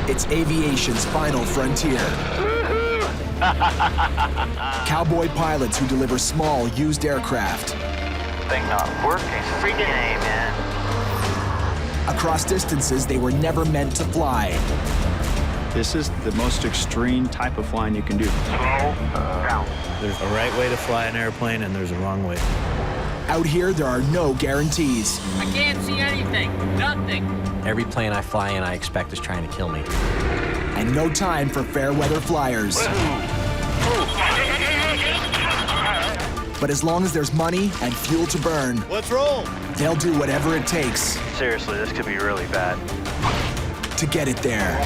It's aviation's final frontier. Cowboy pilots who deliver small, used aircraft. Thing not working. Freaking A, man. Across distances they were never meant to fly. This is the most extreme type of flying you can do. Slow down. There's a right way to fly an airplane and there's a wrong way. Out here, there are no guarantees. I can't see anything. Nothing. Every plane I fly in, I expect is trying to kill me. And no time for fair weather flyers. But as long as there's money and fuel to burn, Let's roll. they'll do whatever it takes Seriously, this could be really bad. to get it there.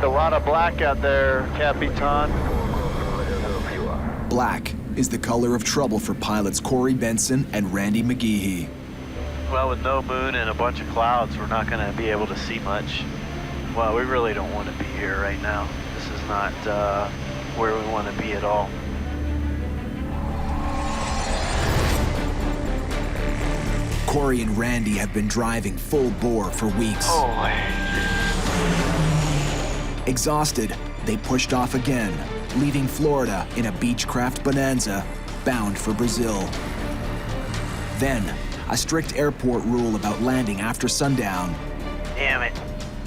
A lot of black out there, Capitan. Black is the color of trouble for pilots Corey Benson and Randy McGeehee. Well, with no moon and a bunch of clouds, we're not going to be able to see much. Well, we really don't want to be here right now. This is not where we want to be at all. Corey and Randy have been driving full bore for weeks. Holy. Exhausted, they pushed off again, leaving Florida in a Beechcraft Bonanza, bound for Brazil. Then, a strict airport rule about landing after sundown Damn it.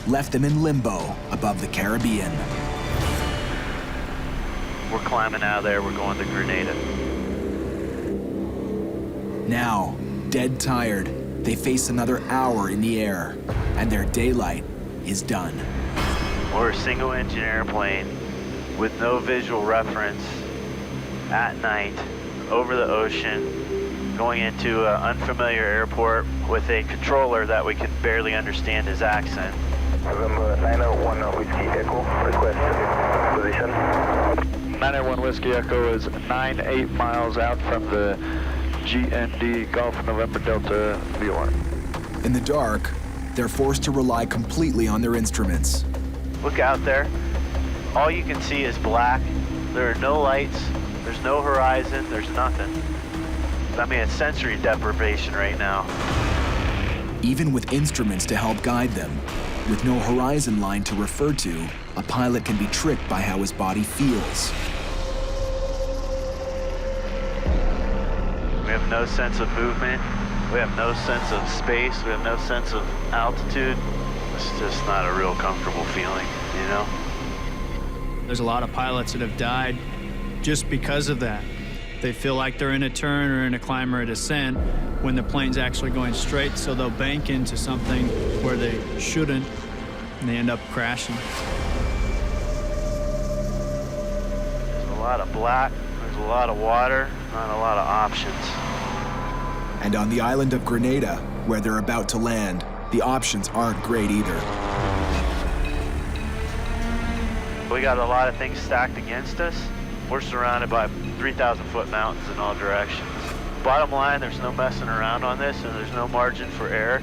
left them in limbo above the Caribbean. We're climbing out of there. We're going to Grenada. Now, dead tired, they face another hour in the air, and their daylight is done. We're a single-engine airplane with no visual reference at night over the ocean, going into an unfamiliar airport with a controller that we can barely understand his accent. November 901 Whiskey Echo, request position. 901 Whiskey Echo is 9-8 miles out from the GND Golf November Delta V1. In the dark, they're forced to rely completely on their instruments. Look out there. All you can see is black. There are no lights. There's no horizon. There's nothing. I mean, it's sensory deprivation right now. Even with instruments to help guide them, with no horizon line to refer to, a pilot can be tricked by how his body feels. We have no sense of movement. We have no sense of space. We have no sense of altitude. It's just not a real comfortable feeling, you know? There's a lot of pilots that have died just because of that. They feel like they're in a turn or in a climb or a descent when the plane's actually going straight, so they'll bank into something where they shouldn't, and they end up crashing. There's a lot of black, there's a lot of water, not a lot of options. And on the island of Grenada, where they're about to land, the options aren't great either. We got a lot of things stacked against us. We're surrounded by 3,000-foot mountains in all directions. Bottom line, there's no messing around on this, and there's no margin for error.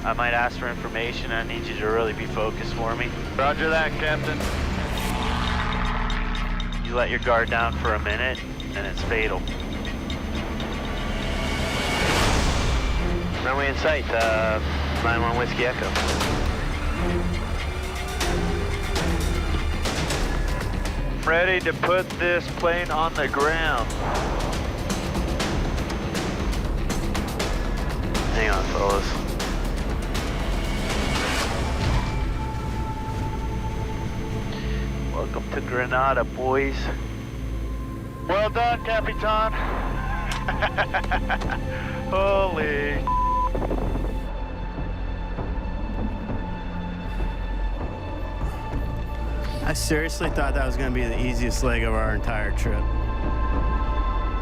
I might ask for information. I need you to really be focused for me. Roger that, Captain. You let your guard down for a minute, and it's fatal. Runway in sight, 91 Whiskey Echo. Ready to put this plane on the ground. Hang on, fellas. Welcome to Grenada, boys. Well done, Capitan. Holy. I seriously thought that was going to be the easiest leg of our entire trip.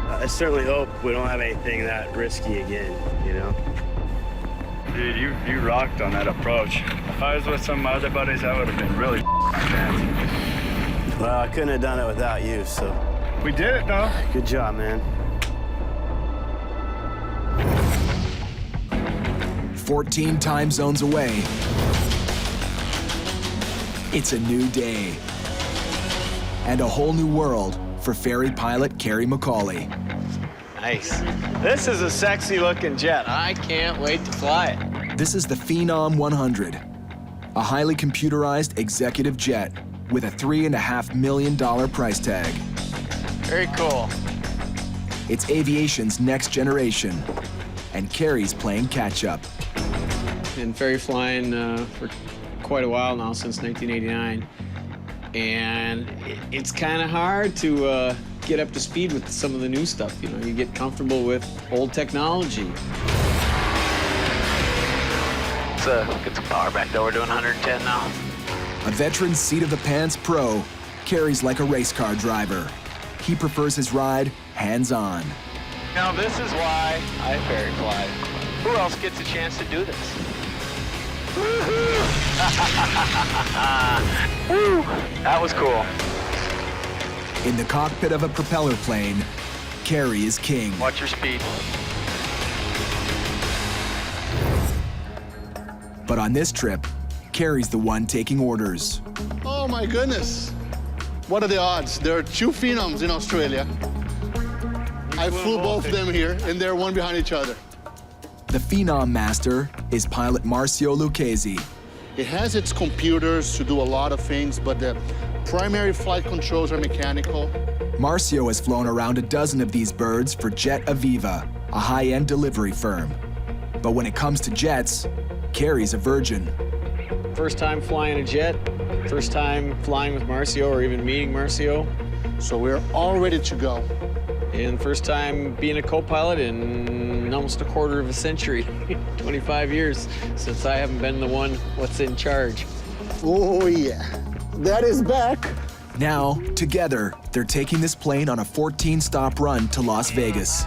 I certainly hope we don't have anything that risky again, you know? Dude, you rocked on that approach. If I was with some of my other buddies, I would have been really fancy. Well, I couldn't have done it without you, so We did it, though. good job, man. 14 time zones away, it's a new day. And a whole new world for ferry pilot Kerry McCauley. Nice. This is a sexy looking jet. I can't wait to fly it. This is the Phenom 100, a highly computerized executive jet with a $3.5 million price tag. Very cool. It's aviation's next generation, and Kerry's playing catch-up. Been ferry flying for quite a while now, since 1989. And it's kind of hard to get up to speed with some of the new stuff. You know, you get comfortable with old technology. Get some power back though. We're doing 110 now. A veteran seat-of-the-pants pro, Kerry's like a race car driver. He prefers his ride hands-on. Now this is why I ferry fly. Who else gets a chance to do this? Woo! That was cool. In the cockpit of a propeller plane, Kerry is king. Watch your speed. But on this trip, Kerry's the one taking orders. Oh my goodness. What are the odds? There are two Phenoms in Australia. I flew both of them here, and they're one behind each other. The Phenom master is pilot Marcio Lucchesi. It has its computers to do a lot of things, but the primary flight controls are mechanical. Marcio has flown around a dozen of these birds for Jet Aviva, a high-end delivery firm. But when it comes to jets, Kerry's a virgin. First time flying a jet, first time flying with Marcio or even meeting Marcio. So we're all ready to go. And first time being a co-pilot in almost a quarter of a century, 25 years since I haven't been the one what's in charge. Oh yeah, that is back. Now, together, they're taking this plane on a 14-stop run to Las Vegas.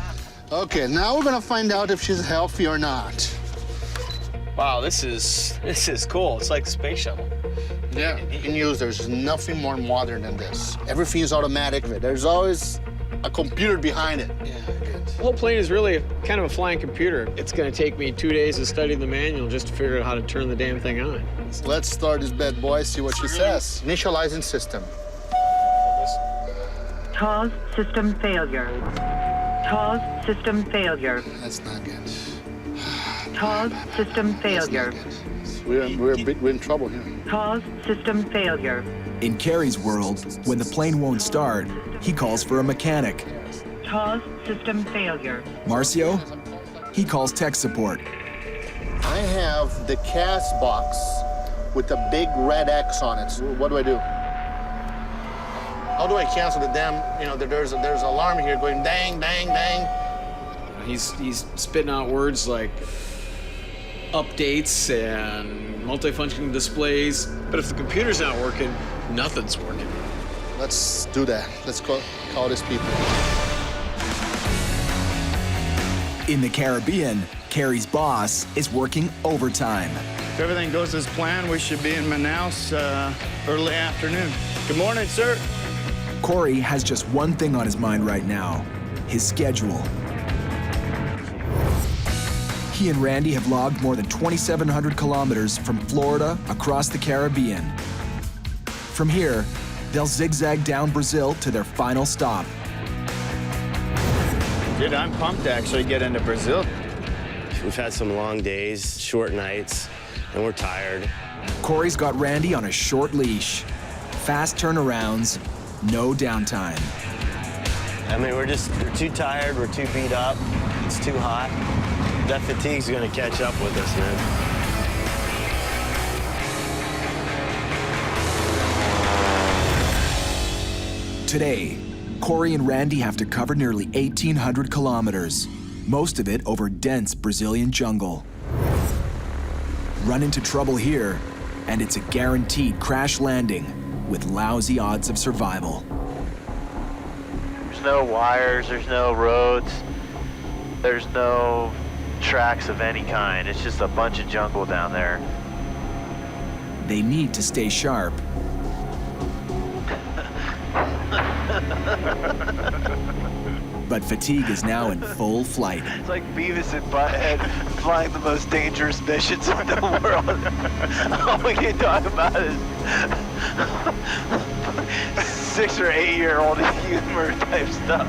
Okay, now we're gonna find out if she's healthy or not. Wow, this is cool. It's like the space shuttle. Yeah, in use, there's nothing more modern than this. Everything is automatic. There's always a computer behind it. Yeah, good. The whole plane is really kind of a flying computer. It's gonna take me 2 days to study the manual just to figure out how to turn the damn thing on. Let's start this bad boy, see what she says. Initializing system. TAWS system failure. TAWS system failure. That's not good. TAWS system failure. We're in trouble here. TAWS system failure. In Kerry's world, when the plane won't start, he calls for a mechanic. TAWS system failure. Marcio? He calls tech support. I have the cast box with a big red X on it. So what do I do? How do I cancel the damn, there's an alarm here going dang, dang, dang. He's spitting out words like updates and multifunction displays. But if the computer's not working, nothing's working. Let's do that. Let's call these people. In the Caribbean, Kerry's boss is working overtime. If everything goes as planned, we should be in Manaus early afternoon. Good morning, sir. Corey has just one thing on his mind right now, his schedule. He and Randy have logged more than 2,700 kilometers from Florida across the Caribbean. From here, they'll zigzag down Brazil to their final stop. Dude, I'm pumped to actually get into Brazil. We've had some long days, short nights, and we're tired. Corey's got Randy on a short leash. Fast turnarounds, no downtime. I mean, we're too tired, we're too beat up, it's too hot. That fatigue's gonna catch up with us, man. Today, Corey and Randy have to cover nearly 1,800 kilometers, most of it over dense Brazilian jungle. Run into trouble here, and it's a guaranteed crash landing with lousy odds of survival. There's no wires, there's no roads, there's no tracks of any kind. It's just a bunch of jungle down there. They need to stay sharp. But fatigue is now in full flight. It's like Beavis and Butthead flying the most dangerous missions in the world. All we can talk about is 6 or 8 year old humor type stuff.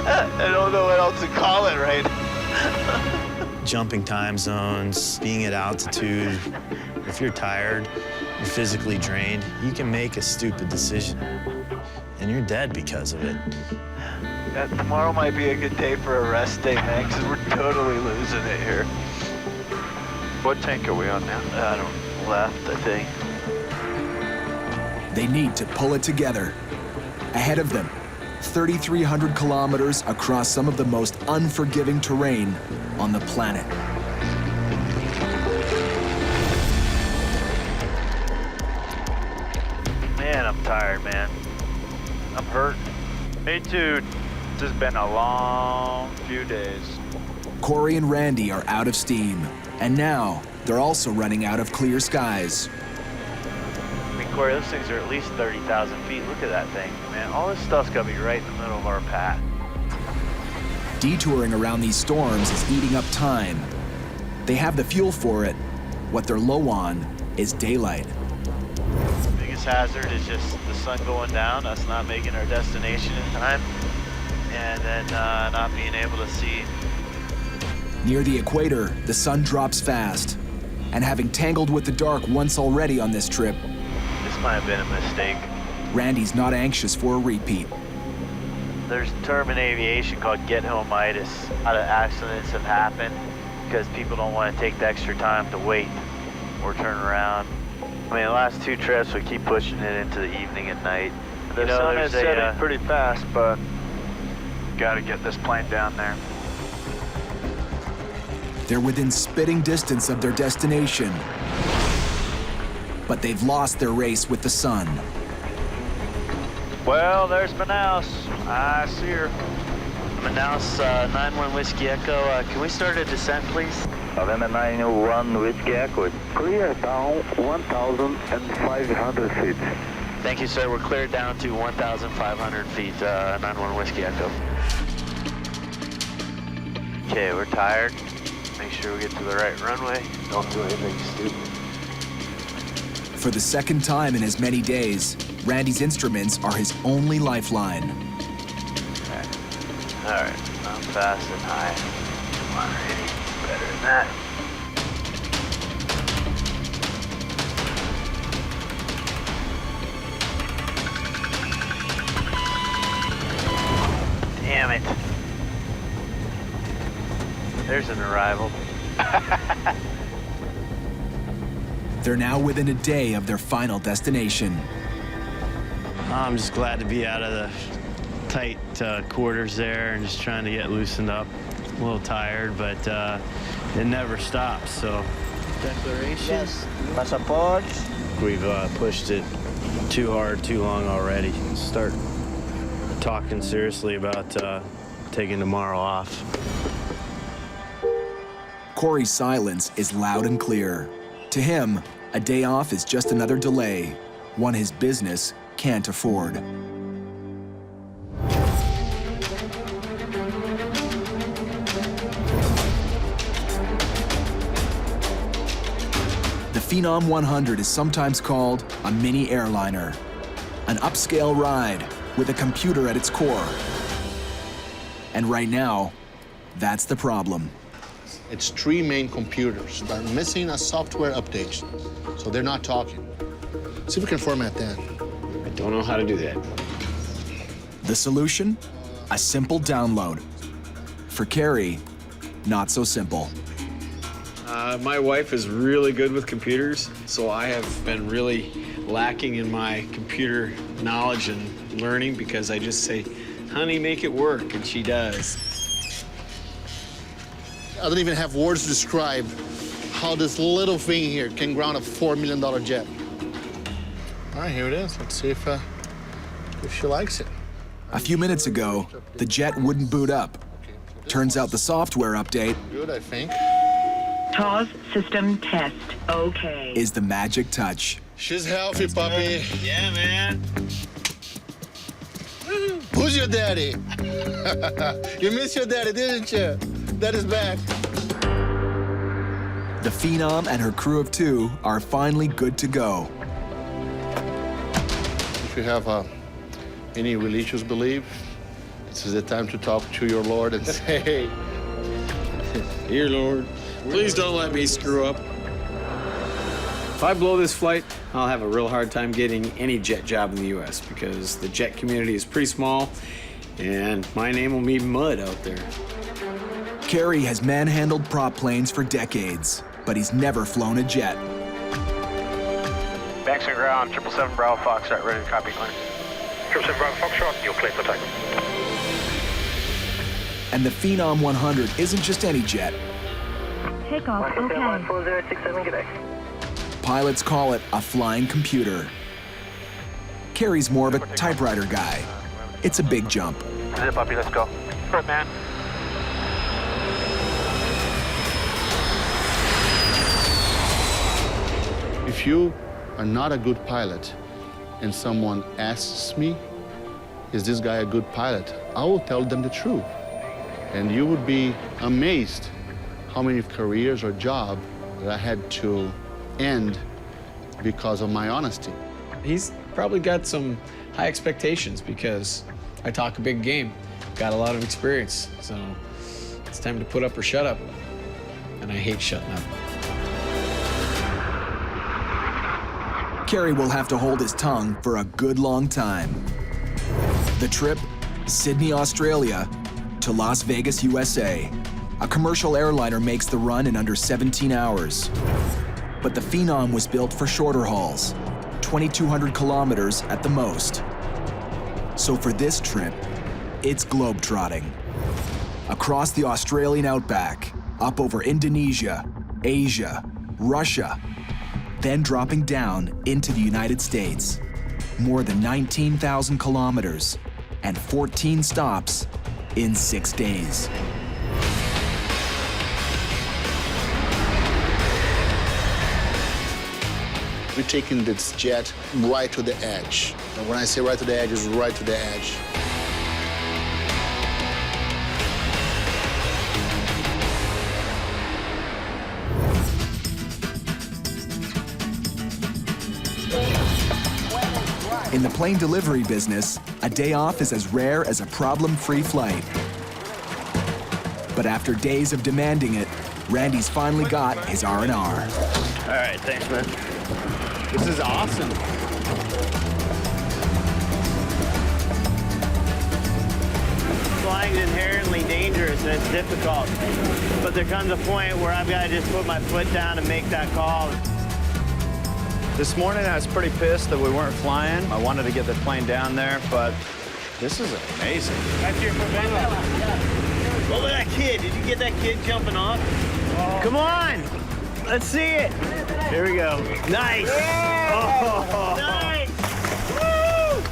I don't know what else to call it right now. Jumping time zones, being at altitude. If you're tired, you're physically drained, you can make a stupid decision. And you're dead because of it. Tomorrow might be a good day for a rest day, man, because we're totally losing it here. What tank are we on now? I don't left, I think. They need to pull it together. Ahead of them, 3,300 kilometers across some of the most unforgiving terrain on the planet. Man, I'm tired, man. I'm hurt. Me too. This has been a long few days. Corey and Randy are out of steam, and now they're also running out of clear skies. I mean, Corey, those things are at least 30,000 feet. Look at that thing, man. All this stuff's gonna be right in the middle of our path. Detouring around these storms is eating up time. They have the fuel for it. What they're low on is daylight. The biggest hazard is just the sun going down, us not making our destination in time, and then not being able to see. Near the equator, the sun drops fast. And having tangled with the dark once already on this trip, This might have been a mistake. Randy's not anxious for a repeat. There's a term in aviation called get-home-itis. A lot of accidents have happened because people don't want to take the extra time to wait or turn around. I mean, the last 2 trips, we keep pushing it into the evening and night. The sun is setting pretty fast, but got to get this plane down there. They're within spitting distance of their destination, but they've lost their race with the sun. Well, there's Manaus. I see her. Manaus 9-1 Whiskey Echo, can we start a descent, please? November 9-1 Whiskey Echo. Clear down 1,500 feet. Thank you, sir. We're cleared down to 1,500 feet, 9-1 Whiskey Echo. Okay, we're tired. Make sure we get to the right runway. Don't do anything stupid. For the second time in as many days, Randy's instruments are his only lifeline. All right, I'm fast and high. Come on, Randy. Better than that. Damn it. There's an arrival. They're now within a day of their final destination. I'm just glad to be out of the tight quarters there and just trying to get loosened up. A little tired, but it never stops, so. Declaration? Yes. Passport. We've pushed it too hard, too long already. Start talking seriously about taking tomorrow off. Corey's silence is loud and clear. To him, a day off is just another delay, one his business can't afford. The Phenom 100 is sometimes called a mini airliner, an upscale ride with a computer at its core. And right now, that's the problem. It's 3 main computers that are missing a software update, so they're not talking. See if we can format that. I don't know how to do that. The solution? A simple download. For Carrie, not so simple. My wife is really good with computers, so I have been really lacking in my computer knowledge and learning because I just say, honey, make it work, and she does. I don't even have words to describe how this little thing here can ground a $4 million jet. All right, here it is. Let's see if she likes it. A few minutes ago, the jet wouldn't boot up. Turns out the software update Good, I think. TAWS system test. Okay. is the magic touch. She's healthy, puppy. Yeah, man. Who's your daddy? You missed your daddy, didn't you? Daddy's back. The Phenom and her crew of 2 are finally good to go. If you have any religious belief, this is the time to talk to your Lord and say, Dear Lord, please don't let me screw up. If I blow this flight, I'll have a real hard time getting any jet job in the U.S. because the jet community is pretty small, and my name will be mud out there. Kerry has manhandled prop planes for decades, but he's never flown a jet. Banks and ground, 777 Bravo Foxtrot, ready to copy clear. 777 Bravo Foxtrot, you'll clear for takeoff. And the Phenom 100 isn't just any jet. Takeoff, okay. 4067, get back. Pilots call it a flying computer. Kerry's more of a typewriter guy. It's a big jump. Zip, puppy, let's go. Right, man. if you are not a good pilot and someone asks me, is this guy a good pilot? I will tell them the truth. And you would be amazed how many careers or jobs that I had to end because of my honesty. He's probably got some high expectations because I talk a big game, got a lot of experience. So it's time to put up or shut up. And I hate shutting up. Kerry will have to hold his tongue for a good long time. The trip, Sydney, Australia, to Las Vegas, USA. A commercial airliner makes the run in under 17 hours. But the Phenom was built for shorter hauls, 2,200 kilometers at the most. So for this trip, it's globetrotting. Across the Australian outback, up over Indonesia, Asia, Russia, then dropping down into the United States. More than 19,000 kilometers and 14 stops in 6 days. We're taking this jet right to the edge. And when I say right to the edge, it's right to the edge. In the plane delivery business, a day off is as rare as a problem-free flight. But after days of demanding it, Randy's finally got his R&R. All right, thanks, man. This is awesome. Flying is inherently dangerous and it's difficult. But there comes a point where I've got to just put my foot down and make that call. This morning I was pretty pissed that we weren't flying. I wanted to get the plane down there, but this is amazing. Look at that kid. Did you get that kid jumping off? Oh. Come on. Let's see it. Here we go. Nice. Yeah. Oh. Nice. Woo.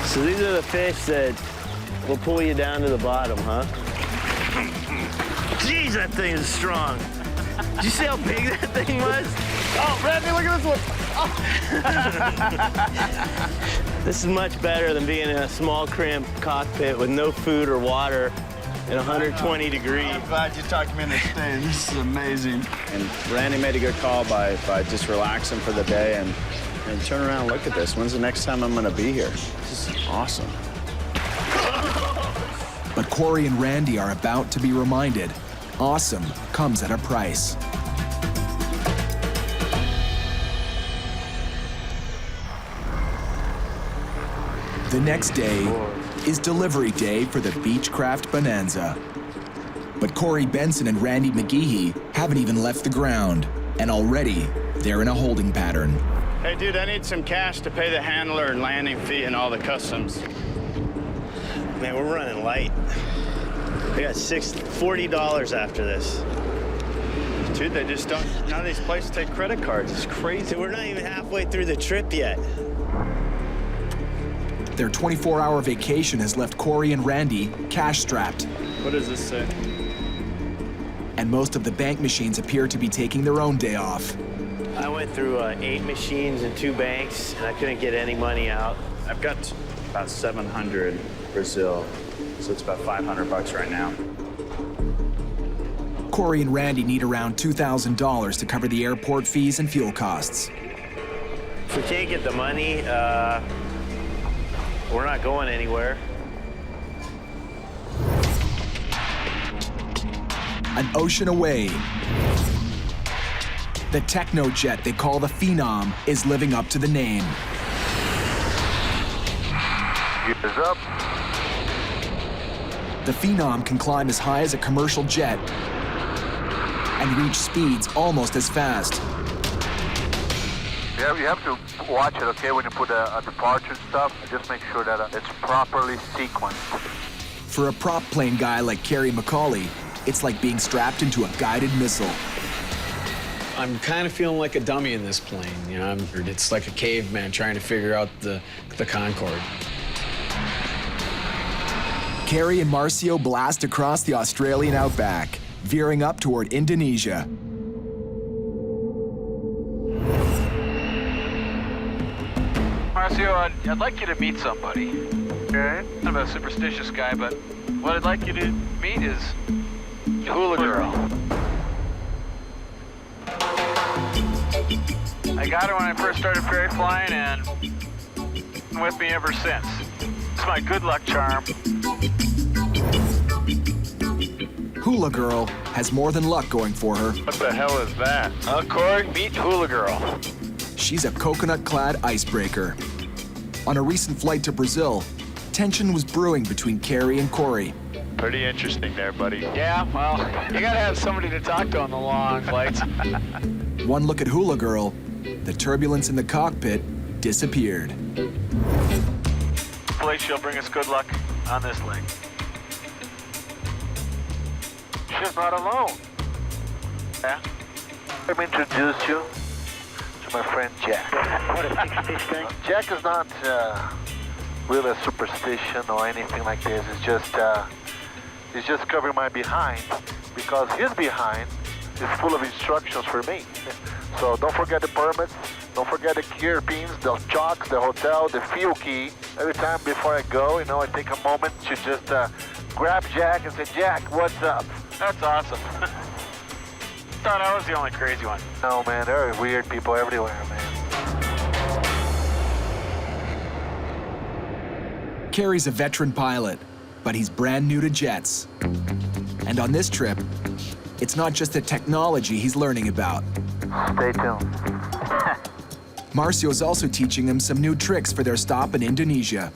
So these are the fish that will pull you down to the bottom, huh? Jeez, that thing is strong. Did you see how big that thing was? Oh, Randy, look at this one. Oh. This is much better than being in a small, cramped cockpit with no food or water at 120 degrees. I'm glad you talked me into staying. This is amazing. And Randy made a good call by just relaxing for the day and turn around and look at this. When's the next time I'm going to be here? This is awesome. But Corey and Randy are about to be reminded, awesome comes at a price. The next day is delivery day for the Beechcraft Bonanza. But Corey Benson and Randy McGeehee haven't even left the ground, and already they're in a holding pattern. Hey, dude, I need some cash to pay the handler and landing fee and all the customs. Man, we're running light. I got $40 after this. Dude, they just don't, none of these places take credit cards. It's crazy. We're not even halfway through the trip yet. Their 24-hour vacation has left Corey and Randy cash-strapped. What does this say? And most of the bank machines appear to be taking their own day off. I went through 8 machines and 2 banks, and I couldn't get any money out. I've got about 700 Brazil, so it's about $500 right now. Corey and Randy need around $2,000 to cover the airport fees and fuel costs. If we can't get the money, we're not going anywhere. An ocean away, the techno jet they call the Phenom is living up to the name. Gears up. The Phenom can climb as high as a commercial jet and reach speeds almost as fast. Yeah, you have to watch it, okay, when you put a departure stuff. Just make sure that it's properly sequenced. For a prop plane guy like Kerry McCauley, it's like being strapped into a guided missile. I'm kind of feeling like a dummy in this plane. You know, it's like a caveman trying to figure out the Concorde. Kerry and Marcio blast across the Australian outback, veering up toward Indonesia. Marcio, I'd like you to meet somebody. Okay. Kind of a superstitious guy, but what I'd like you to meet is the Hula Girl. I got her when I first started ferry flying and with me ever since. It's my good luck charm. Hula Girl has more than luck going for her. What the hell is that? Corey, meet Hula Girl. She's a coconut-clad icebreaker. On a recent flight to Brazil, tension was brewing between Kerry and Corey. Pretty interesting there, buddy. Yeah, well, you gotta have somebody to talk to on the long flights. One look at Hula Girl, the turbulence in the cockpit disappeared. Hopefully she'll bring us good luck on this leg. She's not alone. Yeah? Let me introduce you to my friend Jack. What a fix this thing? Jack is not really a superstition or anything like this. He's just covering my behind because his behind is full of instructions for me. So don't forget the permits, don't forget the gear pins, the chocks, the hotel, the fuel key. Every time before I go, you know, I take a moment to just grab Jack and say, Jack, what's up? That's awesome. Thought I was the only crazy one. No, man, there are weird people everywhere, man. Kerry's a veteran pilot, but he's brand new to jets. And on this trip, it's not just the technology he's learning about. Stay tuned. Marcio's also teaching him some new tricks for their stop in Indonesia.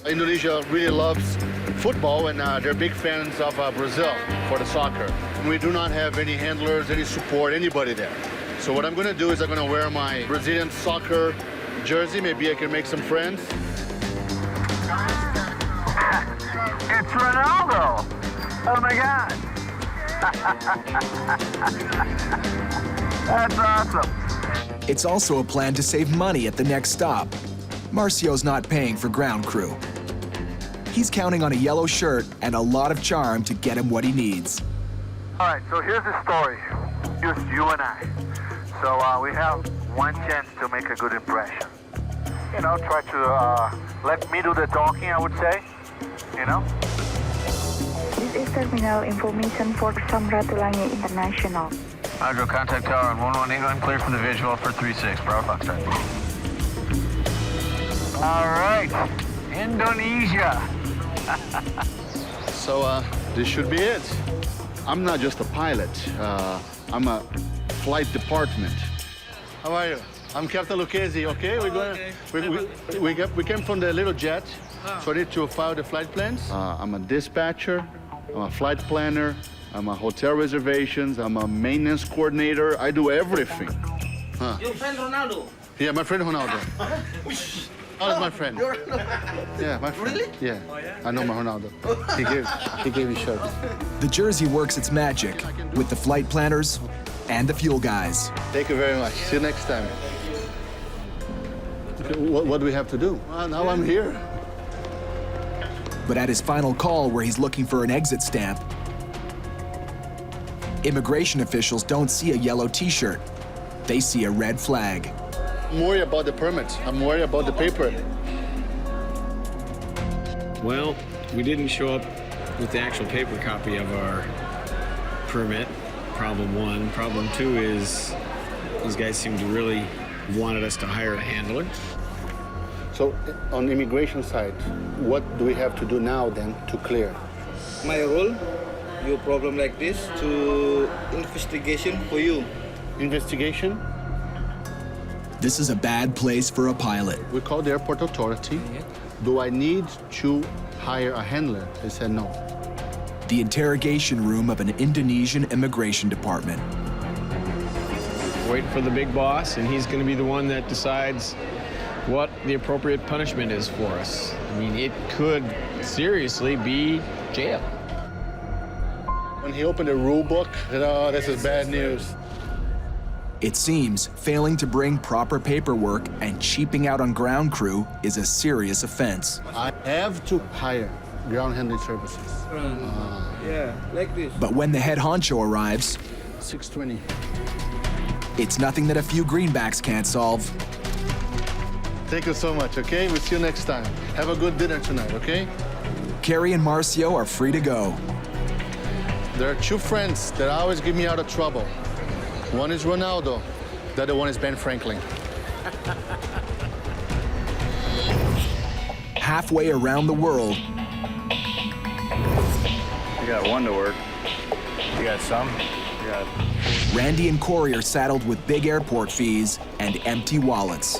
Indonesia really loves football, and they're big fans of Brazil for the soccer. We do not have any handlers, any support, anybody there. So what I'm going to do is I'm going to wear my Brazilian soccer jersey. Maybe I can make some friends. It's Ronaldo! Oh my God! That's awesome. It's also a plan to save money at the next stop. Marcio's not paying for ground crew. He's counting on a yellow shirt and a lot of charm to get him what he needs. All right, so here's the story. Just you and I. So we have one chance to make a good impression. You know, try to let me do the talking, I would say. You know? This is terminal information for Samratulangi International. Hydro contact tower on 118, I'm clear from the visual for 36, Bravo Foxtrot. All right, Indonesia. So this should be it. I'm not just a pilot. I'm a flight department. How are you? I'm Captain Lucchesi, okay? We're going. We came from the little jet, so I need to file the flight plans. I'm a dispatcher. I'm a flight planner. I'm a hotel reservations. I'm a maintenance coordinator. I do everything. Your friend Ronaldo? Yeah, my friend Ronaldo. Oh, that's my friend. Yeah, my friend. Really? Yeah. Oh, yeah? I know my Ronaldo. He gave me shirt. The jersey works its magic with the flight planners and the fuel guys. Thank you very much. See you next time. Okay, what do we have to do? Now I'm here. But at his final call where he's looking for an exit stamp, immigration officials don't see a yellow t-shirt. They see a red flag. I'm worried about the permits. I'm worried about the paper. Well, we didn't show up with the actual paper copy of our permit. Problem one. Problem two is these guys seem to really wanted us to hire a handler. So on immigration side, what do we have to do now then to clear? My role, your problem like this, to investigation for you. Investigation? This is a bad place for a pilot. We called the airport authority. Do I need to hire a handler? They said no. The interrogation room of an Indonesian immigration department. Waiting for the big boss, and he's going to be the one that decides what the appropriate punishment is for us. I mean, it could seriously be jail. When he opened the rule book, oh, this is bad news. It seems failing to bring proper paperwork and cheaping out on ground crew is a serious offense. I have to hire ground handling services. Yeah, like this. But when the head honcho arrives, 620. it's nothing that a few greenbacks can't solve. Thank you so much, okay? We'll see you next time. Have a good dinner tonight, okay? Carrie and Marcio are free to go. There are two friends that always get me out of trouble. One is Ronaldo, the other one is Ben Franklin. Halfway around the world, You got one to work. You got some? You got... Randy and Corey are saddled with big airport fees and empty wallets.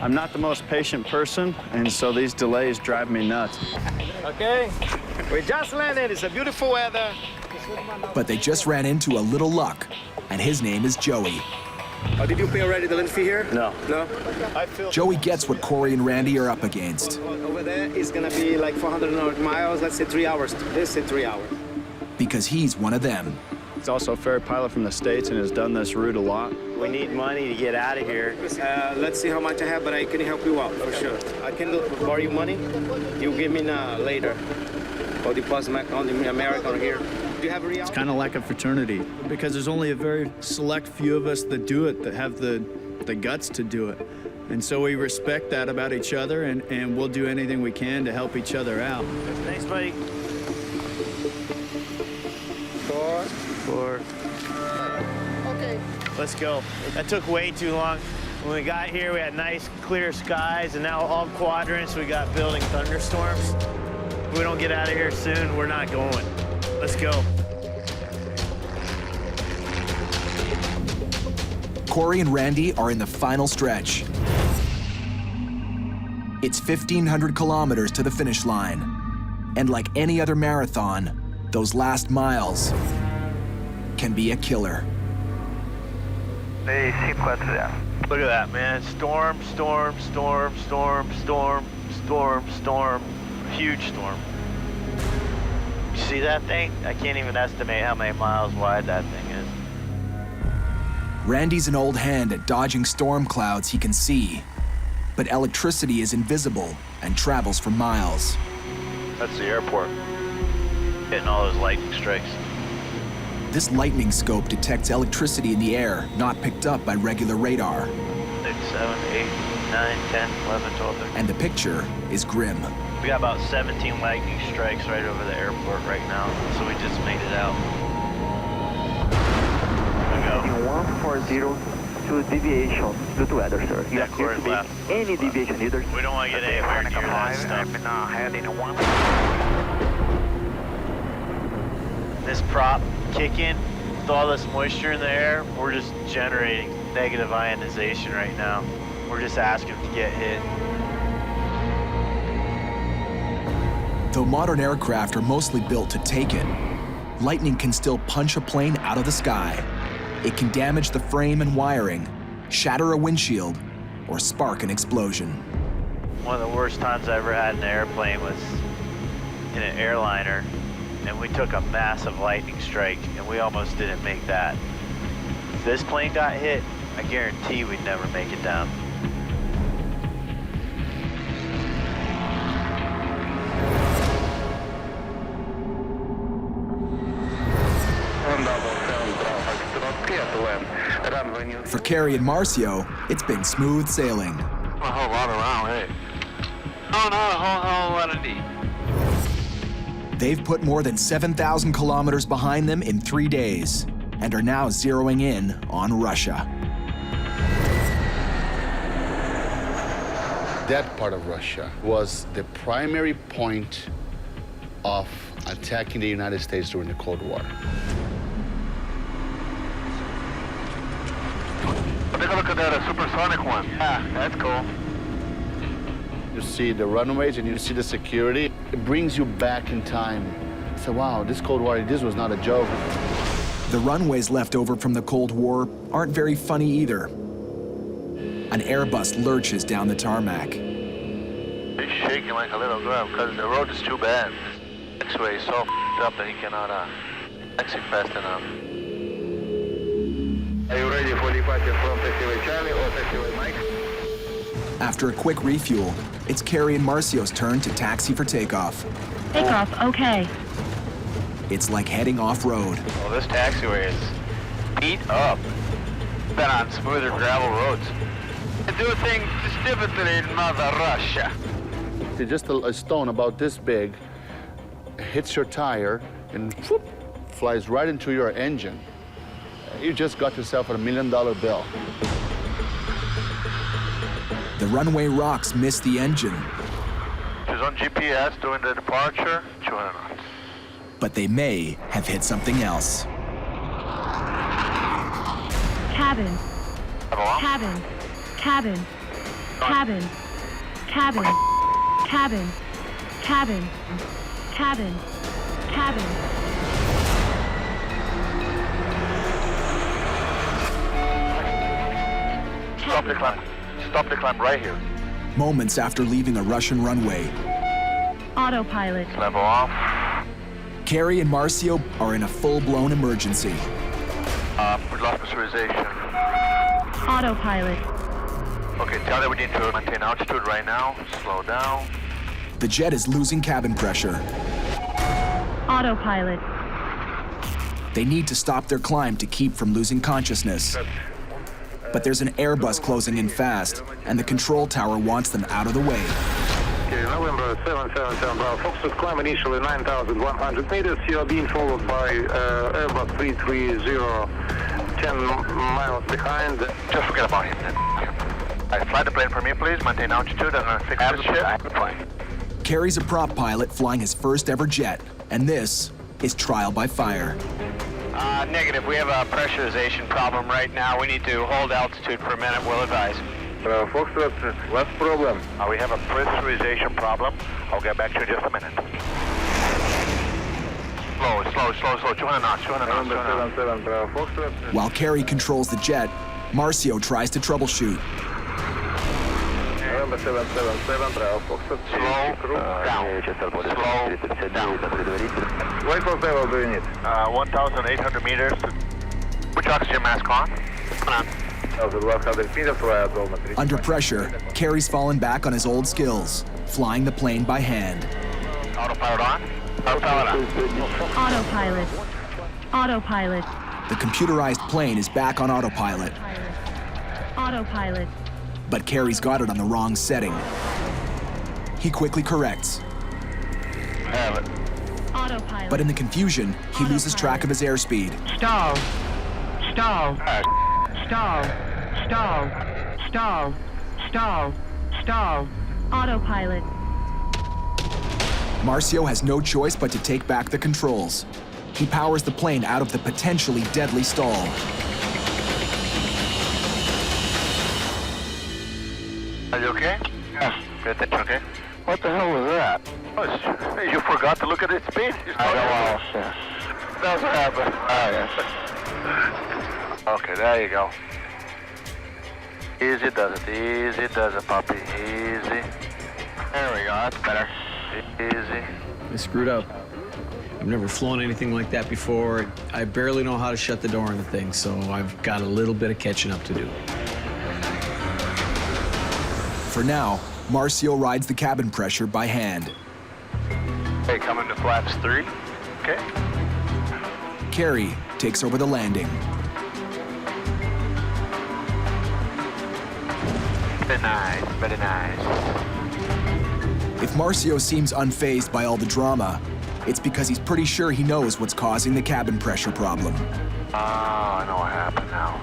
I'm not the most patient person, and so these delays drive me nuts. Okay, we just landed. It's a beautiful weather. But they just ran into a little luck, and his name is Joey. Did you pay already the land fee here? No. No? Joey gets what Corey and Randy are up against. Over there is gonna be like 400 miles, let's say 3 hours. Let's say 3 hours. Because he's one of them. He's also a ferry pilot from the States and has done this route a lot. We need money to get out of here. Let's see how much I have, but I can help you out for sure. I can borrow you money. You give me later. Or deposit my account in America or here. Do you have a real? It's kind of like a fraternity because there's only a very select few of us that do it, that have the guts to do it. And so we respect that about each other, and we'll do anything we can to help each other out. Thanks, buddy. 4. Okay. Let's go. That took way too long. When we got here, we had nice, clear skies, and now all quadrants, we got building thunderstorms. If we don't get out of here soon, we're not going. Let's go. Corey and Randy are in the final stretch. It's 1,500 kilometers to the finish line. And like any other marathon, those last miles can be a killer. Look at that, man. Storm, storm, storm, storm, storm, storm, storm. Huge storm. You see that thing? I can't even estimate how many miles wide that thing is. Randy's an old hand at dodging storm clouds he can see. But electricity is invisible and travels for miles. That's the airport. Hitting all those lightning strikes. This lightning scope detects electricity in the air not picked up by regular radar. 6, 7, 8, 9, 10, 11, 12, 13. And the picture is grim. We got about 17 lightning strikes right over the airport right now, so we just made it out. There we go. 140 to deviation due to weather, sir. Yeah, Corey left. Any deviation either. We don't want to get anywhere near that stuff. This prop kicking with all this moisture in the air, we're just generating negative ionization right now. We're just asking to get hit. Though modern aircraft are mostly built to take it, lightning can still punch a plane out of the sky. It can damage the frame and wiring, shatter a windshield, or spark an explosion. One of the worst times I ever had in an airplane was in an airliner, and we took a massive lightning strike, and we almost didn't make that. If this plane got hit, I guarantee we'd never make it down. For Carrie and Marcio, it's been smooth sailing. A whole lot around, hey. Oh, no, a whole lot of deep. They've put more than 7,000 kilometers behind them in 3 days and are now zeroing in on Russia. That part of Russia was the primary point of attacking the United States during the Cold War. Take a look at that supersonic one. Yeah, that's cool. You see the runways and you see the security. It brings you back in time. So wow, this Cold War, this was not a joke. The runways left over from the Cold War aren't very funny either. An Airbus lurches down the tarmac. He's shaking like a little girl because the road is too bad. X-ray is so up that he cannot exit fast enough. Are you ready for departure from taxiway Charlie or taxiway Mike? After a quick refuel, it's Carrie and Marcio's turn to taxi for takeoff. Takeoff, okay. It's like heading off-road. Well, this taxiway is beat up. Been on smoother gravel roads. I do things differently in Mother Russia. Just a stone about this big hits your tire and whoop, flies right into your engine. You just got yourself a $1 million bill. The runway rocks miss the engine, She's on GPS during the departure. 200 knots. but they may have hit something else. Cabin, cabin, cabin, cabin, cabin, cabin, cabin, cabin, cabin. Stop the climb. Stop the climb right here. Moments after leaving a Russian runway, Autopilot, Level off. Carrie and Marcio are in a full-blown emergency. We lost pressurization. autopilot, Okay, tell them we need to maintain altitude right now. Slow down. The jet is losing cabin pressure. autopilot, They need to stop their climb to keep from losing consciousness. But there's an Airbus closing in fast, and the control tower wants them out of the way. Okay, November 777 Bravo. Foxtrot climb initially 9,100 meters. You are being followed by Airbus 330, 10 miles behind. Just forget about him then. Alright, fly the plane for me, please. Maintain altitude and fix the ship. Fine. Carrie's a prop pilot flying his first ever jet, and this is trial by fire. Negative. We have a pressurization problem right now. We need to hold altitude for a minute. We'll advise. Foxtrot, what's the problem? We have a pressurization problem. I'll get back to you in just a minute. Slow. 200 knots, 200 knots. 200 knots. Foxtrot. While Carrie controls the jet, Marcio tries to troubleshoot. November 777 Bravo. Foxtrot. Slow down. What level do you need? 1,800 meters. Which oxygen mask on? Under pressure, Carrie's fallen back on his old skills, flying the plane by hand. Autopilot on? Autopilot on. autopilot, autopilot, The computerized plane is back on autopilot, autopilot, but Carrie's got it on the wrong setting. He quickly corrects, Have it. autopilot. but in the confusion, he loses track of his airspeed. Stall, stall, stall, stall, stall, stall, stall, autopilot, Marcio has no choice but to take back the controls. He powers the plane out of the potentially deadly stall. Are you okay? Yeah. Pay attention, okay? What the hell was that? Oh, you forgot to look at its speed. I know. That's what happened. Okay, there you go. Easy does it, puppy. Easy. There we go, that's better. Easy. I screwed up. I've never flown anything like that before. I barely know how to shut the door on the thing, so I've got a little bit of catching up to do. For now, Marcio rides the cabin pressure by hand. Okay, coming to flaps 3. Okay. Carrie takes over the landing. Very nice, very nice. If Marcio seems unfazed by all the drama, it's because he's pretty sure he knows what's causing the cabin pressure problem. Ah, I know what happened now.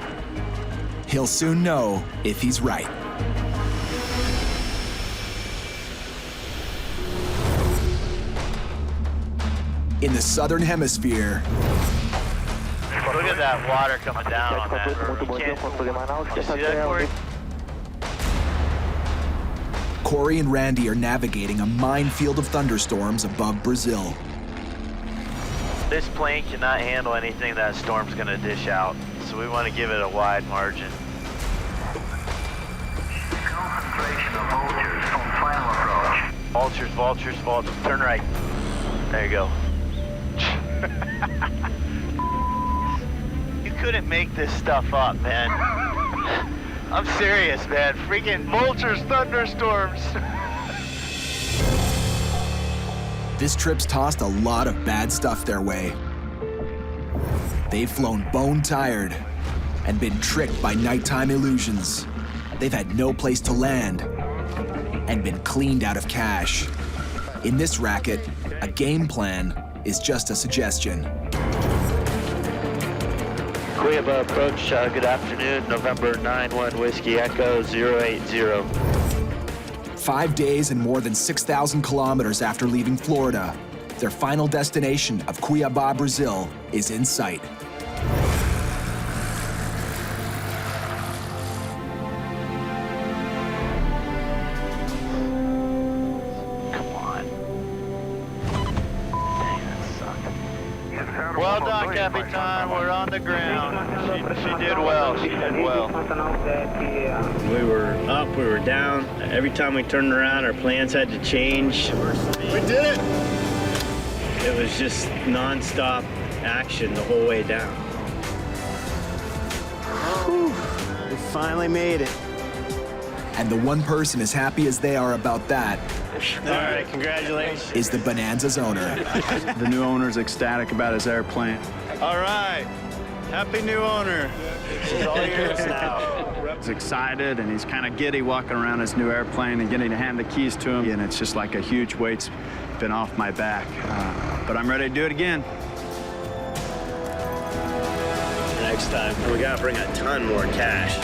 He'll soon know if he's right. In the southern hemisphere, Look at that water coming down on that. You see that, Corey? Corey and Randy are navigating a minefield of thunderstorms above Brazil. This plane cannot handle anything that storm's gonna dish out, so we want to give it a wide margin. Concentration of vultures from final approach. Vultures, vultures, vultures. Turn right. There you go. You couldn't make this stuff up, man. I'm serious, man. Freaking vultures, thunderstorms. This trip's tossed a lot of bad stuff their way. They've flown bone-tired and been tricked by nighttime illusions. They've had no place to land and been cleaned out of cash. In this racket, a game plan is just a suggestion. Cuiabá approach, good afternoon, November 9-1 Whiskey Echo 080. 5 days and more than 6,000 kilometers after leaving Florida, their final destination of Cuiabá, Brazil, is in sight. Well done, Capitan. We're on the ground. She did well. She did well. We were up, we were down. Every time we turned around, our plans had to change. We did it! It was just non-stop action the whole way down. Whew, we finally made it. And the one person as happy as they are about that All right, congratulations. is the Bonanza's owner. The new owner's ecstatic about his airplane. All right, happy new owner. It's all yours now. He's excited and he's kind of giddy walking around his new airplane and getting to hand the keys to him. And it's just like a huge weight's been off my back. But I'm ready to do it again. Next time, we gotta bring a ton more cash.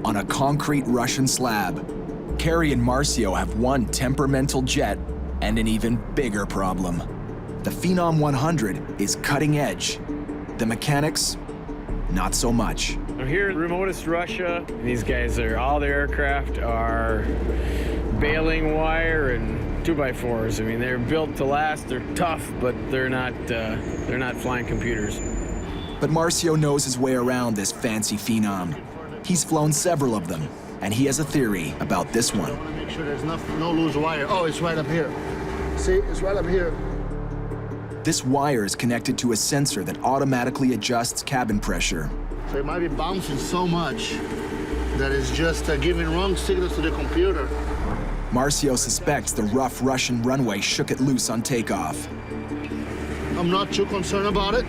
On a concrete Russian slab, Carrie and Marcio have one temperamental jet and an even bigger problem. The Phenom 100 is cutting edge. The mechanics, not so much. I'm here in remotest Russia. These guys all their aircraft are baling wire and 2x4s. I mean, they're built to last. They're tough, but they're not flying computers. But Marcio knows his way around this fancy Phenom. He's flown several of them, and he has a theory about this one. I want to make sure there's no loose wire. Oh, it's right up here. See, it's right up here. This wire is connected to a sensor that automatically adjusts cabin pressure. So it might be bouncing so much that it's just giving wrong signals to the computer. Marcio suspects the rough Russian runway shook it loose on takeoff. I'm not too concerned about it.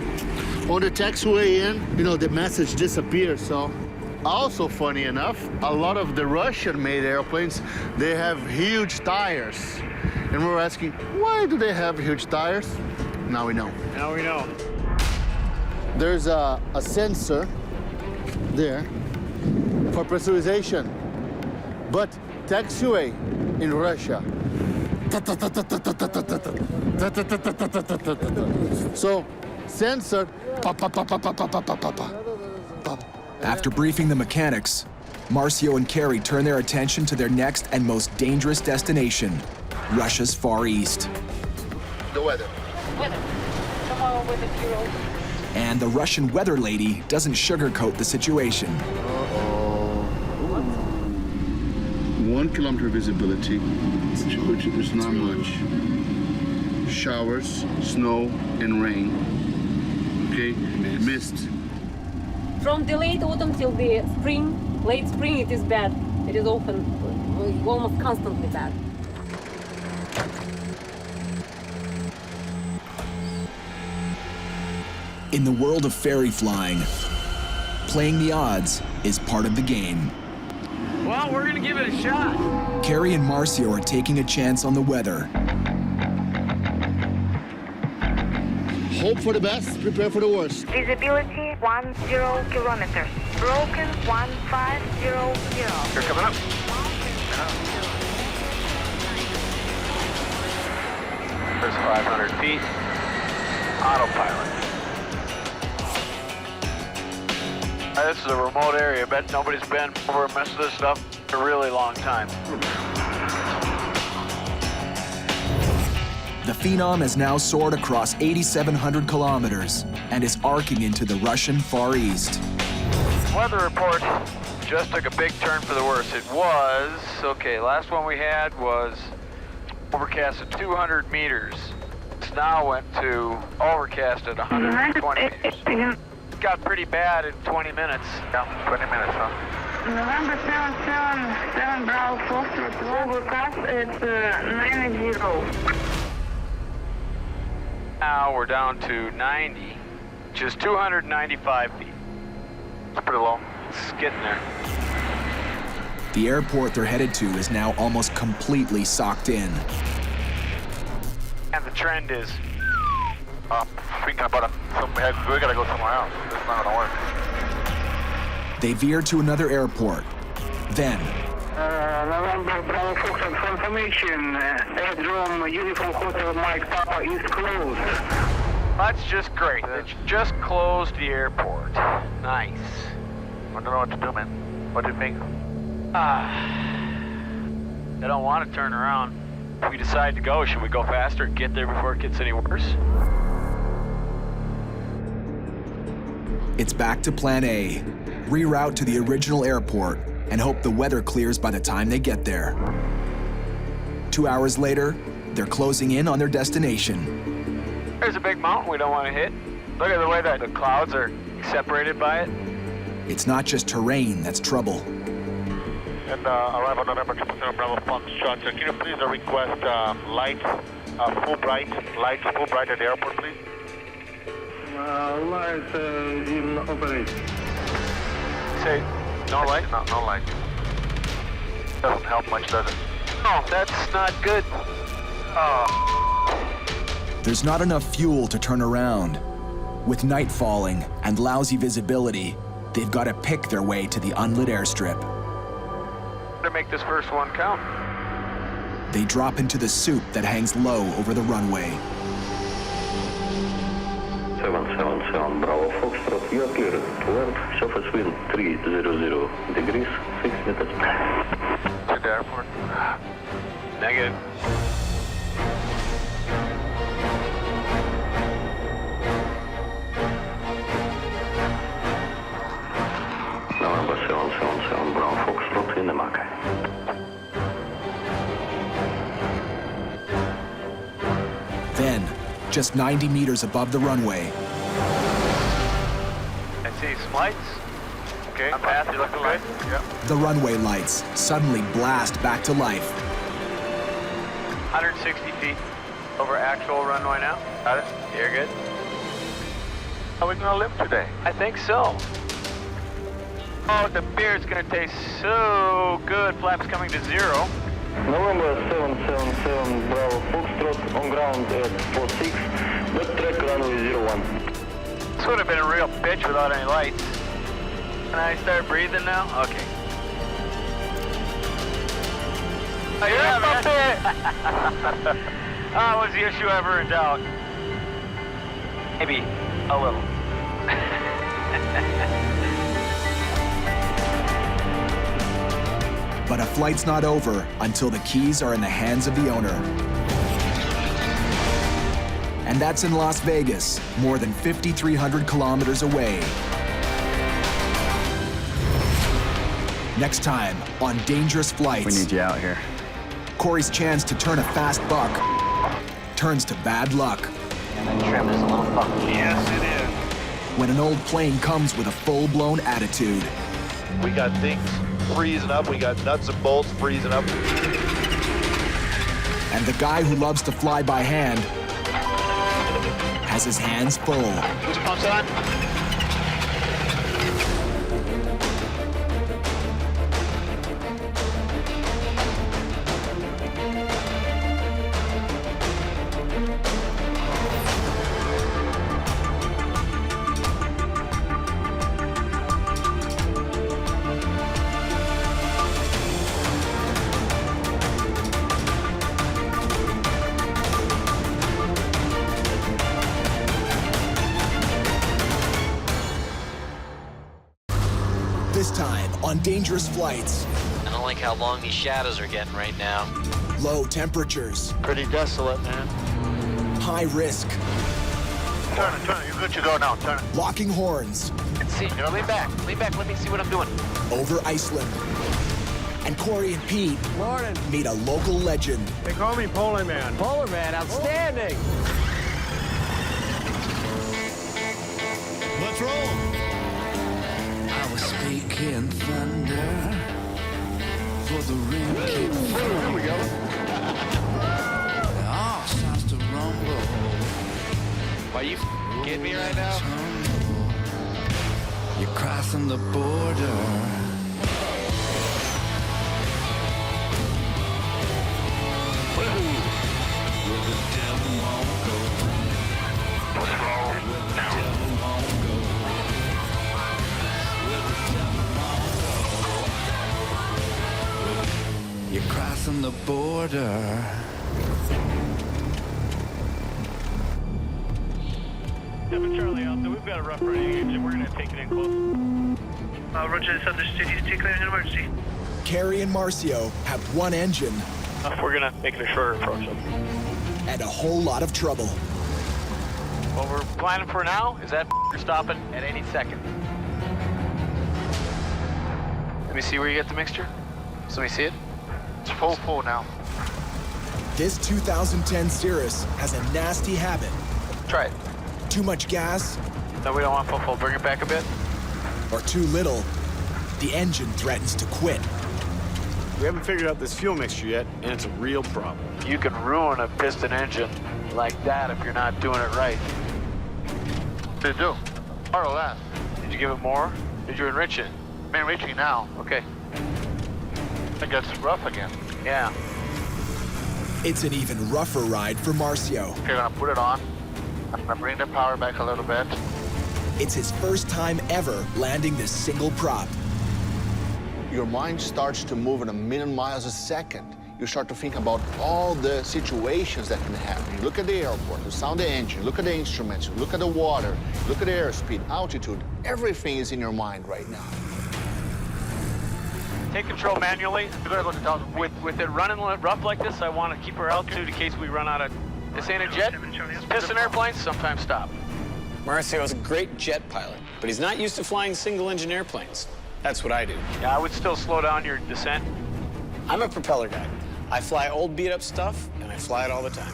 On the taxiway in, the message disappeared, so. Also, funny enough, a lot of the Russian-made airplanes, they have huge tires. And we're asking, why do they have huge tires? Now we know. Now we know. There's a sensor there for pressurization. But taxiway in Russia. So, sensor. After briefing the mechanics, Marcio and Carrie turn their attention to their next and most dangerous destination, Russia's Far East. The weather. Tomorrow with the bureau. And the Russian weather lady doesn't sugarcoat the situation. 1 kilometer visibility, which is not much. Showers, snow, and rain. Okay, mist. From the late autumn till the spring, late spring, it is bad. It is often, almost constantly bad. In the world of ferry flying, playing the odds is part of the game. Well, we're gonna give it a shot. Carrie and Marcio are taking a chance on the weather. Hope for the best, prepare for the worst. Visibility 10 kilometers. Broken 1500. You're coming up. There's 500 feet. Autopilot. This is a remote area. I bet nobody's been over and messed with this stuff for a really long time. The Phenom has now soared across 8,700 kilometers and is arcing into the Russian Far East. Weather report just took a big turn for the worse. It was, okay, last one we had was overcast at 200 meters. It's now went to overcast at 120 meters. Got pretty bad in 20 minutes. Yeah, 20 minutes, huh? November 777 Bravo Foxtrot. Overcast at 90. Now we're down to 90, which is 295 feet. It's pretty low. It's getting there. The airport they're headed to is now almost completely socked in. And the trend is Thinking about it, we gotta go somewhere else. It's not gonna work. They veer to another airport. Then, November Bravo Foxtrot confirmation. Aerodrome Uniform Hotel Mike Papa is closed. That's just great. It's just closed the airport. Nice. I don't know what to do, man. What do you think? I don't want to turn around. If we decide to go, should we go faster and get there before it gets any worse? it's back to plan A. Reroute to the original airport and hope the weather clears by the time they get there. 2 hours later, they're closing in on their destination. There's a big mountain we don't want to hit. Look at the way that the clouds are separated by it. It's not just terrain that's trouble. And arrival November 777 Bravo Foxtrot. Can you please request lights full bright at the airport, please? Lights in operation. Say, no light? No light. Doesn't help much, does it? No, that's not good. There's not enough fuel to turn around. With night falling and lousy visibility, they've got to pick their way to the unlit airstrip. To make this first one count. They drop into the soup that hangs low over the runway. 777 Bravo Foxtrot, you are clear to land, surface wind 300 degrees, 6 meters. To the airport? Negative. November 777 Bravo Foxtrot in the Maca. Then, just 90 meters above the runway, I see some lights. Okay, I'm past, you looking good? Yep. the runway lights suddenly blast back to life. 160 feet over actual runway now. Got it? You're good? Are we gonna live today? I think so. Oh, the beer's gonna taste so good. Flaps coming to 0. November 777 Bravo Foxtrot on ground at 46, but track runway 01. This would have been a real bitch without any lights. Can I start breathing now? Okay. Oh, yeah, man. Was the issue ever in doubt? Maybe a little. But a flight's not over until the keys are in the hands of the owner. And that's in Las Vegas, more than 5,300 kilometers away. Next time on Dangerous Flights. We need you out here. Corey's chance to turn a fast buck turns to bad luck. And that trim is a little funky. Yes, it is. When an old plane comes with a full-blown attitude. We got things freezing up. We got nuts and bolts freezing up. And the guy who loves to fly by hand has has his hands full. Boost pumps on. This time on dangerous flights, I don't like how long these shadows are getting right now. low temperatures, Pretty desolate, man. high risk, Turn it. You're good to go now. Turn it. locking horns, Let's see. Lean back. Let me see what I'm doing. over Iceland. And Corey and Pete meet a local legend. They call me Polar Man. Polar man, outstanding. Let's roll. I was speaking thunder for the ring keep falling. Here we go. All sounds to rumble. Why you kidding me right now? You're crossing the border. Where the devil won't go. Where the devil won't go. Where the devil won't go. You're crossing the border. 7 Charlie out there. We've got a rough running engine. We're going to take it in close. Roger, this understood. You declare an emergency. Carrie and Marcio have one engine We're going to make it a shorter approach. and a whole lot of trouble. What we're planning for now is that stopping at any second. Let me see where you get the mixture. So let me see it. It's full now. This 2010 Cirrus has a nasty habit. Try it. Too much gas No, we don't want full. Bring it back a bit. or too little, the engine threatens to quit. We haven't figured out this fuel mixture yet, and it's a real problem. You can ruin a piston engine like that if you're not doing it right. What did you do? More or less. Did you give it more? Did you enrich it? I'm reaching now. Okay. It gets rough again. Yeah. It's an even rougher ride for Marcio. Okay, I'm gonna put it on. I'm gonna bring the power back a little bit. It's his first time ever landing this single prop. Your mind starts to move at 1,000,000 miles a second. You start to think about all the situations that can happen. You look at the airport, you sound the engine, look at the instruments, you look at the water, look at the airspeed, altitude. Everything is in your mind right now. Take control manually. With it running rough like this, I want to keep our altitude in case we run out of... This ain't a jet. Piston airplanes sometimes stop. Marcio is a great jet pilot, but he's not used to flying single-engine airplanes. That's what I do. Yeah, I would still slow down your descent. I'm a propeller guy. I fly old beat-up stuff, and I fly it all the time.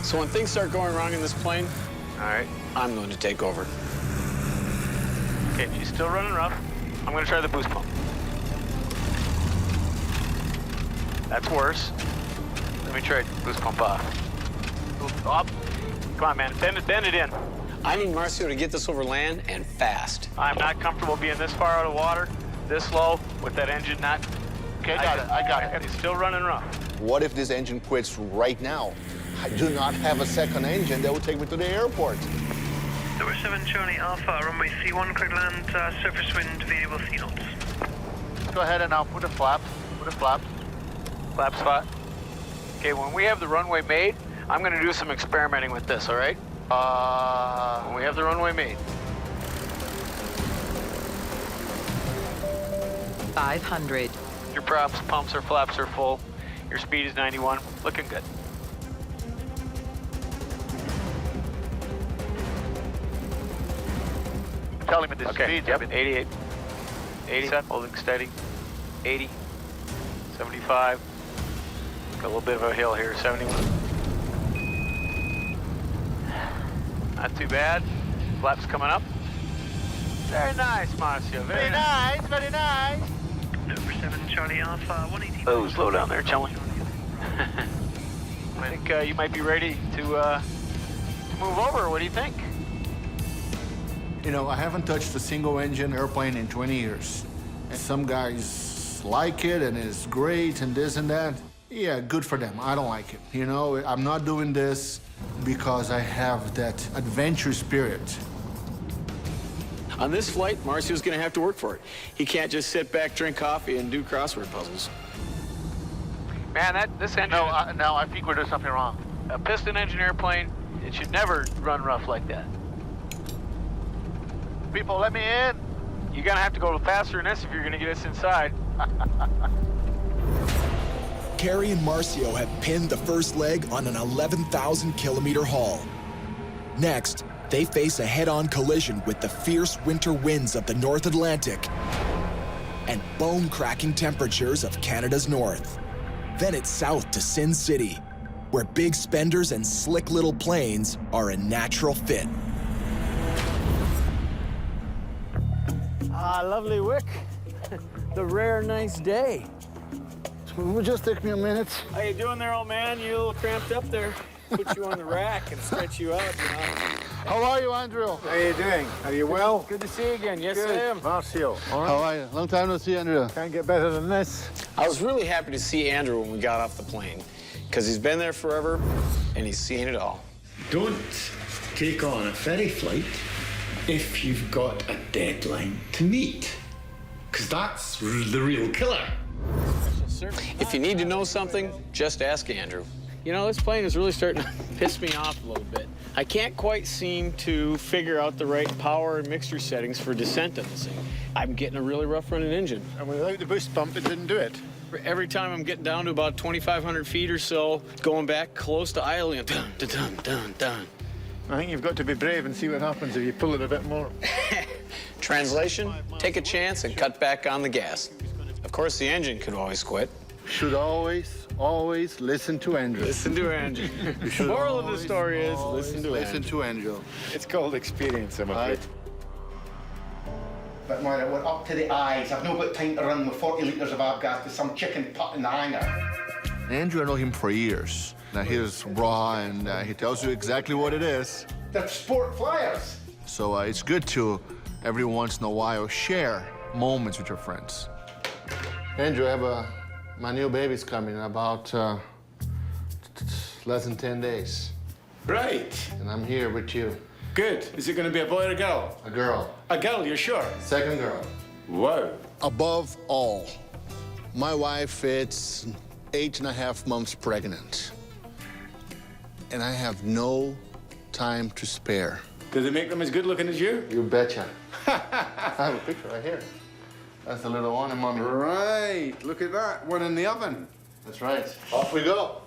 So when things start going wrong in this plane, All right. I'm going to take over. Okay, she's still running rough. I'm going to try the boost pump. That's worse. Let me try boost pump off. Up. Come on, man. Bend it in. I need Marcio to get this over land and fast. I'm not comfortable being this far out of water, this low, with that engine not... Okay, I got it. It's still running rough. What if this engine quits right now? I do not have a second engine that will take me to the airport. Number 7 Charlie Alpha, runway 31, correct land, surface wind, variable C notes. Go ahead and now put the flaps. Put the flaps. Flap spot. Okay, when we have the runway made, I'm going to do some experimenting with this, all right? When we have the runway made. 500. Your props, pumps, or flaps are full. Your speed is 91. Looking good. Telling me the Okay, speed. yep, 88. 80, holding steady. 80. 75. Got a little bit of a hill here, 71. Not too bad. Flaps coming up. Very nice, Marcio. Very nice. Very nice. Number 7 Charlie Alpha, 180. Oh, slow down there, Charlie. I think you might be ready to move over. What do you think? You know, I haven't touched a single engine airplane in 20 years. And some guys like it and it's great and this and that. Yeah, good for them. I don't like it. You know, I'm not doing this because I have that adventure spirit. On this flight, Marcio's gonna have to work for it. He can't just sit back, drink coffee, and do crossword puzzles. Man, this engine... No, I think we're doing something wrong. A piston engine airplane, it should never run rough like that. People, let me in. You're gonna have to go faster than this if you're gonna get us inside. Carey and Marcio have pinned the first leg on an 11,000-kilometer haul. Next, they face a head-on collision with the fierce winter winds of the North Atlantic and bone-cracking temperatures of Canada's north. Then it's south to Sin City, where big spenders and slick little planes are a natural fit. Lovely Wick. The rare nice day. It will just take me a minute. How you doing there, old man? You a little cramped up there. Put you on the rack and stretch you out, you know. How are you, Andrew? How you doing? Are you well? Good to see you again. Yes, I am. Marcio. How are you? Long time no see, Andrew. Can't get better than this. I was really happy to see Andrew when we got off the plane, because he's been there forever, and he's seen it all. Don't take on a ferry flight if you've got a deadline to meet, because that's the real killer. If you need to know something, just ask Andrew. You know, this plane is really starting to piss me off a little bit. I can't quite seem to figure out the right power and mixture settings for descent on this thing. I'm getting a really rough running engine. And without the boost pump, it didn't do it. Every time I'm getting down to about 2,500 feet or so, going back close to idling, dun, dun, dun, dun, dun. I think you've got to be brave and see what happens if you pull it a bit more. Translation, take a chance and cut back on the gas. Of course, the engine could always quit. Should always listen to Andrew. Listen to Andrew. The moral of the story is listen to Andrew. It's called experience, I'm afraid. But Moira, we're up to the eyes. I've not got time to run with 40 litres of avgas to some chicken put in the hangar. Andrew, I know him for years. Now, he's raw, and he tells you exactly what it is. They're sport flyers. So it's good to, every once in a while, share moments with your friends. Andrew, I have my new baby's coming in about less than 10 days. Right. And I'm here with you. Good. Is it going to be a boy or a girl? A girl. A girl, you're sure? Second girl. Whoa. Above all, my wife is 8.5 months pregnant. And I have no time to spare. Do they make them as good looking as you? You betcha. I have a picture right here. That's the little one, Mommy. Right. Look at that. One in the oven. That's right. Off we go.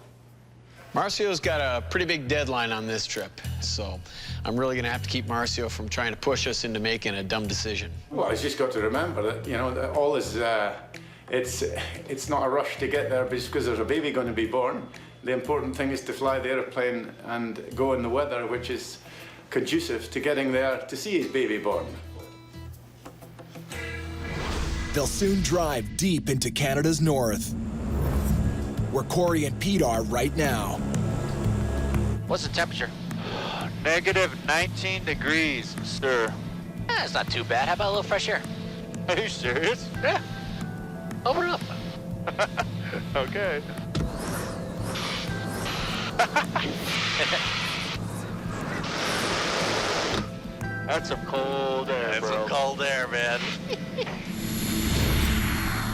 Marcio's got a pretty big deadline on this trip, so I'm really gonna have to keep Marcio from trying to push us into making a dumb decision. Well, he's just got to remember that, you know, that all is, it's not a rush to get there just because there's a baby going to be born. The important thing is to fly the airplane and go in the weather which is conducive to getting there to see his baby born. They'll soon drive deep into Canada's north, where Corey and Pete are right now. What's the temperature? Negative 19 degrees, sir. It's not too bad. How about a little fresh air? Are you serious? Yeah. Open it up. Okay. That's some cold air, That's bro. some cold air, man.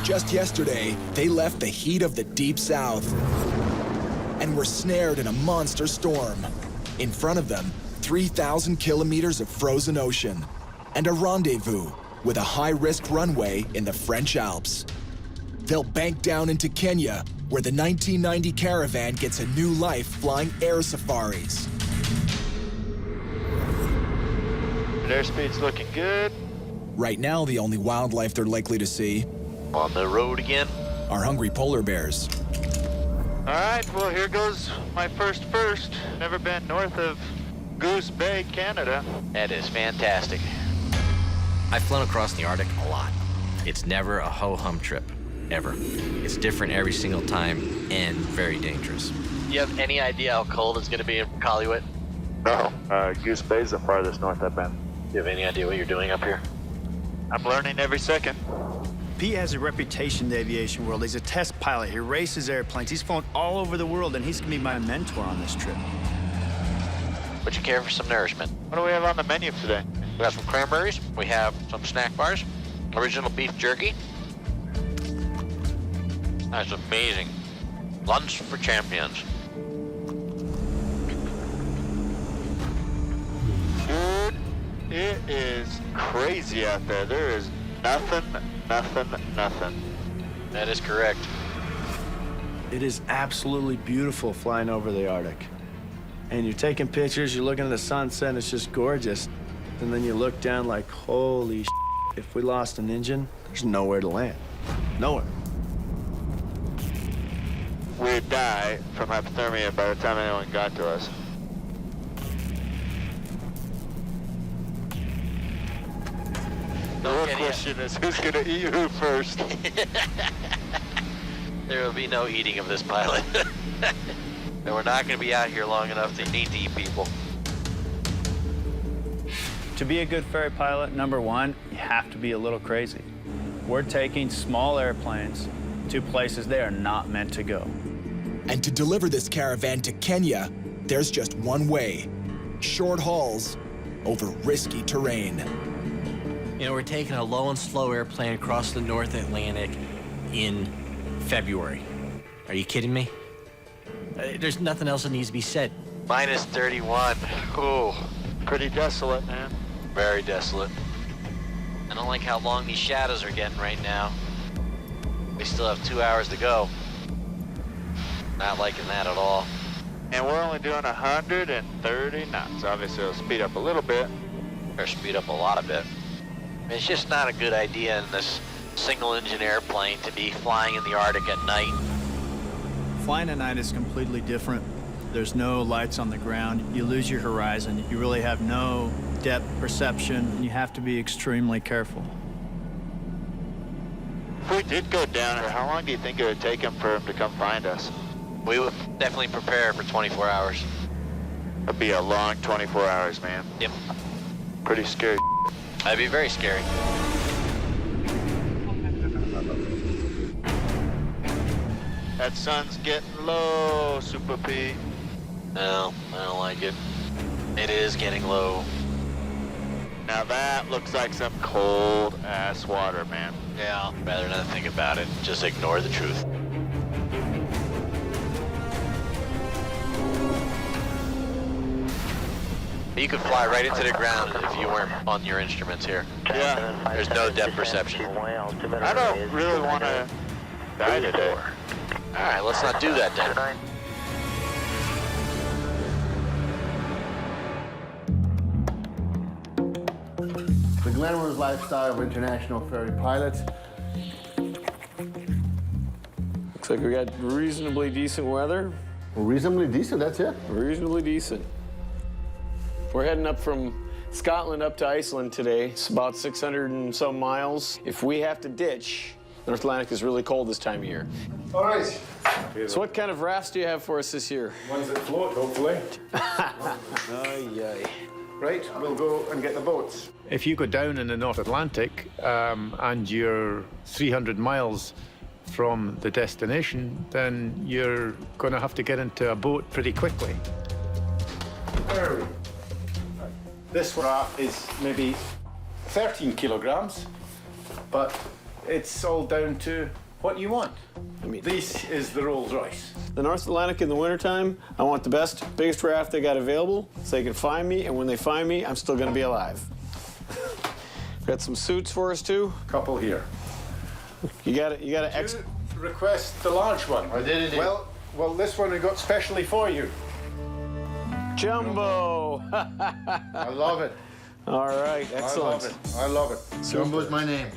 Just yesterday, they left the heat of the Deep South and were snared in a monster storm. In front of them, 3,000 kilometers of frozen ocean and a rendezvous with a high-risk runway in the French Alps. They'll bank down into Kenya, where the 1990 Caravan gets a new life flying air safaris. Airspace looking good. Right now, the only wildlife they're likely to see On the road again. are hungry polar bears. All right, well, here goes my first. Never been north of Goose Bay, Canada. That is fantastic. I've flown across the Arctic a lot. It's never a ho-hum trip, ever. It's different every single time and very dangerous. You have any idea how cold it's going to be in Iqaluit? No, Goose Bay is the farthest north I've been. Do you have any idea what you're doing up here? I'm learning every second. Pete has a reputation in the aviation world. He's a test pilot. He races airplanes. He's flown all over the world, and he's gonna be my mentor on this trip. Would you care for some nourishment? What do we have on the menu today? We got some cranberries. We have some snack bars. Original beef jerky. That's amazing. Lunch for champions. Dude, it is crazy out there. There is nothing. That is correct. It is absolutely beautiful flying over the Arctic. And you're taking pictures, you're looking at the sunset, and it's just gorgeous. And then you look down like, holy shit, if we lost an engine, there's nowhere to land. Nowhere. We'd die from hypothermia by the time anyone got to us. The real question is who's gonna eat who first? There will be no eating of this pilot. And we're not going to be out here long enough to need to eat people. To be a good ferry pilot, number one, you have to be a little crazy. We're taking small airplanes to places they are not meant to go. And to deliver this caravan to Kenya, there's just one way. Short hauls over risky terrain. You know, we're taking a low and slow airplane across the North Atlantic in February. Are you kidding me? There's nothing else that needs to be said. Minus 31. Ooh, pretty desolate, man. Very desolate. I don't like how long these shadows are getting right now. We still have 2 hours to go. Not liking that at all. And we're only doing 130 knots. Obviously, it'll speed up a little bit. Or speed up a lot of it. It's just not a good idea in this single-engine airplane to be flying in the Arctic at night. Flying at night is completely different. There's no lights on the ground. You lose your horizon. You really have no depth perception, and you have to be extremely careful. If we did go down here, how long do you think it would take him for him to come find us? We would definitely prepare for 24 hours. It'd be a long 24 hours, man. Yep. Pretty scary. That'd be very scary. That sun's getting low, Super P. No, I don't like it. It is getting low. Now that looks like some cold-ass water, man. Yeah, rather not think about it. Just ignore the truth. You could fly right into the ground if you weren't on your instruments here. Yeah. There's no depth perception. I don't really want to die today. All right, let's not do that then. The glamorous lifestyle of international ferry pilots. Looks like we got reasonably decent weather. Reasonably decent, that's it. Reasonably decent. We're heading up from Scotland up to Iceland today. It's about 600 and some miles. If we have to ditch, North Atlantic is really cold this time of year. All right. So what kind of rafts do you have for us this year? Ones that float, hopefully. Ay. Right, we'll go and get the boats. If you go down in the North Atlantic and you're 300 miles from the destination, then you're going to have to get into a boat pretty quickly. Ferry. This raft is maybe 13 kilograms, but it's all down to what you want. I mean, this is the Rolls Royce. The North Atlantic in the wintertime, I want the best, biggest raft they got available so they can find me, and when they find me, I'm still gonna be alive. Got some suits for us too? Couple here. You got request the large one. I did indeed. Well, this one we got specially for you. Jumbo! I love it. All right, excellent. I love it. Jumbo's my name.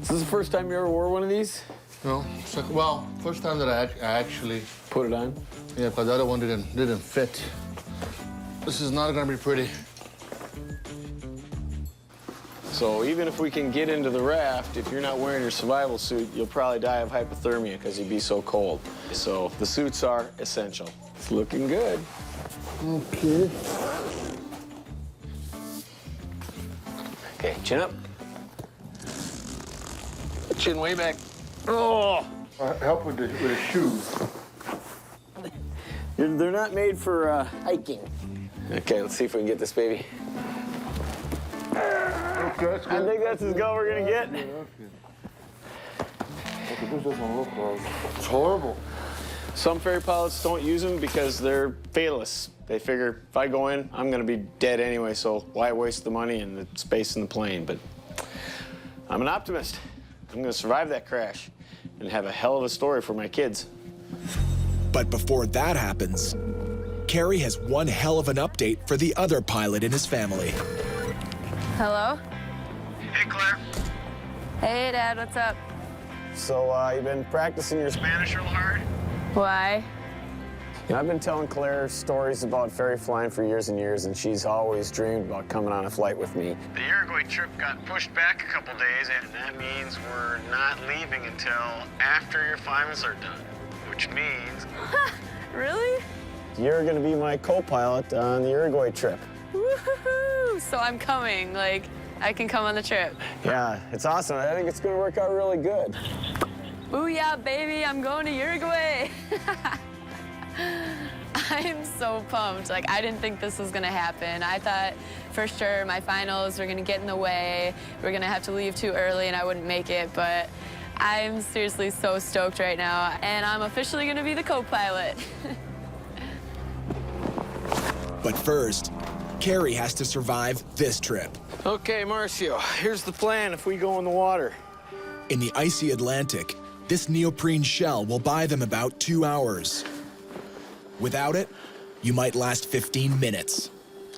Is this the first time you ever wore one of these? No. Well, first time that I actually put it on. Yeah, because the other one didn't fit. This is not gonna be pretty. So even if we can get into the raft, if you're not wearing your survival suit, you'll probably die of hypothermia because you'd be so cold. So the suits are essential. It's looking good. Okay. Okay, chin up. Chin way back. Oh! Help with the shoes. They're not made for hiking. Okay, let's see if we can get this baby. Okay, that's good. I think that's as go we're gonna get. Okay, this doesn't look right. It's horrible. Some ferry pilots don't use them because they're perilous. They figure if I go in, I'm gonna be dead anyway, so why waste the money and the space in the plane? But I'm an optimist. I'm gonna survive that crash and have a hell of a story for my kids. But before that happens, Carrie has one hell of an update for the other pilot in his family. Hello? Hey, Claire. Hey, Dad, what's up? So, you've been practicing your Spanish real hard? Why? You know, I've been telling Claire stories about ferry flying for years and years, and she's always dreamed about coming on a flight with me. The Uruguay trip got pushed back a couple days, and that means we're not leaving until after your finals are done, which means... Really? You're gonna be my co-pilot on the Uruguay trip. Woohoo! So I'm coming, like, I can come on the trip. Yeah, it's awesome. I think it's gonna work out really good. Ooh, yeah, baby, I'm going to Uruguay. I'm so pumped. Like, I didn't think this was gonna happen. I thought for sure my finals were gonna get in the way. We're gonna have to leave too early and I wouldn't make it, but I'm seriously so stoked right now, and I'm officially gonna be the co-pilot. But first, Carrie has to survive this trip. Okay, Marcio, here's the plan if we go in the water. In the icy Atlantic, this neoprene shell will buy them about 2 hours. Without it, you might last 15 minutes.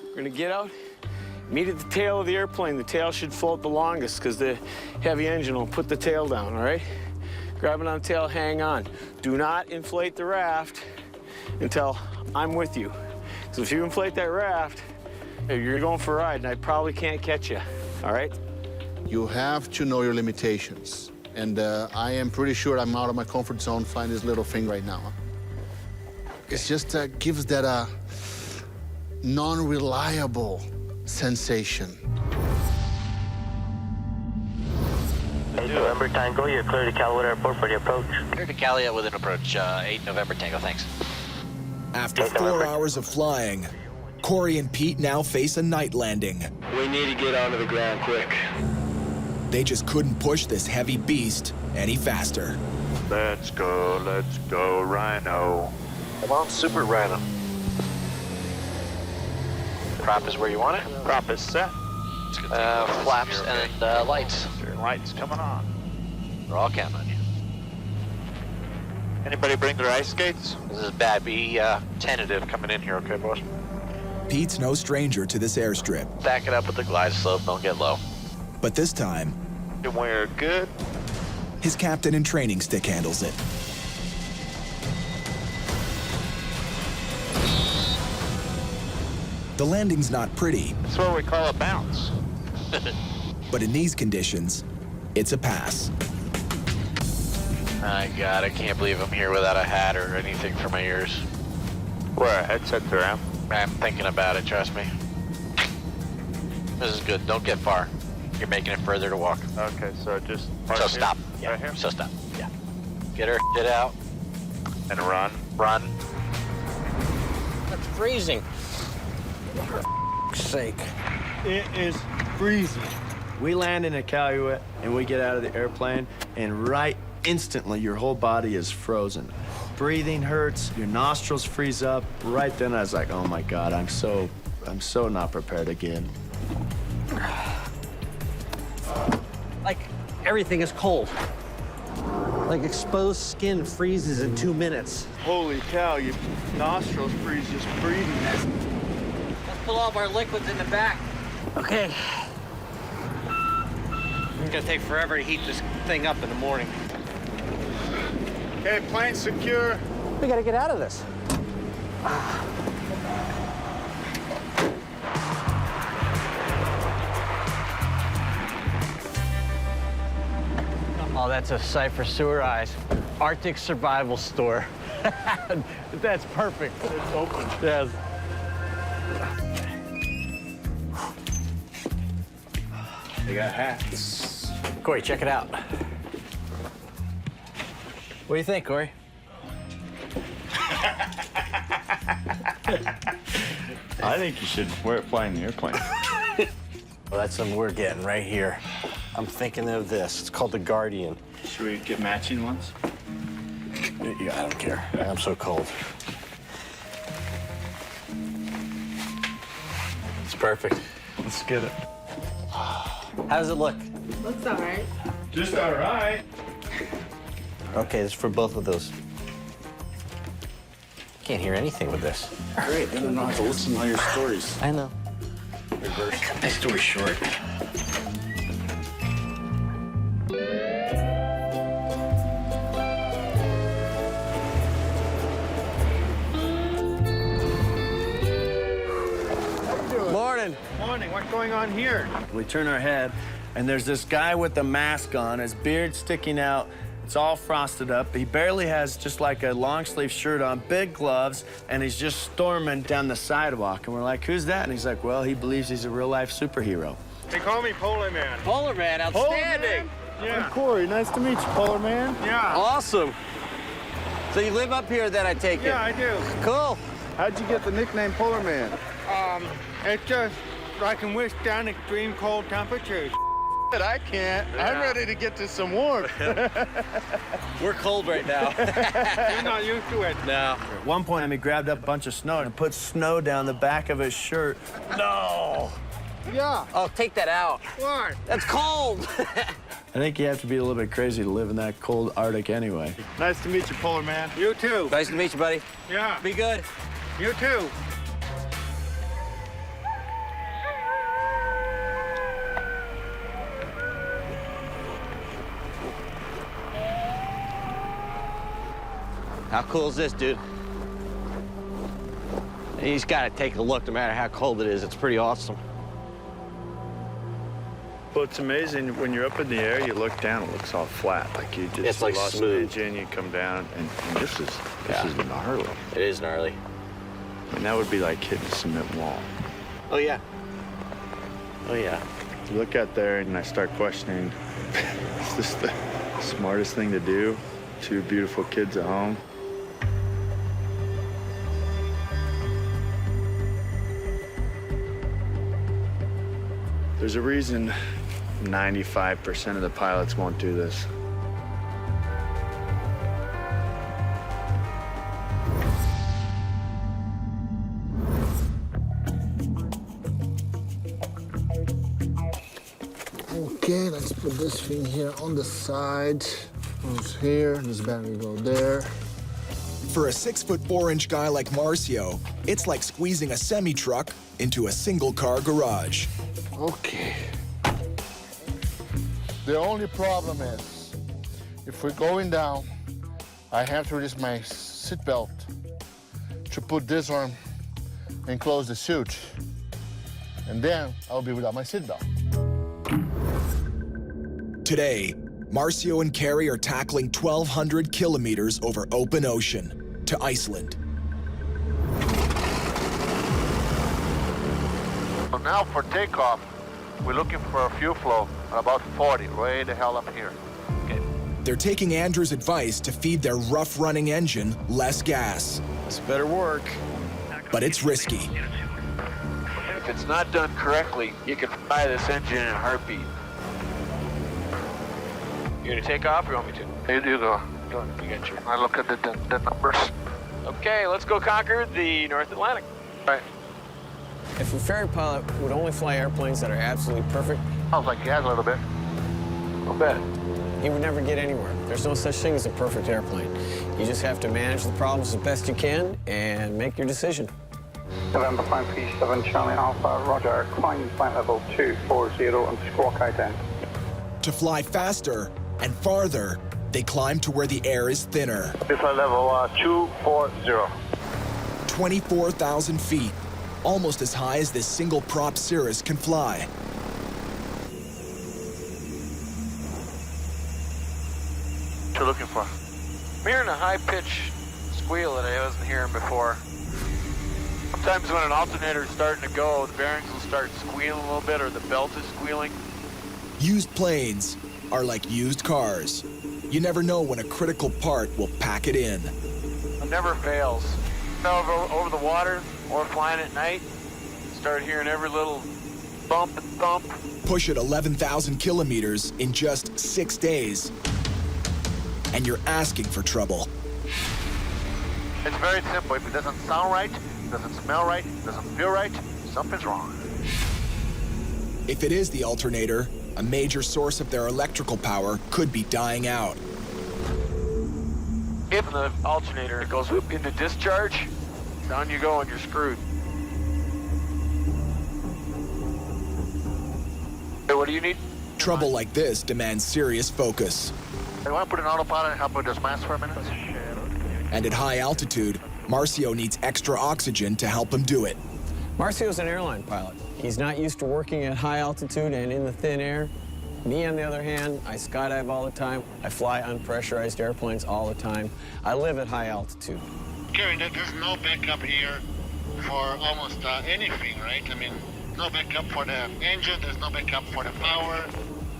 We're gonna get out, meet at the tail of the airplane. The tail should float the longest because the heavy engine will put the tail down, all right? Grab it on the tail, hang on. Do not inflate the raft until I'm with you. So if you inflate that raft, you're going for a ride, and I probably can't catch you, all right? You have to know your limitations. And I am pretty sure I'm out of my comfort zone flying this little thing right now. It just gives that non-reliable sensation. 8 November Tango, you're clear to Calwood Airport for the approach. Clear to Cali with an approach. 8 November Tango, thanks. After 4 hours of flying, Corey and Pete now face a night landing. We need to get onto the ground quick. They just couldn't push this heavy beast any faster. Let's go, Rhino. Come on, Super Rhino. Prop is where you want it? Prop is set. Flaps and lights. Your lights coming on. We're all counting on you. Anybody bring their ice skates? This is bad. Be tentative coming in here, okay, boss? Pete's no stranger to this airstrip. Back it up with the glide slope. Don't get low. But this time, We're good. his captain and training stick handles it. The landing's not pretty, That's what we call a bounce. but in these conditions, it's a pass. My God, I can't believe I'm here without a hat or anything for my ears. Wear a headset around. I'm thinking about it, trust me. This is good. Don't get far. You're making it further to walk. Okay, so just So here? stop. Yeah. Right here? So stop. Yeah. Get her shit out. And run. Run. It's freezing. For sake. It is freezing. We land in Iqaluit and we get out of the airplane, and right instantly your whole body is frozen. Breathing hurts, your nostrils freeze up. Right then I was like, oh my God, I'm so not prepared again. Like, everything is cold. Like, exposed skin freezes in 2 minutes. Holy cow, your nostrils freeze just breathing. Let's pull all of our liquids in the back. Okay. It's gonna take forever to heat this thing up in the morning. Okay, plane secure. We gotta get out of this. Oh, that's a sight for sewer eyes. Arctic survival store. That's perfect. It's open. Yes. They got hats. Corey, check it out. What do you think, Corey? I think you should wear it flying the airplane. Well, that's something we're getting right here. I'm thinking of this. It's called the Guardian. Should we get matching ones? Yeah, I don't care. I'm so cold. It's perfect. Let's get it. How does it look? Looks all right. Just all right. Okay, this is for both of those. Can't hear anything with this. Great, then I don't have to listen to all your stories. I know. Reverse. Cut this story short. Morning. Morning, what's going on here? We turn our head, and there's this guy with a mask on, his beard sticking out. It's all frosted up. He barely has just like a long sleeve shirt on, big gloves, and he's just storming down the sidewalk. And we're like, who's that? And he's like, well, he believes he's a real life superhero. They call me Polar Man. Polar Man, outstanding. Yeah. I'm Corey, nice to meet you, Polar Man. Yeah. Awesome. So you live up here then, I take it? Yeah, I do. Cool. How'd you get the nickname Polar Man? It's just I can withstand extreme cold temperatures. I can't. Yeah. I'm ready to get to some warmth. We're cold right now. You're not used to it. No. At one point, he grabbed up a bunch of snow and put snow down the back of his shirt. No. Yeah. Oh, take that out. Why? That's cold. I think you have to be a little bit crazy to live in that cold Arctic anyway. Nice to meet you, Polar Man. You too. Nice to meet you, buddy. Yeah. Be good. You too. How cool is this, dude? You just gotta take a look no matter how cold it is. It's pretty awesome. Well, it's amazing when you're up in the air, you look down, it looks all flat. Like you just It's like lost smooth. an engine, you come down, and this is gnarly. It is gnarly. I mean, that would be like hitting a cement wall. Oh, yeah. Oh, yeah. You look out there and I start questioning, is this the smartest thing to do? Two beautiful kids at home. There's a reason 95% of the pilots won't do this. Okay, let's put this thing here on the side. Goes here, this battery go there. For a 6'4" guy like Marcio, it's like squeezing a semi-truck into a single-car garage. Okay. The only problem is, if we're going down, I have to release my seatbelt to put this on and close the chute. And then I'll be without my seatbelt. Today, Marcio and Carrie are tackling 1,200 kilometers over open ocean to Iceland. So now for takeoff, we're looking for a fuel flow at about 40, way the hell up here. Okay. They're taking Andrew's advice to feed their rough-running engine less gas. This better work. But it's risky. If it's not done correctly, you can fry this engine in a heartbeat. You gonna take off or you want me to? Here you go. Go on, you got your... I look at the numbers. Okay, let's go conquer the North Atlantic. All right. If a ferry pilot would only fly airplanes that are absolutely perfect, Sounds like he has a little bit. I'll bet. he would never get anywhere. There's no such thing as a perfect airplane. You just have to manage the problems as best you can and make your decision. November 537 Charlie Alpha, roger. Climb flight level 240 and squawk ident. To fly faster and farther, they climb to where the air is thinner. Flight level 240. 24,000 feet, almost as high as this single-prop Cirrus can fly. What you looking for? I'm hearing a high-pitched squeal that I wasn't hearing before. Sometimes when an alternator is starting to go, the bearings will start squealing a little bit, or the belt is squealing. Used planes are like used cars. You never know when a critical part will pack it in. It never fails. Over the water or flying at night, start hearing every little bump and thump. Push it 11,000 kilometers in just 6 days, and you're asking for trouble. It's very simple. If it doesn't sound right, doesn't smell right, doesn't feel right, something's wrong. If it is the alternator, a major source of their electrical power could be dying out. If the alternator goes into discharge, down you go and you're screwed. Hey, what do you need? Trouble like this demands serious focus. I want to put an autopilot and help with this mass for a minute. And at high altitude, Marcio needs extra oxygen to help him do it. Marcio's an airline pilot. He's not used to working at high altitude and in the thin air. Me, on the other hand, I skydive all the time. I fly unpressurized airplanes all the time. I live at high altitude. Karen, there's no backup here for almost anything, right? I mean, no backup for the engine, there's no backup for the power.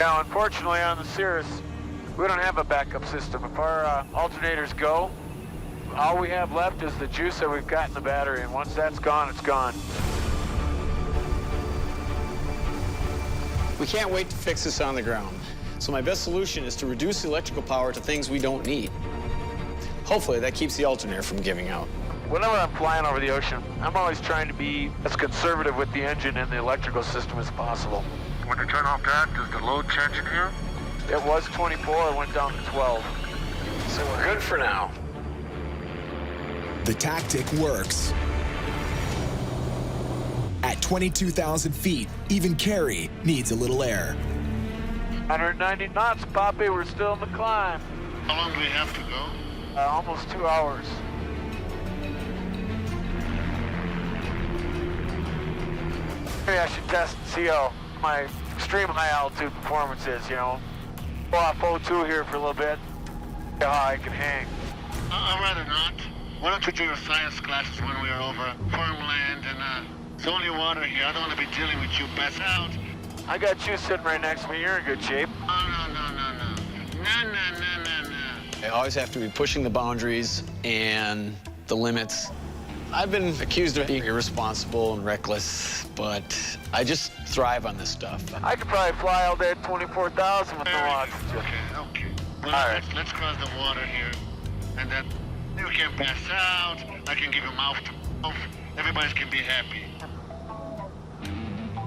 Now, unfortunately, on the Cirrus, we don't have a backup system. If our alternators go, all we have left is the juice that we've got in the battery, and once that's gone, it's gone. We can't wait to fix this on the ground. So my best solution is to reduce the electrical power to things we don't need. Hopefully that keeps the alternator from giving out. Whenever I'm flying over the ocean, I'm always trying to be as conservative with the engine and the electrical system as possible. When you turn off that, does the load change in here? It was 24, it went down to 12. So we're good for now. The tactic works. At 22,000 feet, even Carrie needs a little air. 190 knots, Poppy, we're still in the climb. How long do we have to go? Almost 2 hours. Maybe I should test and see how my extreme high altitude performance is, you know. Go off O2 here for a little bit, see how I can hang. I'd rather not. Why don't you do your science classes when we are over firm land and it's only water here. I don't want to be dealing with you pass out. I got you sitting right next to me. You're in good shape. Oh, no. I always have to be pushing the boundaries and the limits. I've been accused of being irresponsible and reckless, but I just thrive on this stuff. I could probably fly all day at 24,000 with no oxygen. Okay. Well, all right. Let's cross the water here, and then you can pass out. I can give you mouth to mouth. Everybody can be happy.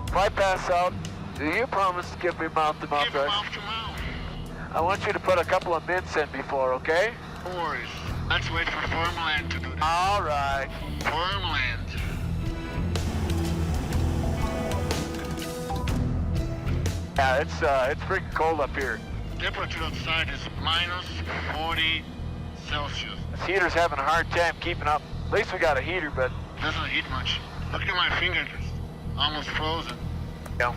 If I pass out, do you promise to give me mouth to mouth? Give mouth to mouth. I want you to put a couple of mints in before, okay? No worries. Let's wait for firm land to do that. All right. Firm land. Yeah, it's freaking cold up here. Temperature outside is minus 40 Celsius. This heater's having a hard time keeping up. At least we got a heater, but... Doesn't heat much. Look at my fingers. Almost frozen. Yeah.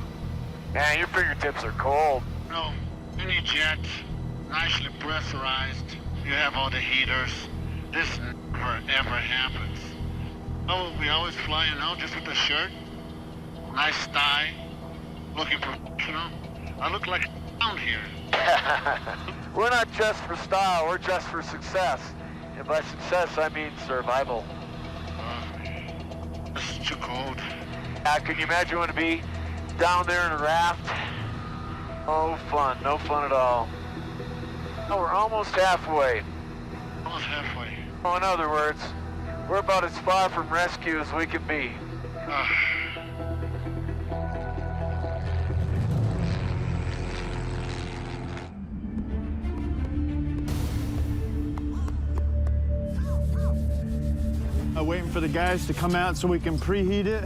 Man, your fingertips are cold. No. Any jet, nicely pressurized. You have all the heaters. This never, ever happens. Oh, we always flying out just with a shirt. Nice tie. Looking professional. I look like down here. We're not just for style, we're just for success. And by success, I mean survival. This is too cold. Can you imagine what it'd be down there in a raft? Oh, fun. No fun at all. Oh, we're almost halfway. Almost halfway. Oh, in other words, we're about as far from rescue as we can be. Waiting for the guys to come out so we can preheat it.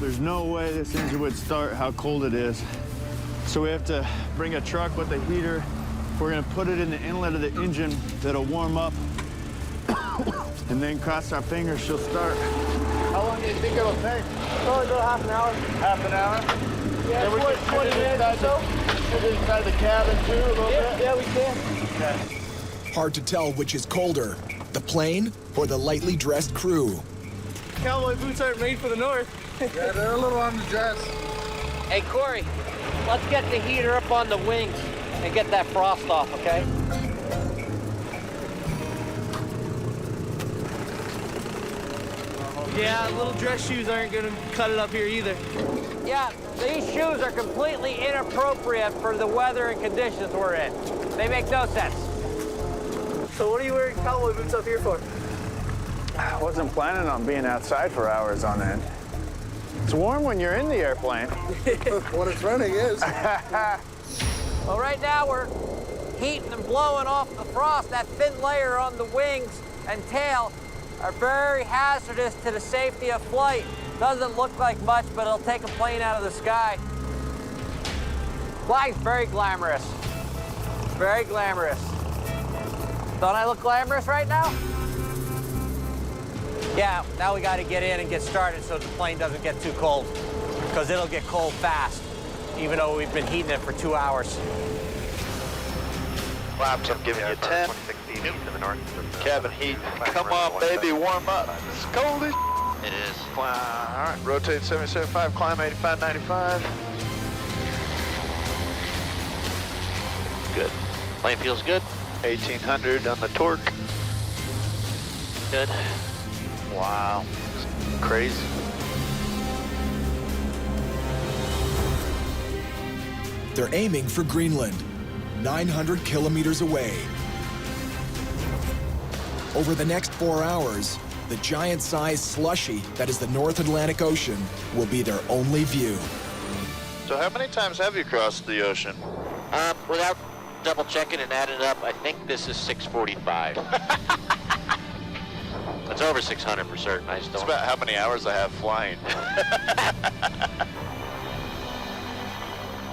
There's no way this engine would start how cold it is. So we have to bring a truck with a heater. We're gonna put it in the inlet of the engine that'll warm up. And then cross our fingers, she'll start. How long do you think it'll take? Probably about half an hour. Half an hour? Yeah, 20 minutes or so. sit inside the cabin too a little bit? Yeah, we can. Okay. Hard to tell which is colder, the plane or the lightly dressed crew. Cowboy boots aren't made for the north. Yeah, they're a little on the dress. Hey, Corey, let's get the heater up on the wings and get that frost off, okay? Yeah, little dress shoes aren't gonna cut it up here either. Yeah, these shoes are completely inappropriate for the weather and conditions we're in. They make no sense. So what are you wearing cowboy boots up here for? I wasn't planning on being outside for hours on end. It's warm when you're in the airplane. When it's running, it is. Well, right now we're heating and blowing off the frost. That thin layer on the wings and tail are very hazardous to the safety of flight. Doesn't look like much, but it'll take a plane out of the sky. Flying's very glamorous. Very glamorous. Don't I look glamorous right now? Yeah, now we got to get in and get started so the plane doesn't get too cold, because it'll get cold fast, even though we've been heating it for 2 hours. Flaps, I'm giving you 10. Cabin heat. Come on, baby, warm up. It's cold as it is. All right, rotate 775, climb 8595. Good. Plane feels good. 1800 on the torque. Good. Wow. Crazy. They're aiming for Greenland, 900 kilometers away. Over the next 4 hours, the giant-sized slushy that is the North Atlantic Ocean will be their only view. So how many times have you crossed the ocean? Without double checking and adding it up, I think this is 645. It's over 600 for certain. I just don't. It's about how many hours I have flying.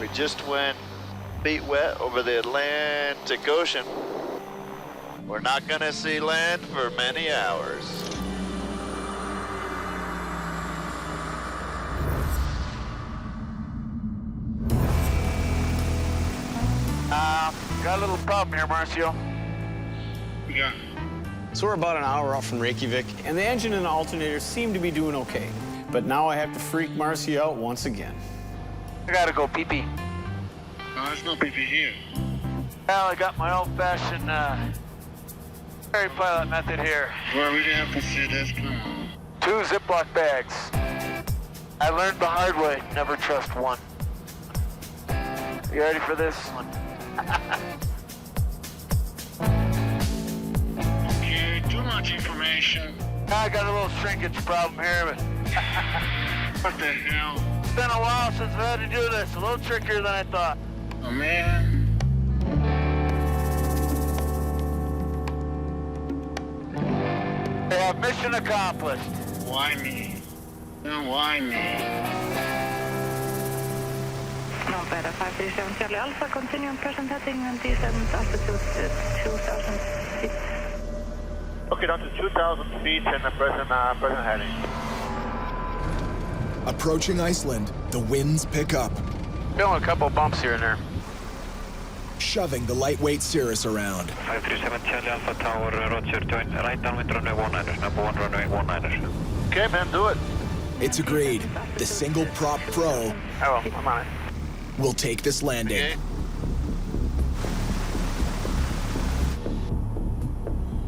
We just went feet wet over the Atlantic Ocean. We're not gonna see land for many hours. Got a little problem here, Marcio. Yeah. So we're about an hour out from Reykjavik, and the engine and the alternator seem to be doing okay. But now I have to freak Marcy out once again. I gotta go pee-pee. No, there's no pee-pee here. Well, I got my old-fashioned ferry pilot method here. Well, we didn't have to see this. 2 Ziploc bags. I learned the hard way, never trust one. You ready for this? Okay, too much information. I got a little shrinkage problem here, but What the hell? it's been a while since I had to do this. A little trickier than I thought. Oh, man. They have mission accomplished. Why me? Why me? November 537 Charlie Alpha, continuing present heading and descent altitude 2,000 feet. Okay, down to 2,000 feet and the present heading. Approaching Iceland, the winds pick up, Feeling a couple bumps here and there. shoving the lightweight Cirrus around. 537 Charlie Alpha Tower, roger, join right downwind runway 19ers, number 1 runway 19ers. Okay, man, do it. It's agreed. The single prop pro I will, I'm on it. will take this landing. Okay.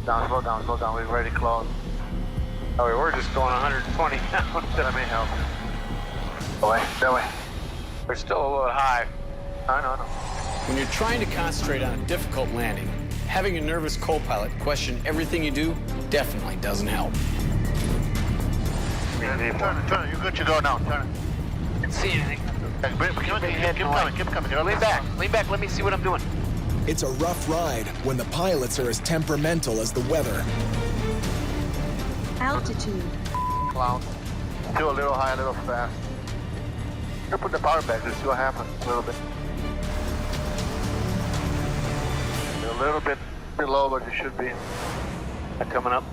Slow down, we're ready to close. Oh, we were just going 120 now. That may help. That way. We're still a little high. I know. When you're trying to concentrate on a difficult landing, having a nervous co-pilot question everything you do definitely doesn't help. Turn it. You're good to go now. Turn it. Can't see anything. Keep coming. Lean back. Let me see what I'm doing. It's a rough ride when the pilots are as temperamental as the weather. Altitude. Clown. Do a little high, a little fast. Here, put the power back. Let's see what happens. A little bit. A little bit below what you should be. Coming up.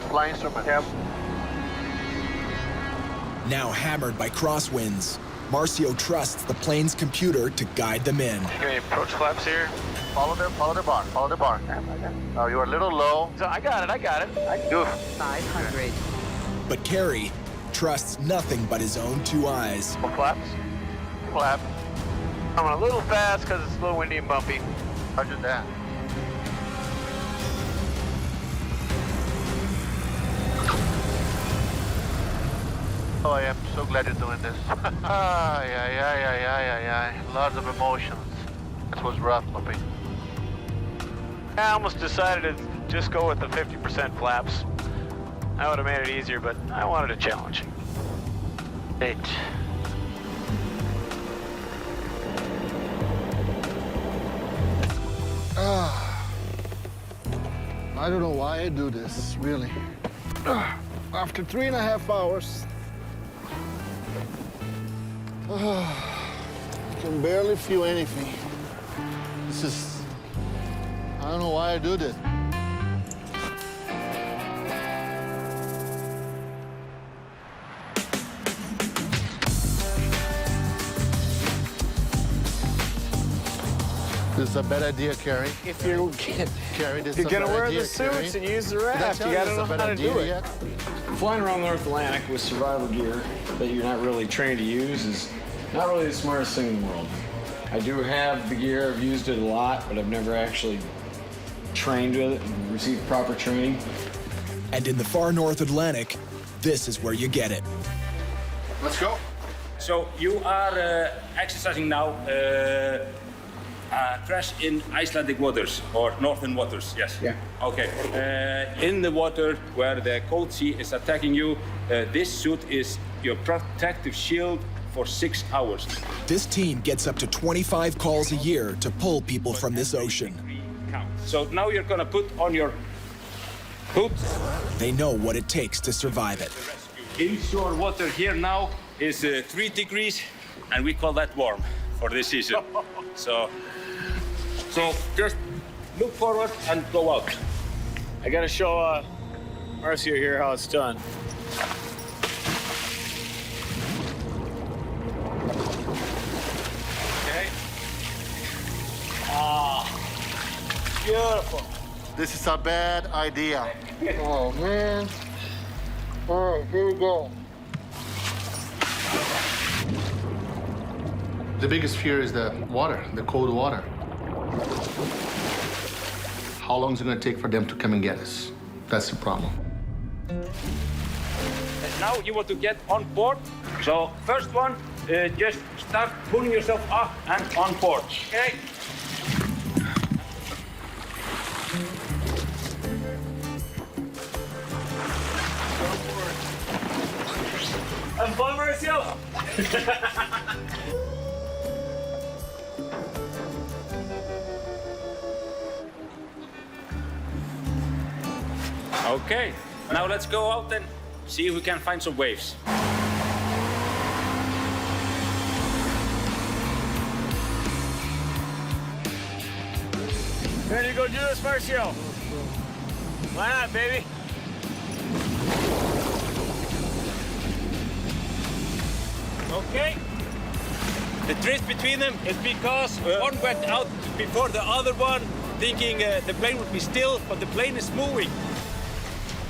Fly instrument. Yep. Now hammered by crosswinds, Marcio trusts the plane's computer to guide them in. Give me approach flaps here. Follow the bar, follow the bar. Oh, you're a little low. So I got it. Do. 500. But Kerry trusts nothing but his own two eyes. Flaps. Flap. I'm a little fast because it's a little windy and bumpy. Roger that. Oh, I am so glad you're doing this. Lots of emotions. It was rough, puppy. I almost decided to just go with the 50% flaps. I would have made it easier, but I wanted a challenge. 8. I don't know why I do this, really. After 3.5 hours, I can barely feel anything. This is, I don't know why I do this. This is a bad idea, Kerry. If you're Kerry, this you're is a gonna bad wear idea, the suits Kerry. and use the Did I raft, tell you gotta this know is a bad how to idea do it. yet? Flying around the North Atlantic with survival gear that you're not really trained to use is not really the smartest thing in the world. I do have the gear, I've used it a lot, but I've never actually trained with it and received proper training. And in the far North Atlantic, this is where you get it. Let's go. So you are exercising now crash in Icelandic waters or northern waters, yes? Yeah. Okay. In the water where the cold sea is attacking you, this suit is your protective shield for 6 hours. This team gets up to 25 calls a year to pull people from this ocean. So now you're gonna put on your hood. They know what it takes to survive it. Inshore water here now is 3 degrees, and we call that warm for this season. So just look forward and go out. I gotta show Marcio here how it's done. Okay. Beautiful. This is a bad idea. Oh, man. All right, here we go. The biggest fear is the water, the cold water. How long is it going to take for them to come and get us? That's the problem. And now you want to get on board. So first one, just start pulling yourself up and on board. Okay. I'm fun, Marcio. Okay, now let's go out and see if we can find some waves. Ready to go do this, Marcio? Why not, baby? Okay. The drift between them is because one went out before the other one, thinking the plane would be still, but the plane is moving.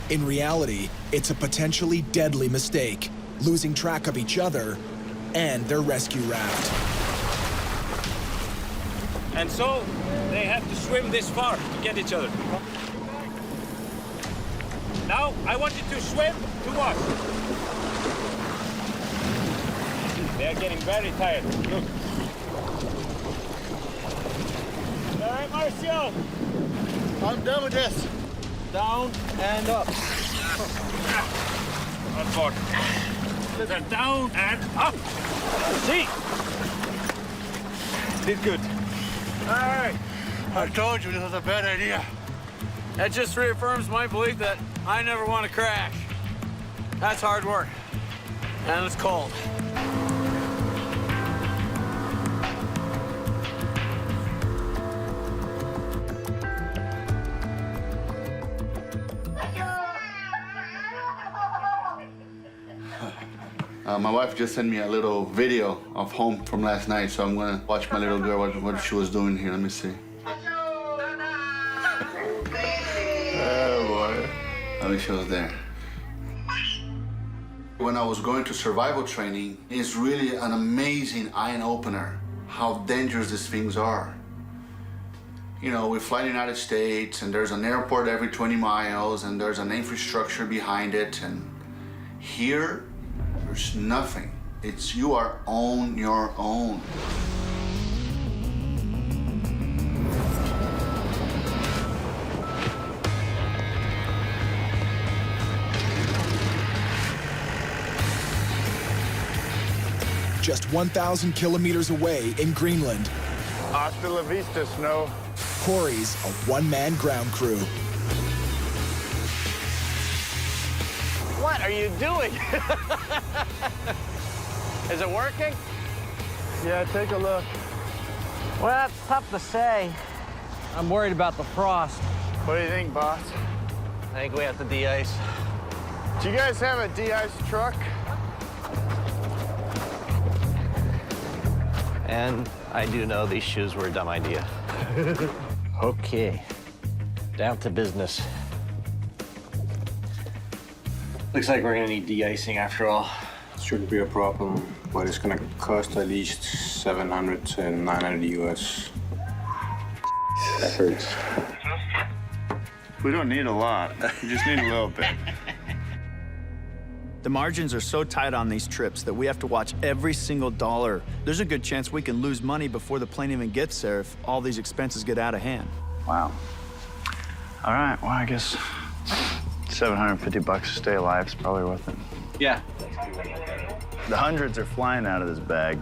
In reality, it's a potentially deadly mistake, losing track of each other and their rescue raft. And so they have to swim this far to get each other. Now I want you to swim to us. They are getting very tired. Look. All right, Marcio. I'm done with this. Down and up. On board. Then down and up. See. Did good. All right. I told you this was a bad idea. That just reaffirms my belief that I never want to crash. That's hard work. And it's cold. My wife just sent me a little video of home from last night, so I'm gonna watch my little girl, what she was doing here. Let me see. Oh boy. I wish she was there. When I was going to survival training, it's really an amazing eye-opener how dangerous these things are. You know, we fly in the United States, and there's an airport every 20 miles, and there's an infrastructure behind it, and here, there's nothing. It's you are on your own. Just 1,000 kilometers away in Greenland, Hasta la vista, Snow. Corey's a one-man ground crew. What are you doing? Is it working? Yeah, take a look. Well, it's tough to say. I'm worried about the frost. What do you think, boss? I think we have to de-ice. Do you guys have a de-ice truck? And I do know these shoes were a dumb idea. Okay, down to business. Looks like we're gonna need de-icing after all. Shouldn't be a problem, but it's gonna cost at least 700 to 900 US. That hurts. We don't need a lot. We just need a little bit. The margins are so tight on these trips that we have to watch every single dollar. There's a good chance we can lose money before the plane even gets there if all these expenses get out of hand. Wow. All right, well, I guess $750 to stay alive is probably worth it. Yeah. The hundreds are flying out of this bag.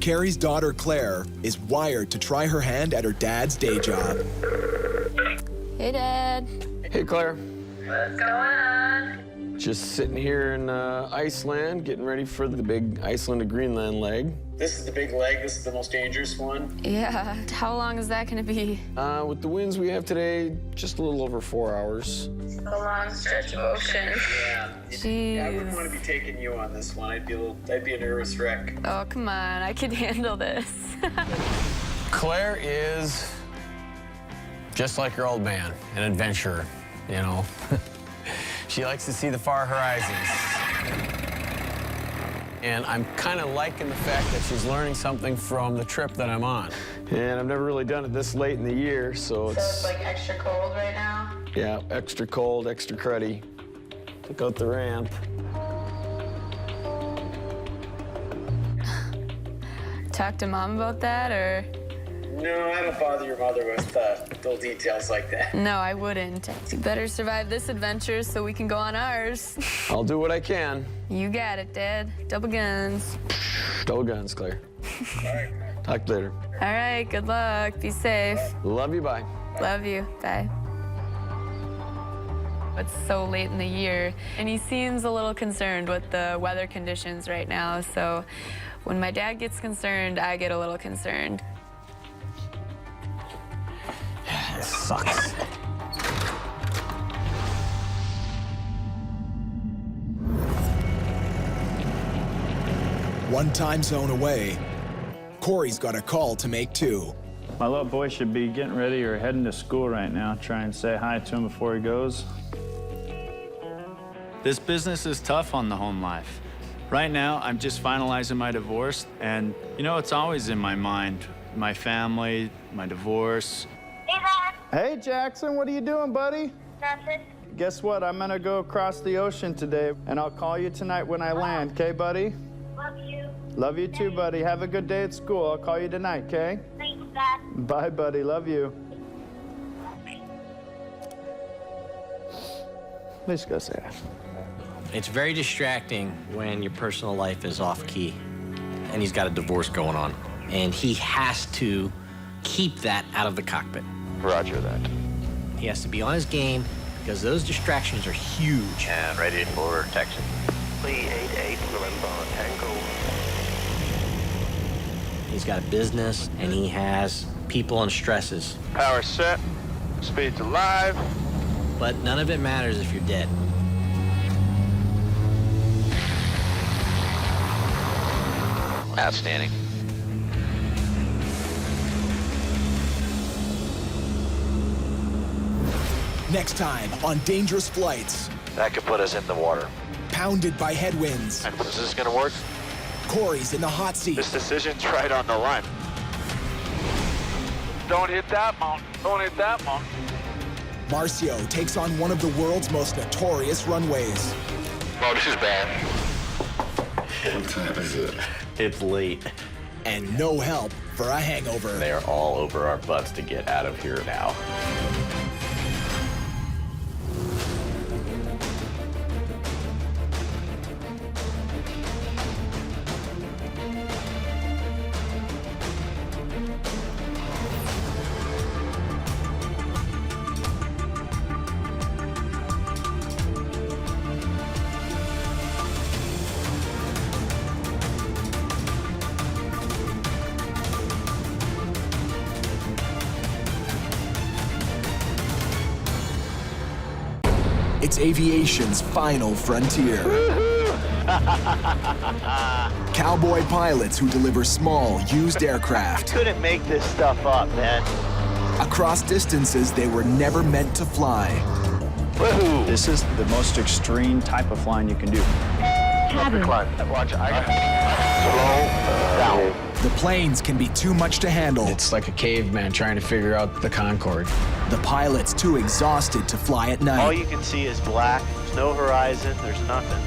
Carrie's daughter, Claire, is wired to try her hand at her dad's day job. Hey, Dad. Hey, Claire. What's going on? Just sitting here in Iceland, getting ready for the big Iceland to Greenland leg. This is the big leg. This is the most dangerous one. Yeah. How long is that going to be? With the winds we have today, just a little over 4 hours. A long stretch of ocean. Yeah. Jeez. Yeah, I wouldn't want to be taking you on this one. I'd be a nervous wreck. Oh, come on. I could handle this. Claire is just like her old man, an adventurer, you know. She likes to see the far horizons. And I'm kind of liking the fact that she's learning something from the trip that I'm on. And I've never really done it this late in the year, so it's... So it's like extra cold right now? Yeah, extra cold, extra cruddy. Took out the ramp. Talk to Mom about that, or? No, I don't bother your mother with little details like that. No, I wouldn't. You better survive this adventure so we can go on ours. I'll do what I can. You got it, Dad. Double guns. Double guns, Claire. All right. Talk later. All right, good luck. Be safe. Love you, bye. Love you. Bye. It's so late in the year, and he seems a little concerned with the weather conditions right now, so when my dad gets concerned, I get a little concerned. This sucks. One time zone away, Corey's got a call to make too. My little boy should be getting ready or heading to school right now. Try and say hi to him before he goes. This business is tough on the home life. Right now, I'm just finalizing my divorce, and you know, it's always in my mind. My family, my divorce. Hey, Jackson, what are you doing, buddy? Nothing. Guess what? I'm gonna go across the ocean today, and I'll call you tonight when I land, okay, buddy? Love you. Love you too, buddy. Have a good day at school. I'll call you tonight, okay? Thanks, Dad. Bye, buddy. Love you. Let's go, Sarah. It's very distracting when your personal life is off key and he's got a divorce going on. And he has to keep that out of the cockpit. Roger that. He has to be on his game because those distractions are huge. And ready for taxi. 388 November Tango. He's got a business, and he has people and stresses. Power set, speed to live. But none of it matters if you're dead. Outstanding. Next time on Dangerous Flights. That could put us in the water. Pounded by headwinds. And is this gonna work? Corey's in the hot seat. This decision's right on the line. Don't hit that mountain. Don't hit that mountain. Marcio takes on one of the world's most notorious runways. Oh, this is bad. What time is it? It's late. And no help for a hangover. They are all over our butts to get out of here now. It's aviation's final frontier. Cowboy pilots who deliver small, used aircraft. Couldn't make this stuff up, man. Across distances they were never meant to fly. Woohoo! This is the most extreme type of flying you can do. Watch, slow down. The planes can be too much to handle. It's like a caveman trying to figure out the Concorde. The pilot's too exhausted to fly at night. All you can see is black. There's no horizon. There's nothing.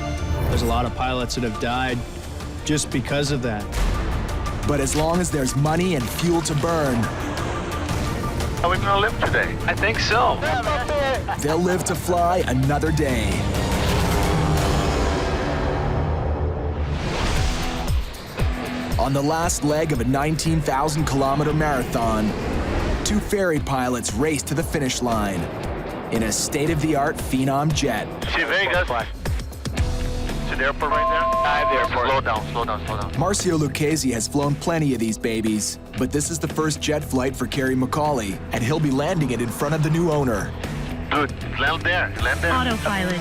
There's a lot of pilots that have died just because of that. But as long as there's money and fuel to burn, Are we gonna live today? I think so. they'll live to fly another day. On the last leg of a 19,000-kilometer marathon, two ferry pilots race to the finish line in a state-of-the-art Phenom jet. See Vegas? See the airport right there? I have the airport. Slow down, slow down, slow down. Marcio Lucchese has flown plenty of these babies, but this is the first jet flight for Kerry McCauley, and he'll be landing it in front of the new owner. Dude, land there, land there. Autopilot.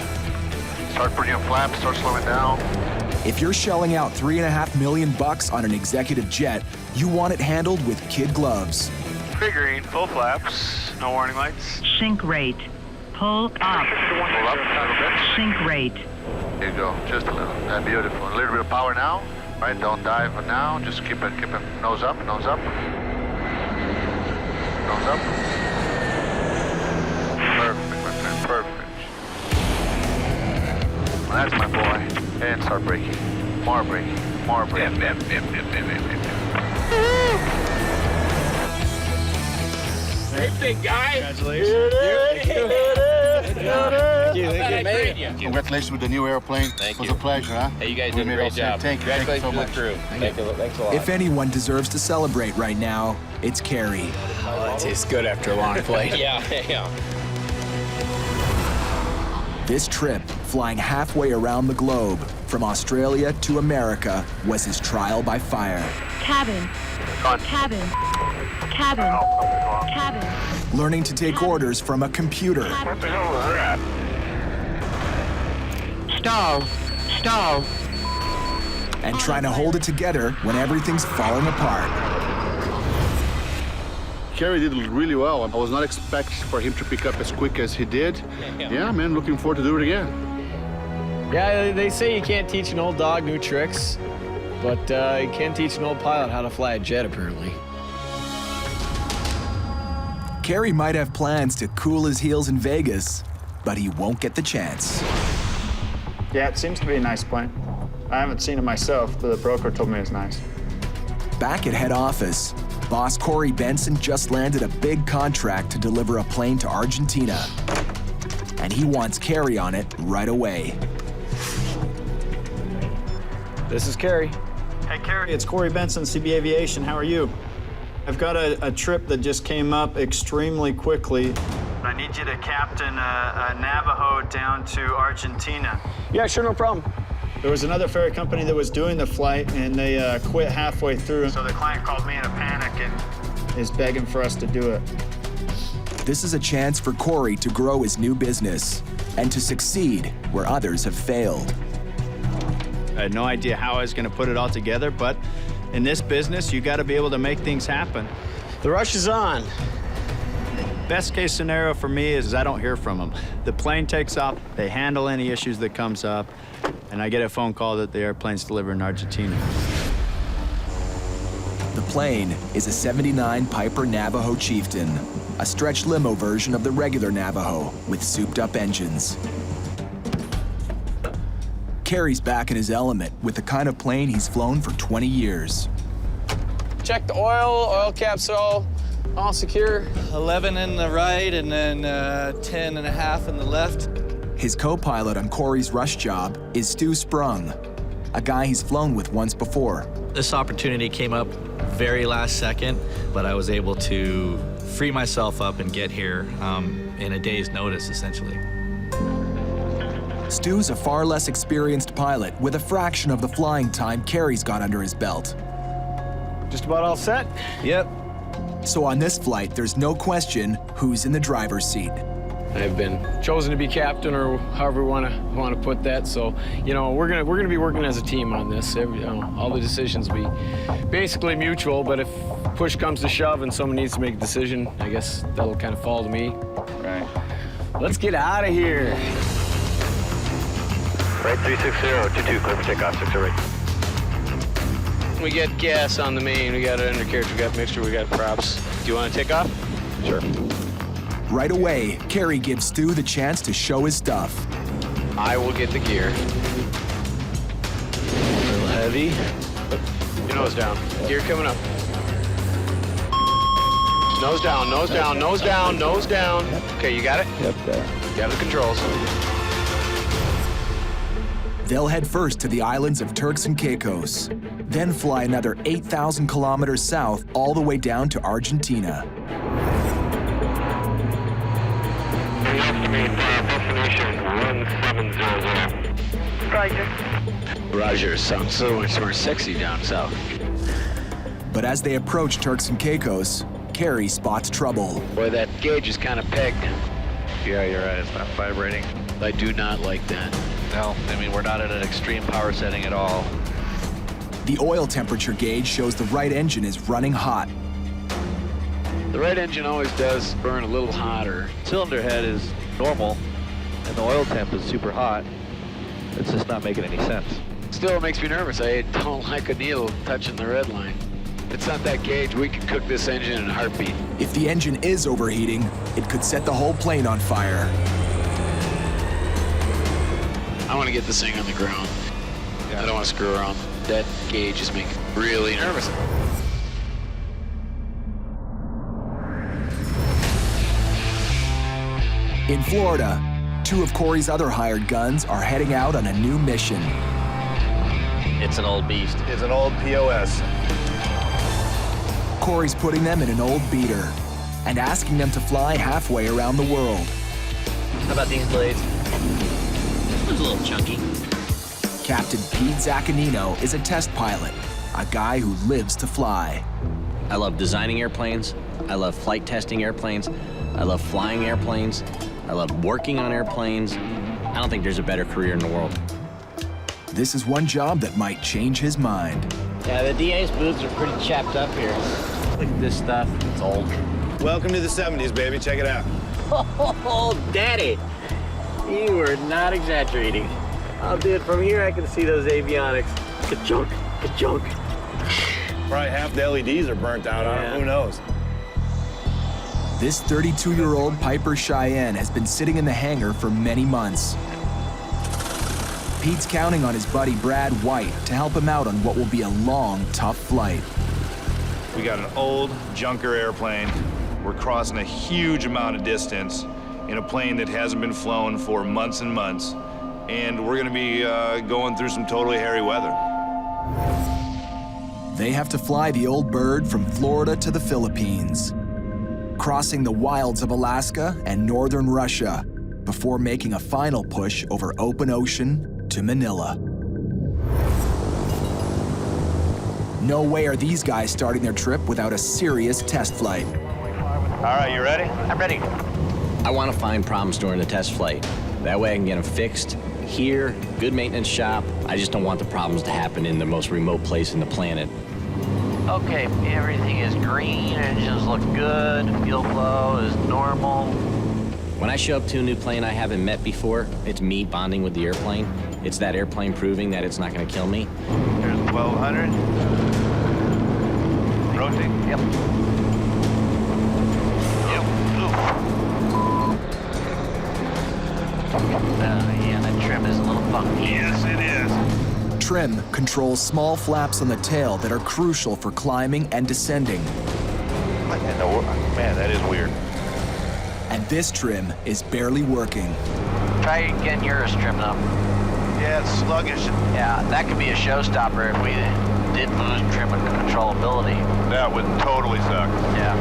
Start putting your flaps, start slowing down. If you're shelling out $3.5 million on an executive jet, you want it handled with kid gloves. Figuring, full flaps, no warning lights. Sink rate. Pull up. Pull up a little bit. Sink rate. There you go, just a little. That's beautiful. A little bit of power now. Right, don't dive for now. Just keep it nose up, nose up. Nose up. Perfect, my friend, perfect. Well, that's my boy. And start braking. More braking, more braking. Hey, big guy. Congratulations. Congratulations with the new airplane. Thank It was you. a pleasure, huh? Hey, you guys We did a made great all set. job. Thank you so Congratulations much. to the crew. Thanks a lot. If anyone deserves to celebrate right now, it's Kerry. Oh, that tastes good after a long flight. Yeah. This trip, flying halfway around the globe, from Australia to America, was his trial by fire. Cabin. Cabin. Cabin. Cabin. Learning to take orders from a computer. What the hell was that? Stall. Stall. And trying to hold it together when everything's falling apart. Kerry did really well. I was not expecting for him to pick up as quick as he did. Yeah, man, looking forward to do it again. Yeah, they say you can't teach an old dog new tricks, but you can teach an old pilot how to fly a jet, apparently. Kerry might have plans to cool his heels in Vegas, but he won't get the chance. Yeah, it seems to be a nice plane. I haven't seen it myself, but the broker told me it's nice. Back at head office, boss Corey Benson just landed a big contract to deliver a plane to Argentina. And he wants Kerry on it right away. This is Kerry. Hey, Kerry, it's Corey Benson, CB Aviation. How are you? I've got a trip that just came up extremely quickly. I need you to captain a Navajo down to Argentina. Yeah, sure, no problem. There was another ferry company that was doing the flight, and they quit halfway through. So the client called me in a panic and is begging for us to do it. This is a chance for Corey to grow his new business and to succeed where others have failed. I had no idea how I was going to put it all together, but in this business, you got to be able to make things happen. The rush is on. Best case scenario for me is I don't hear from them. The plane takes off, they handle any issues that comes up, and I get a phone call that the airplane's delivered in Argentina. The plane is a 79 Piper Navajo Chieftain, a stretch limo version of the regular Navajo with souped-up engines. Kerry's back in his element with the kind of plane he's flown for 20 years. Check the oil caps are all secure. 11 in the right and then 10 and a half in the left. His co-pilot on Corey's rush job is Stu Sprung, a guy he's flown with once before. This opportunity came up very last second, but I was able to free myself up and get here in a day's notice, essentially. Stu's a far less experienced pilot with a fraction of the flying time Kerry's got under his belt. Just about all set? Yep. So on this flight, there's no question who's in the driver's seat. I've been chosen to be captain, or however we want to put that. So, you know, we're gonna be working as a team on this. All the decisions be basically mutual. But if push comes to shove and someone needs to make a decision, I guess that'll kind of fall to me. Right. Let's get out of here. Right 360, 22, clear for takeoff, 608. We got gas on the main. We got an undercarriage. We got mixture. We got props. Do you want to take off? Sure. Right away, Kerry gives Stu the chance to show his stuff. I will get the gear. A little heavy. Your nose down. Gear coming up. Nose down, nose down, nose down, nose down. Okay, you got it? Yep, there. You have the controls. They'll head first to the islands of Turks and Caicos, then fly another 8,000 kilometers south all the way down to Argentina. Destination 1700. Roger. Roger, sounds so much more sexy down south. But as they approach Turks and Caicos, Kerry spots trouble. Boy, that gauge is kind of pegged. Yeah, you're right. It's not vibrating. I do not like that. No, I mean, we're not at an extreme power setting at all. The oil temperature gauge shows the right engine is running hot. The right engine always does burn a little hotter. Cylinder head is normal, and the oil temp is super hot. It's just not making any sense. Still, it makes me nervous. I don't like a needle touching the red line. It's not that gauge. We could cook this engine in a heartbeat. If the engine is overheating, it could set the whole plane on fire. I want to get this thing on the ground. I don't want to screw around. That gauge is making me really nervous. In Florida, two of Corey's other hired guns are heading out on a new mission. It's an old beast. It's an old POS. Corey's putting them in an old beater and asking them to fly halfway around the world. How about these blades? It's a little chunky. Captain Pete Zaccanino is a test pilot, a guy who lives to fly. I love designing airplanes. I love flight testing airplanes. I love flying airplanes. I love working on airplanes. I don't think there's a better career in the world. This is one job that might change his mind. Yeah, the DA's booths are pretty chapped up here. Look at this stuff. It's old. Welcome to the 70s, baby. Check it out. Oh, Daddy. You are not exaggerating. Oh, dude, from here I can see those avionics. Ka-chunk, ka-chunk. Probably half the LEDs are burnt out on it. Who knows? This 32-year-old Piper Cheyenne has been sitting in the hangar for many months. Pete's counting on his buddy Brad White to help him out on what will be a long, tough flight. We got an old junker airplane. We're crossing a huge amount of distance in a plane that hasn't been flown for months and months. And we're gonna be going through some totally hairy weather. They have to fly the old bird from Florida to the Philippines. crossing the wilds of Alaska and northern Russia before making a final push over open ocean to Manila. No way are these guys starting their trip without a serious test flight. All right, you ready? I'm ready. I want to find problems during the test flight. That way I can get them fixed here, good maintenance shop. I just don't want the problems to happen in the most remote place in the planet. Okay, everything is green, engines look good, fuel flow is normal. When I show up to a new plane I haven't met before, it's me bonding with the airplane. It's that airplane proving that it's not going to kill me. Here's 1200. Rotate. Yep. Yeah, that trim is a little funky. Yes, it is. Trim controls small flaps on the tail that are crucial for climbing and descending. Man, that is weird. And this trim is barely working. Try getting yours trimmed up. Yeah, it's sluggish. Yeah, that could be a showstopper if we did lose trim and controllability. That would totally suck. Yeah.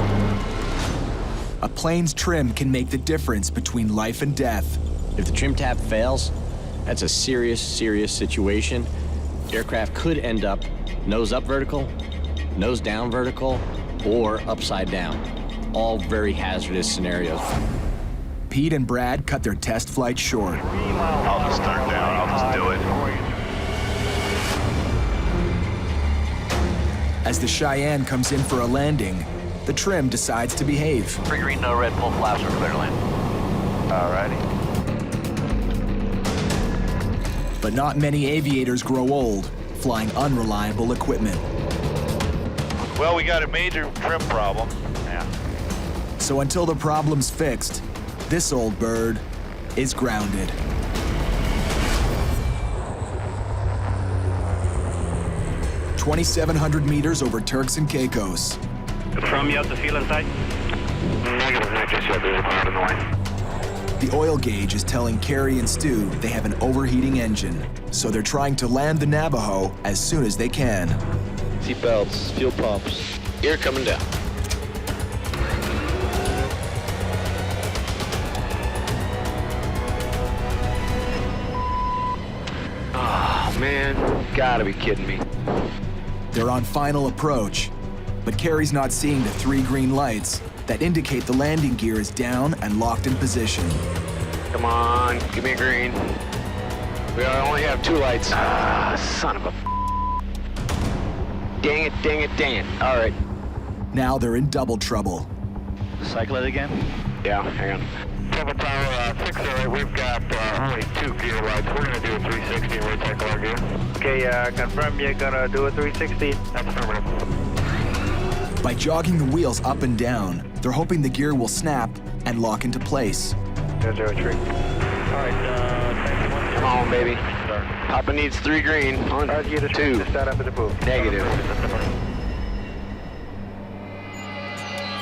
A plane's trim can make the difference between life and death. If the trim tab fails, that's a serious, serious situation. Aircraft could end up nose up vertical, nose down vertical, or upside down. All very hazardous scenarios. Pete and Brad cut their test flight short. I'll just start down. I'll just do it. As the Cheyenne comes in for a landing, the trim decides to behave. 3 green, no red, full flaps, we're clear to land. Alrighty. But not many aviators grow old, flying unreliable equipment. Well, we got a major trim problem. Yeah. So until the problem's fixed, this old bird is grounded. "2,700 meters over Turks and Caicos. Confirm you have the fuel inside? Negative, not just yet. There's a part in the way. The oil gauge is telling Carrie and Stu they have an overheating engine, so they're trying to land the Navajo as soon as they can. Seat belts, fuel pumps. Gear coming down. Oh, man. Gotta be kidding me. They're on final approach, but Carrie's not seeing the 3 green lights that indicate the landing gear is down and locked in position. Come on, give me a green. We only have 2 lights. Ah, son of a... Dang it, dang it, dang it. All right. Now they're in double trouble. Cycle it again? Yeah, hang on. Purple Tower 608, we've got only 2 gear lights. We're gonna do a 360 and recycle our gear. Okay, confirm you're gonna do a 360? That's affirmative. By jogging the wheels up and down, they're hoping the gear will snap and lock into place. 003. All right, Come on, baby. Papa needs 3 green. 1, 2. Start up at the pool. Negative.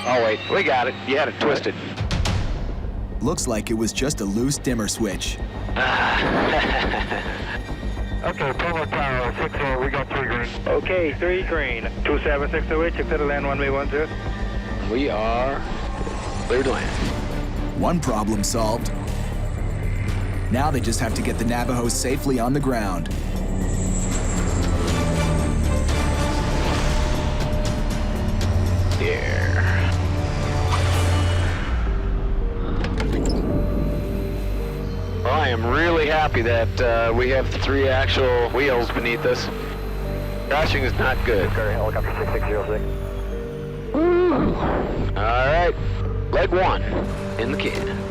Oh, wait. We got it. You had it twisted. Looks like it was just a loose dimmer switch. Okay, Purple Tower 608, we got 3 green. Okay, 3 green. 27608, check to land 1-way 10. We are clear to land. One problem solved. Now they just have to get the Navajo safely on the ground. There. Well, I am really happy that we have 3 actual wheels beneath us. Crashing is not good. Helicopter 6606. Woo. All right, leg 1 in the can.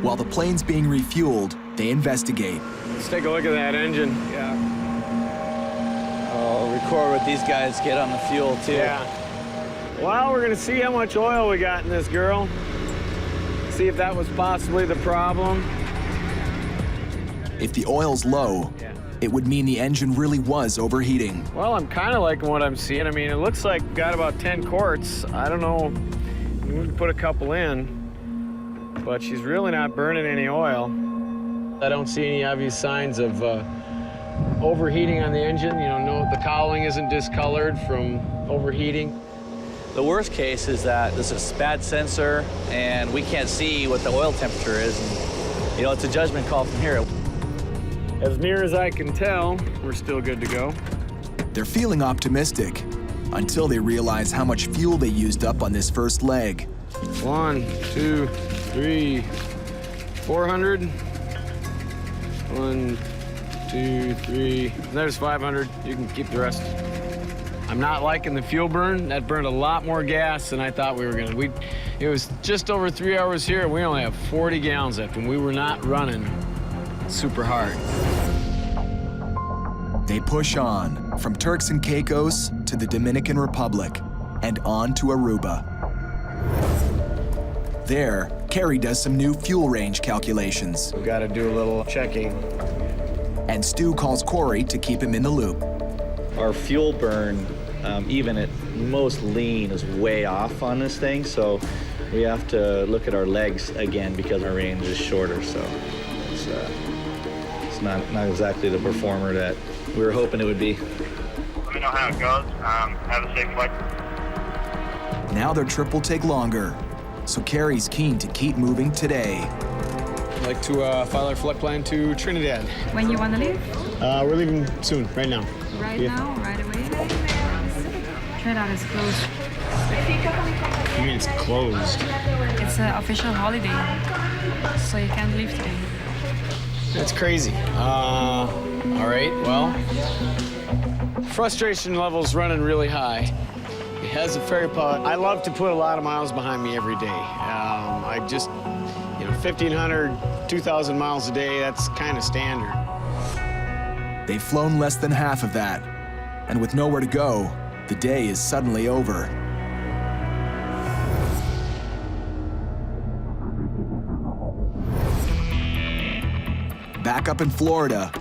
While the plane's being refueled, they investigate. Let's take a look at that engine. Yeah. I'll record what these guys get on the fuel, too. Yeah. Well, we're gonna see how much oil we got in this girl. See if that was possibly the problem. If the oil's low, it would mean the engine really was overheating. Well, I'm kind of liking what I'm seeing. I mean, it looks like got about 10 quarts. I don't know. We can put a couple in, but she's really not burning any oil. I don't see any obvious signs of overheating on the engine. You know, no, the cowling isn't discolored from overheating. The worst case is that this is a bad sensor and we can't see what the oil temperature is. And, you know, it's a judgment call from here. As near as I can tell, we're still good to go. They're feeling optimistic until they realize how much fuel they used up on this first leg. 1, 2, 3, 400. 1, 2, 3. There's 500. You can keep the rest. I'm not liking the fuel burn. That burned a lot more gas than I thought we were gonna. It was just over 3 hours here. We only have 40 gallons left, and we were not running super hard. They push on from Turks and Caicos to the Dominican Republic and on to Aruba. There, Kerry does some new fuel range calculations. We've got to do a little checking. And Stu calls Corey to keep him in the loop. Our fuel burn, even at most lean, is way off on this thing, so we have to look at our legs again because our range is shorter, so it's not exactly the performer that we were hoping it would be. Let me know how it goes. Have a safe flight. Now their trip will take longer, so Kerry's keen to keep moving today. I'd like to file our flight plan to Trinidad. When you want to leave? We're leaving soon, right now. Right now, right away? Trinidad is closed. You mean it's closed? It's an official holiday, so you can't leave today. That's crazy. All right, well, frustration level's running really high. As a ferry pilot, I love to put a lot of miles behind me every day. I just, 1,500, 2,000 miles a day, that's kind of standard. They've flown less than half of that, and with nowhere to go, the day is suddenly over. Back up in Florida,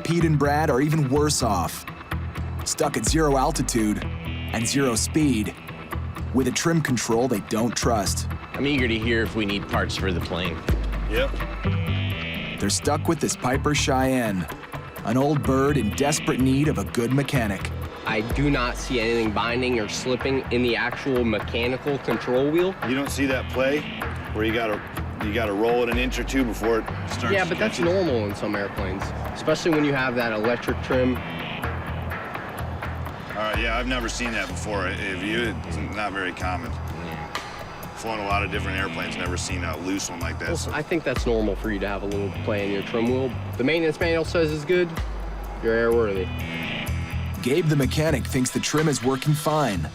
Pete and Brad are even worse off. Stuck at 0 altitude and 0 speed, with a trim control they don't trust. I'm eager to hear if we need parts for the plane. Yep. They're stuck with this Piper Cheyenne, an old bird in desperate need of a good mechanic. I do not see anything binding or slipping in the actual mechanical control wheel. You don't see that play where you gotta roll it an inch or two before it starts. Yeah, but that's normal in some airplanes, especially when you have that electric trim. Yeah, I've never seen that before. It's not very common. Flown a lot of different airplanes, never seen a loose one like that. Well, I think that's normal for you to have a little play in your trim wheel. The maintenance manual says it's good. You're airworthy. Gabe the mechanic thinks the trim is working fine,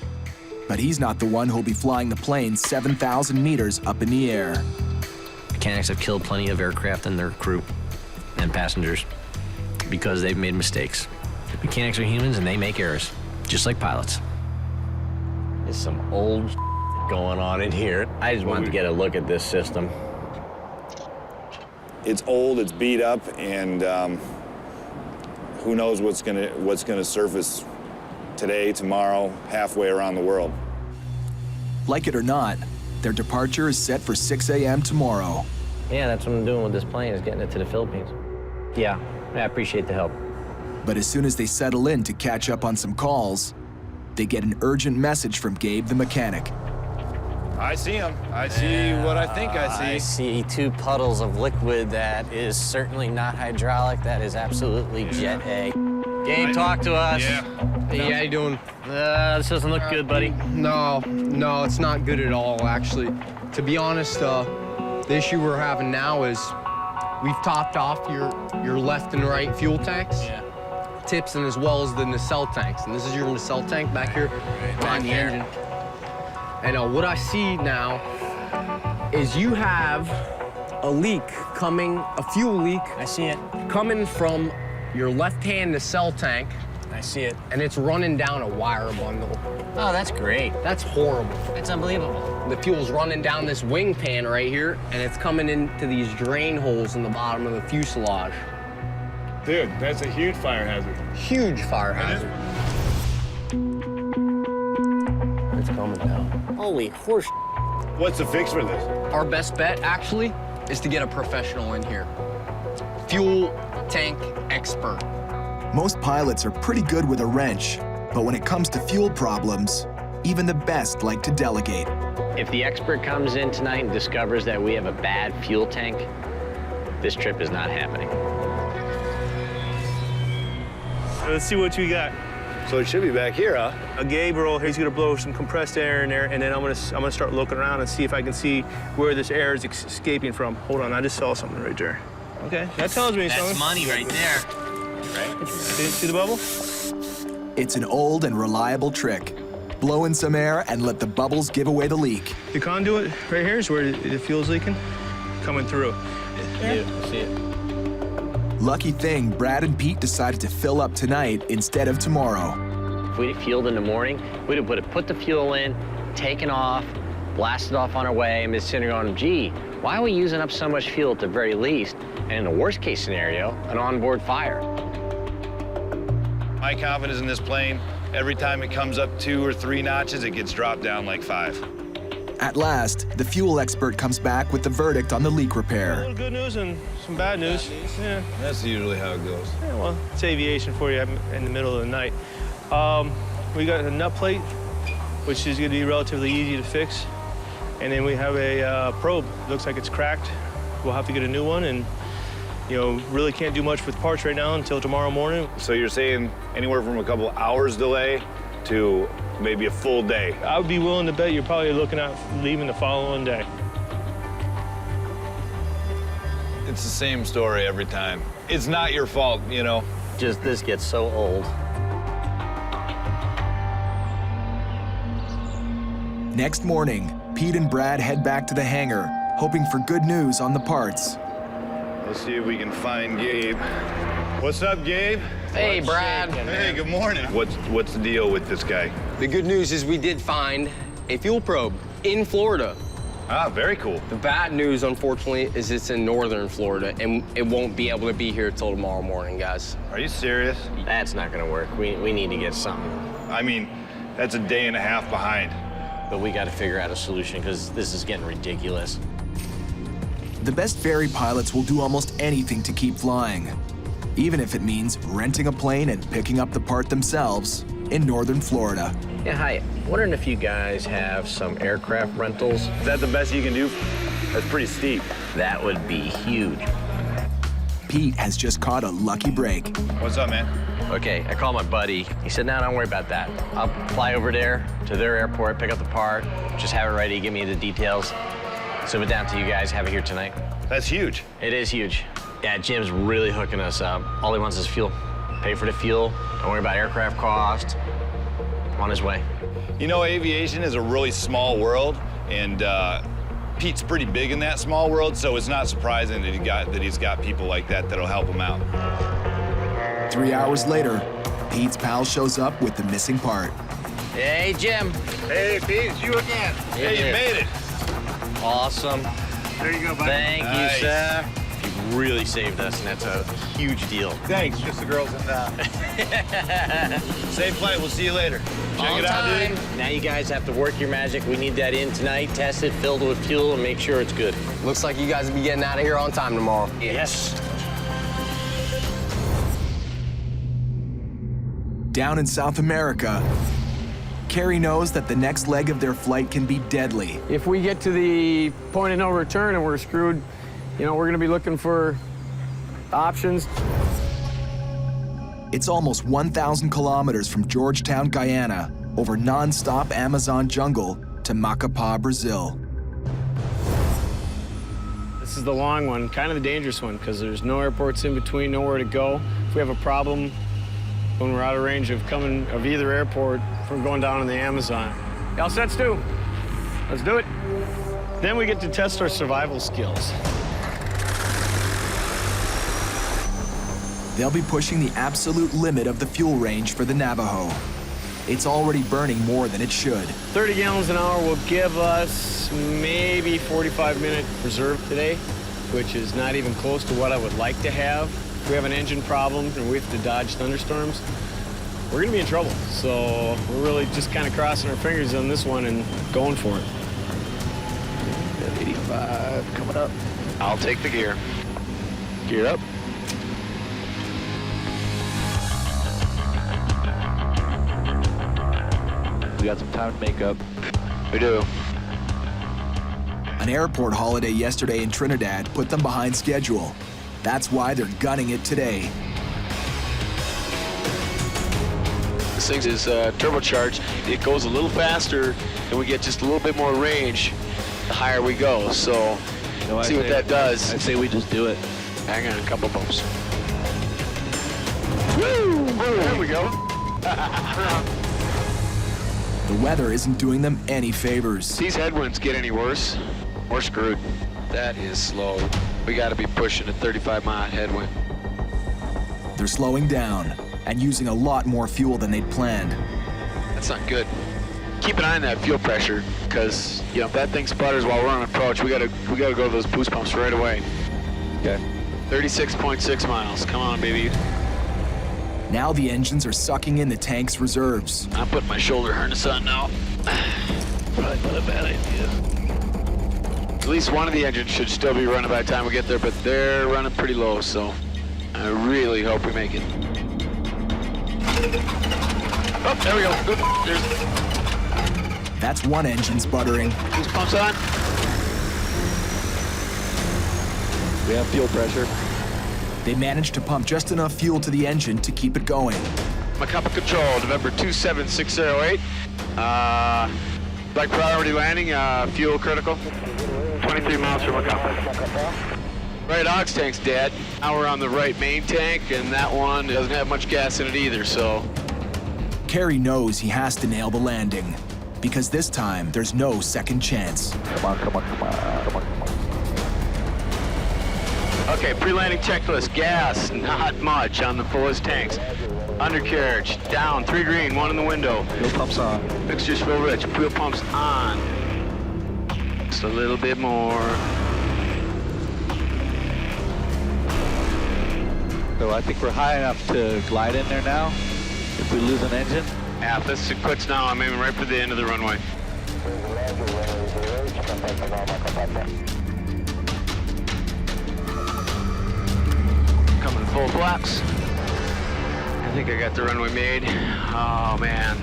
but he's not the one who'll be flying the plane 7,000 meters up in the air. Mechanics have killed plenty of aircraft and their crew and passengers because they've made mistakes. Mechanics are humans and they make errors, just like pilots. There's some old going on in here. I just wanted to get a look at this system. It's old, it's beat up, and who knows what's gonna surface today, tomorrow, halfway around the world. Like it or not, their departure is set for 6 a.m. tomorrow. Yeah, that's what I'm doing with this plane, is getting it to the Philippines. Yeah, I appreciate the help. But as soon as they settle in to catch up on some calls, they get an urgent message from Gabe the mechanic. I see him. I see what I think I see. I see 2 puddles of liquid that is certainly not hydraulic. That is absolutely Jet A. Gabe, talk to us. Yeah. Hey, how you doing? This doesn't look good, buddy. No, it's not good at all, actually. To be honest, the issue we're having now is we've topped off your left and right fuel tanks. Yeah. Tips and as well as the nacelle tanks. And this is your nacelle tank back here on the engine. And what I see now is you have a leak coming, a fuel leak. I see it. Coming from your left-hand nacelle tank. I see it. And it's running down a wire bundle. Oh, that's great. That's horrible. That's unbelievable. The fuel's running down this wing pan right here, and it's coming into these drain holes in the bottom of the fuselage. Dude, that's a huge fire hazard. Huge fire hazard. It's coming down. Holy horse. What's the fix for this? Our best bet, actually, is to get a professional in here. Fuel tank expert. Most pilots are pretty good with a wrench, but when it comes to fuel problems, Even the best like to delegate. If the expert comes in tonight and discovers that we have a bad fuel tank, this trip is not happening. Let's see what you got. So it should be back here, huh? Gabriel, he's gonna blow some compressed air in there, and then I'm gonna start looking around and see if I can see where this air is escaping from. Hold on, I just saw something right there. Okay, that tells me something. That's money right there. Right? See the bubble? It's an old and reliable trick. Blow in some air and let the bubbles give away the leak. The conduit right here is where the fuel's leaking, coming through. Yeah, see it. Lucky thing, Brad and Pete decided to fill up tonight instead of tomorrow. If we'd fueled in the morning, we'd have put the fuel in, taken off, blasted off on our way, and been sitting on, gee, why are we using up so much fuel at the very least? And in the worst case scenario, an onboard fire. My confidence in this plane, every time it comes up 2 or 3 notches, it gets dropped down like 5. At last, the fuel expert comes back with the verdict on the leak repair. A little good news and some bad news. Yeah. That's usually how it goes. Yeah, well, it's aviation for you in the middle of the night. We got a nut plate, which is going to be relatively easy to fix. And then we have a probe. Looks like it's cracked. We'll have to get a new one, and really can't do much with parts right now until tomorrow morning. So you're saying anywhere from a couple hours delay to maybe a full day? I would be willing to bet you're probably looking at leaving the following day. It's the same story every time. It's not your fault, Just this gets so old. Next morning, Pete and Brad head back to the hangar, hoping for good news on the parts. Let's see if we can find Gabe. What's up, Gabe? Hey, Brad. Hey, good morning. What's the deal with this guy? The good news is we did find a fuel probe in Florida. Ah, very cool. The bad news, unfortunately, is it's in northern Florida, and it won't be able to be here till tomorrow morning, guys. Are you serious? That's not gonna work. We need to get something. I mean, that's a day and a half behind. But we gotta figure out a solution, because this is getting ridiculous. The best ferry pilots will do almost anything to keep flying, even if it means renting a plane and picking up the part themselves in northern Florida. Yeah, hi. Wondering if you guys have some aircraft rentals? Is that the best you can do? That's pretty steep. That would be huge. Pete has just caught a lucky break. What's up, man? Okay, I called my buddy. He said, no, don't worry about that. I'll fly over there to their airport, pick up the part, just have it ready, give me the details. Send it down to you guys, have it here tonight. That's huge. It is huge. Yeah, Jim's really hooking us up. All he wants is fuel. Pay for the fuel, don't worry about aircraft cost. On his way. Aviation is a really small world, and Pete's pretty big in that small world, so it's not surprising that he's got people like that that'll help him out. 3 hours later, Pete's pal shows up with the missing part. Hey, Jim. Hey, Pete, it's you again. Hey, you made it. Awesome. There you go, buddy. Thank you, sir. You really saved us, and that's a huge deal. Thanks. Just the girls and safe flight. We'll see you later. Check it out, dude. Now you guys have to work your magic. We need that in tonight, test it, filled it with fuel, and make sure it's good. Looks like you guys will be getting out of here on time tomorrow. Yes. Down in South America, Carrie knows that the next leg of their flight can be deadly. If we get to the point of no return and we're screwed, we're going to be looking for options. It's almost 1,000 kilometers from Georgetown, Guyana, over non-stop Amazon jungle to Macapá, Brazil. This is the long one, kind of the dangerous one, because there's no airports in between, nowhere to go. If we have a problem when we're out of range of either airport from going down in the Amazon. All set, Stu? Let's do it. Then we get to test our survival skills. They'll be pushing the absolute limit of the fuel range for the Navajo. It's already burning more than it should. 30 gallons an hour will give us maybe 45-minute reserve today, which is not even close to what I would like to have. If we have an engine problem and we have to dodge thunderstorms, we're gonna be in trouble. So we're really just kind of crossing our fingers on this one and going for it. 85 coming up. I'll take the gear. Gear up. got some time to make up. We do. An airport holiday yesterday in Trinidad put them behind schedule. That's why they're gunning it today. This thing is turbocharged. It goes a little faster, and we get just a little bit more range the higher we go. So, see what that does. I say we just do it. Hang on, a couple bumps. Woo! There we go. The weather isn't doing them any favors. If these headwinds get any worse, we're screwed. That is slow. We got to be pushing a 35-mile headwind. They're slowing down and using a lot more fuel than they'd planned. That's not good. Keep an eye on that fuel pressure, because if that thing sputters while we're on approach, we gotta go to those boost pumps right away. Okay. 36.6 miles. Come on, baby. Now the engines are sucking in the tank's reserves. I'm putting my shoulder harness on now. Probably not a bad idea. At least one of the engines should still be running by the time we get there, but they're running pretty low, so I really hope we make it. Oh, there we go. Good. That's one engine sputtering. Boost pumps on. We have fuel pressure. They managed to pump just enough fuel to the engine to keep it going. Macapa Control, November 27608. Like priority landing, fuel critical. 23 miles from Macapa. Right aux tank's dead. Now we're on the right main tank, and that one doesn't have much gas in it either, so. Kerry knows he has to nail the landing, because this time there's no second chance. Come on, come on, come on, come on, come on. Okay, pre-landing checklist. Gas, not much on the fullest tanks. Undercarriage, down, 3 green, 1 in the window. Fuel pumps on. Mixture's full rich, fuel pumps on. Just a little bit more. So I think we're high enough to glide in there now. If we lose an engine. Yeah, if this quits now, I'm aiming right for the end of the runway. Coming full flaps. I think I got the runway made. Oh, man.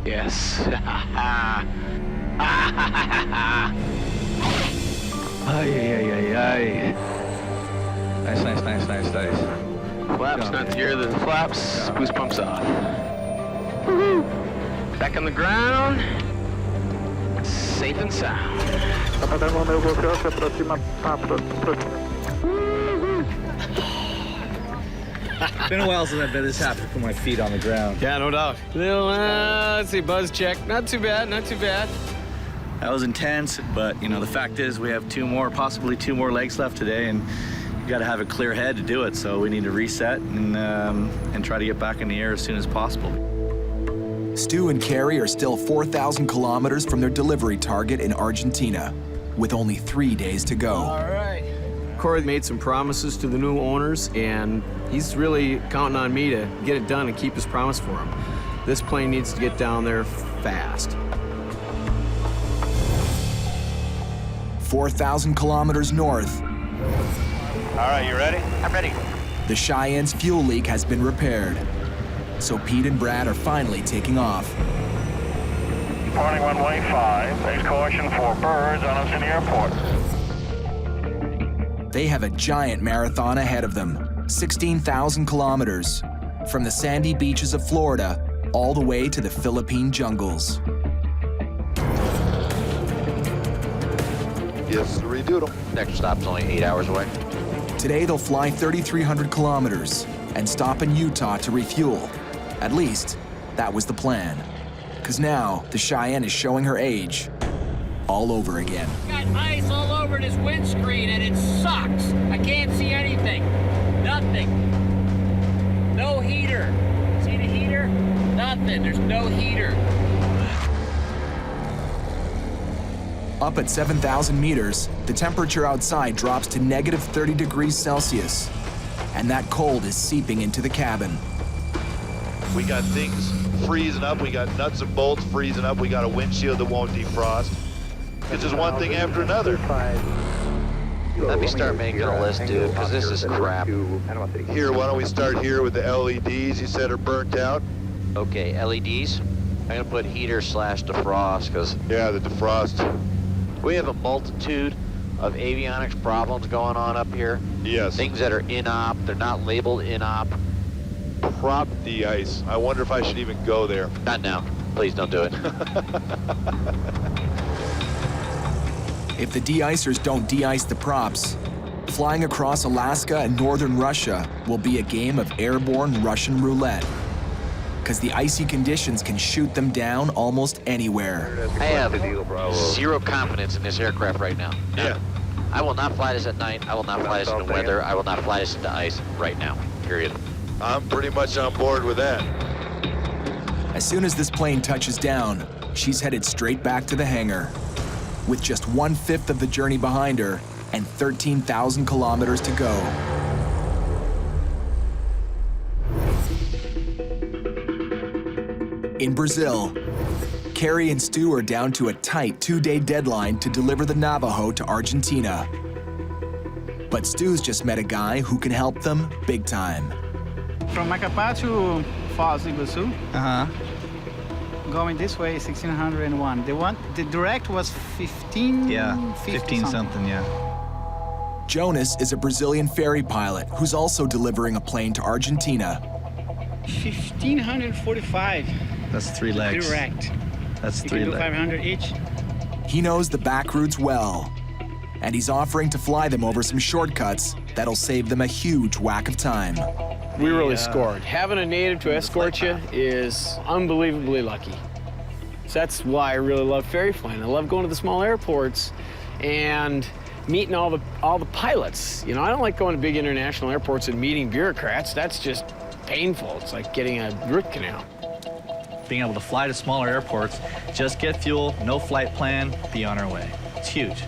Yes. Ay, ay, ay, ay. Nice, nice, nice, nice, nice. Flaps, not the gear, the flaps. Boost pumps off. Woohoo! Back on the ground. Safe and sound. It's been a while since I've been this happy to put my feet on the ground. Yeah, no doubt. Little, let's see, buzz check. Not too bad, not too bad. That was intense, but the fact is we have possibly two more legs left today, and you got to have a clear head to do it. So we need to reset and try to get back in the air as soon as possible. Stu and Kerry are still 4,000 kilometers from their delivery target in Argentina, with only 3 days to go. All right. Corey made some promises to the new owners, and he's really counting on me to get it done and keep his promise for him. This plane needs to get down there fast. 4,000 kilometers north. All right, you ready? I'm ready. The Cheyenne's fuel leak has been repaired, so Pete and Brad are finally taking off. Departing runway 5. Thanks caution for birds on us in the airport. They have a giant marathon ahead of them, 16,000 kilometers, from the sandy beaches of Florida all the way to the Philippine jungles. Yes, redoodle. Next stop's only 8 hours away. Today they'll fly 3,300 kilometers and stop in Utah to refuel. At least, that was the plan. Because now, the Cheyenne is showing her age all over again. Got ice all over this windscreen and it sucks. I can't see anything. Nothing. No heater. See the heater? Nothing. There's no heater. Up at 7,000 meters, the temperature outside drops to negative 30 degrees Celsius. And that cold is seeping into the cabin. We got things freezing up. We got nuts and bolts freezing up. We got a windshield that won't defrost. It's just one thing after another. Let me start making a list, dude, because this is crap. Here, why don't we start here with the LEDs you said are burnt out? Okay, LEDs. I'm gonna put heater / defrost, because Yeah, the defrost. we have a multitude of avionics problems going on up here. Yes. Things that are in-op, they're not labeled in-op. De-ice. I wonder if I should even go there. Not now. Please don't do it. If the de-icers don't de-ice the props, flying across Alaska and northern Russia will be a game of airborne Russian roulette. Because the icy conditions can shoot them down almost anywhere. I have zero confidence in this aircraft right now. Yeah. I will not fly this at night. I will not fly this into weather. I will not fly this into ice right now. Period. I'm pretty much on board with that. As soon as this plane touches down, she's headed straight back to the hangar. With just 1/5 of the journey behind her and 13,000 kilometers to go. In Brazil, Carrie and Stu are down to a tight 2-day deadline to deliver the Navajo to Argentina. But Stu's just met a guy who can help them big time. From Macapá to Foz do Iguaçu. Going this way, 1601. The direct was 15. Yeah, 15 something, yeah. Jonas is a Brazilian ferry pilot who's also delivering a plane to Argentina. 1545. That's 3 legs. Direct. That's You 3 can do legs. 500 each. He knows the back routes well, and he's offering to fly them over some shortcuts that'll save them a huge whack of time. We really scored. Having a native to escort you is unbelievably lucky. So that's why I really love ferry flying. I love going to the small airports and meeting all the pilots. You know, I don't like going to big international airports and meeting bureaucrats. That's just painful. It's like getting a root canal. Being able to fly to smaller airports, just get fuel, no flight plan, be on our way. It's huge.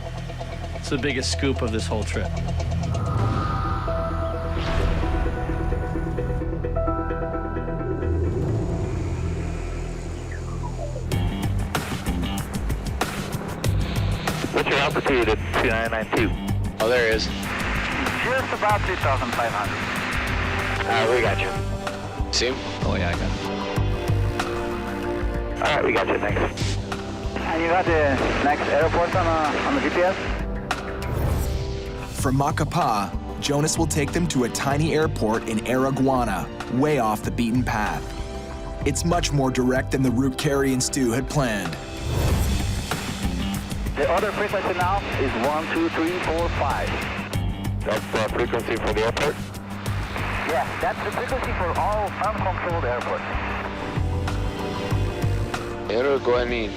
It's the biggest scoop of this whole trip. What's your altitude at 2992? Oh, there it is. Just about 2,500. We got you. See him? Oh, yeah, I got him. All right, we got you. Thanks. And you got the next airport on the GPS? From Macapá, Jonas will take them to a tiny airport in Araguana, way off the beaten path. It's much more direct than the route Carrie and Stu had planned. The other frequency now is 12345. That's the frequency for the airport? Yeah, that's the frequency for all uncontrolled airports. Araguana.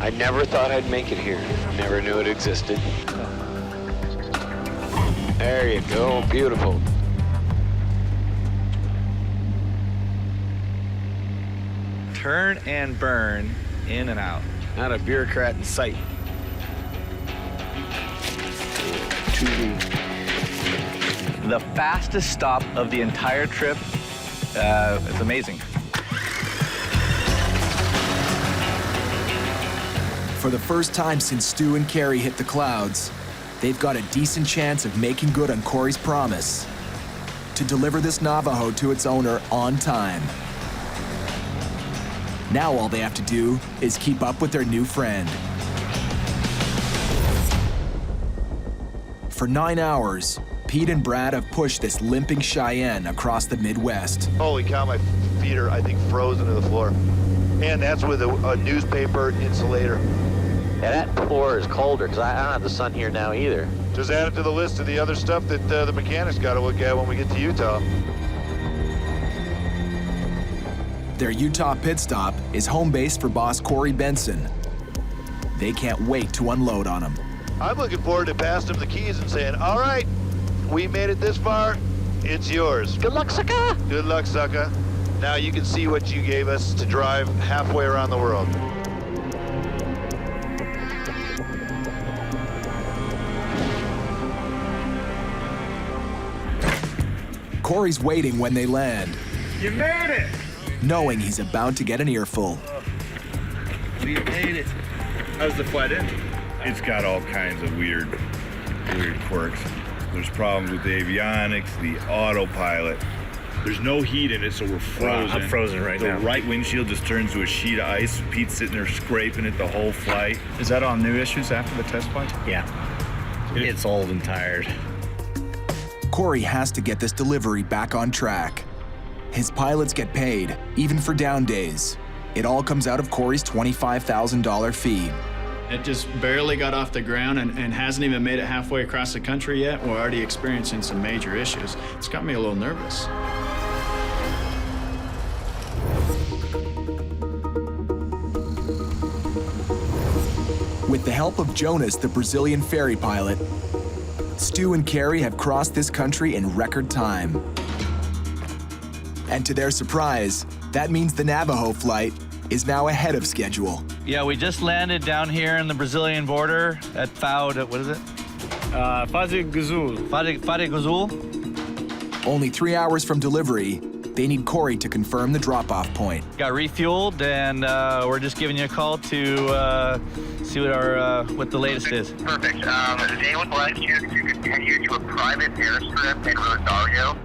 I never thought I'd make it here. Never knew it existed. There you go, beautiful. Turn and burn, in and out. Not a bureaucrat in sight. The fastest stop of the entire trip. It's amazing. For the first time since Stu and Carrie hit the clouds, they've got a decent chance of making good on Corey's promise to deliver this Navajo to its owner on time. Now all they have to do is keep up with their new friend. For 9 hours, Pete and Brad have pushed this limping Cheyenne across the Midwest. Holy cow, my feet are, I think, frozen to the floor. And that's with a newspaper insulator. Yeah, that floor is colder because I don't have the sun here now either. Just add it to the list of the other stuff that the mechanics got to look at when we get to Utah. Their Utah pit stop is home base for boss Corey Benson. They can't wait to unload on him. I'm looking forward to passing him the keys and saying, all right, we made it this far, it's yours. Good luck, sucker. Good luck, sucker. Now you can see what you gave us to drive halfway around the world. Corey's waiting when they land, You made it! knowing he's about to get an earful. We made it. How's the flight end? It's got all kinds of weird quirks. There's problems with the avionics, the autopilot. There's no heat in it, so we're frozen. I'm frozen right now. The right windshield just turns to a sheet of ice. Pete's sitting there scraping it the whole flight. Is that all new issues after the test flight? Yeah. It's old and tired. Corey has to get this delivery back on track. His pilots get paid, even for down days. It all comes out of Corey's $25,000 fee. It just barely got off the ground and hasn't even made it halfway across the country yet. We're already experiencing some major issues. It's got me a little nervous. With the help of Jonas, the Brazilian ferry pilot, Stu and Carrie have crossed this country in record time. And to their surprise, that means the Navajo flight is now ahead of schedule. Yeah, we just landed down here in the Brazilian border at what is it? Fazigazul. Only 3 hours from delivery, they need Corey to confirm the drop-off point. Got refueled, and we're just giving you a call to see what the latest is. Perfect. They would like you to continue to a private airstrip in Rosario.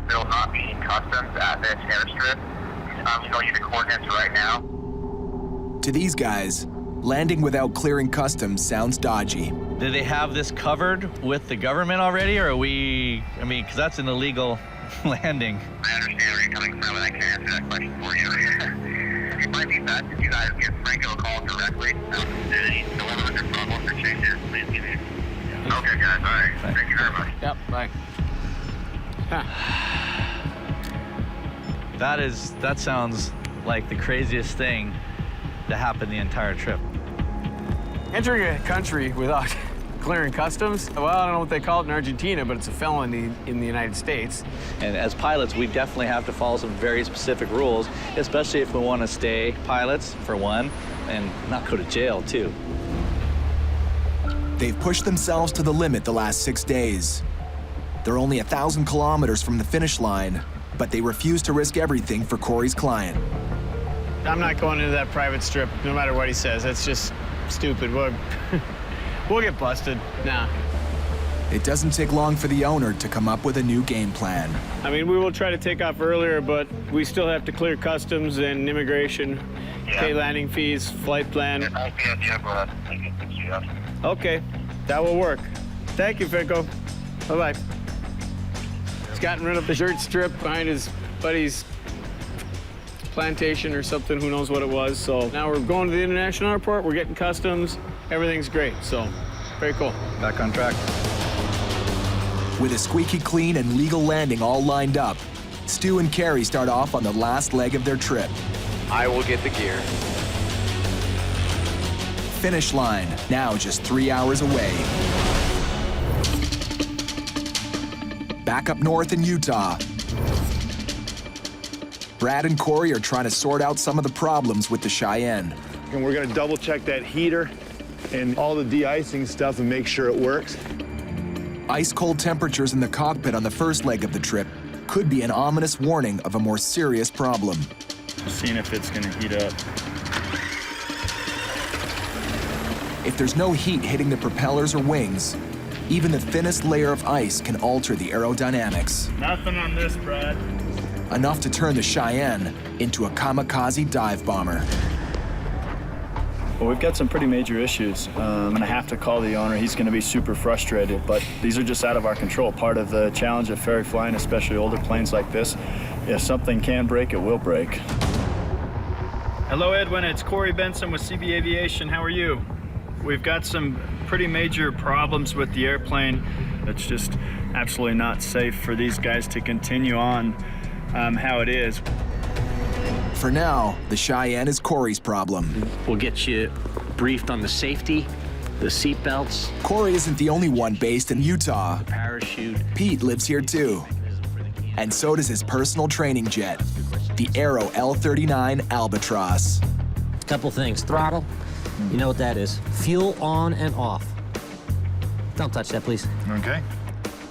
There will not be customs at this airstrip. I'm showing you the coordinates right now. To these guys, landing without clearing customs sounds dodgy. Do they have this covered with the government already, or are we, because that's an illegal landing. I understand where you're coming from, and I can answer that question for you. It might be best if you guys give Franco a call directly. If no one has their problems or changes, please give me. Okay, guys. All right. Thank you very much. Yep, bye. That sounds like the craziest thing to happen the entire trip. Entering a country without clearing customs, well, I don't know what they call it in Argentina, but it's a felony in the United States. And as pilots, we definitely have to follow some very specific rules, especially if we want to stay pilots, for one, and not go to jail, too. They've pushed themselves to the limit the last 6 days. They're only 1,000 kilometers from the finish line, but they refuse to risk everything for Corey's client. I'm not going into that private strip, no matter what he says. That's just stupid. We'll get busted. Nah. It doesn't take long for the owner to come up with a new game plan. I mean, we will try to take off earlier, but we still have to clear customs and immigration, pay landing fees, flight plan. Okay, that will work. Thank you, Franco. Bye-bye. He's gotten rid of the dirt strip behind his buddy's plantation or something, who knows what it was. So now we're going to the international airport, we're getting customs, everything's great, so very cool. Back on track. With a squeaky clean and legal landing all lined up, Stu and Carrie start off on the last leg of their trip. I will get the gear. Finish line, now just 3 hours away. Back up north in Utah, Brad and Corey are trying to sort out some of the problems with the Cheyenne. And we're gonna double check that heater and all the de-icing stuff and make sure it works. Ice-cold temperatures in the cockpit on the first leg of the trip could be an ominous warning of a more serious problem. Seeing if it's gonna heat up. If there's no heat hitting the propellers or wings, even the thinnest layer of ice can alter the aerodynamics. Nothing on this, Brad. Enough to turn the Cheyenne into a kamikaze dive bomber. Well, we've got some pretty major issues. I'm gonna have to call the owner. He's gonna be super frustrated, but these are just out of our control. Part of the challenge of ferry flying, especially older planes like this, if something can break, it will break. Hello, Edwin. It's Corey Benson with CB Aviation. How are you? We've got some pretty major problems with the airplane. It's just absolutely not safe for these guys to continue on how it is. For now, the Cheyenne is Corey's problem. We'll get you briefed on the safety, the seat belts. Corey isn't the only one based in Utah. Parachute. Pete lives here too. And so does his personal training jet, the Aero L-39 Albatross. Couple things. Throttle, you know what that is. Fuel on and off. Don't touch that, please. Okay.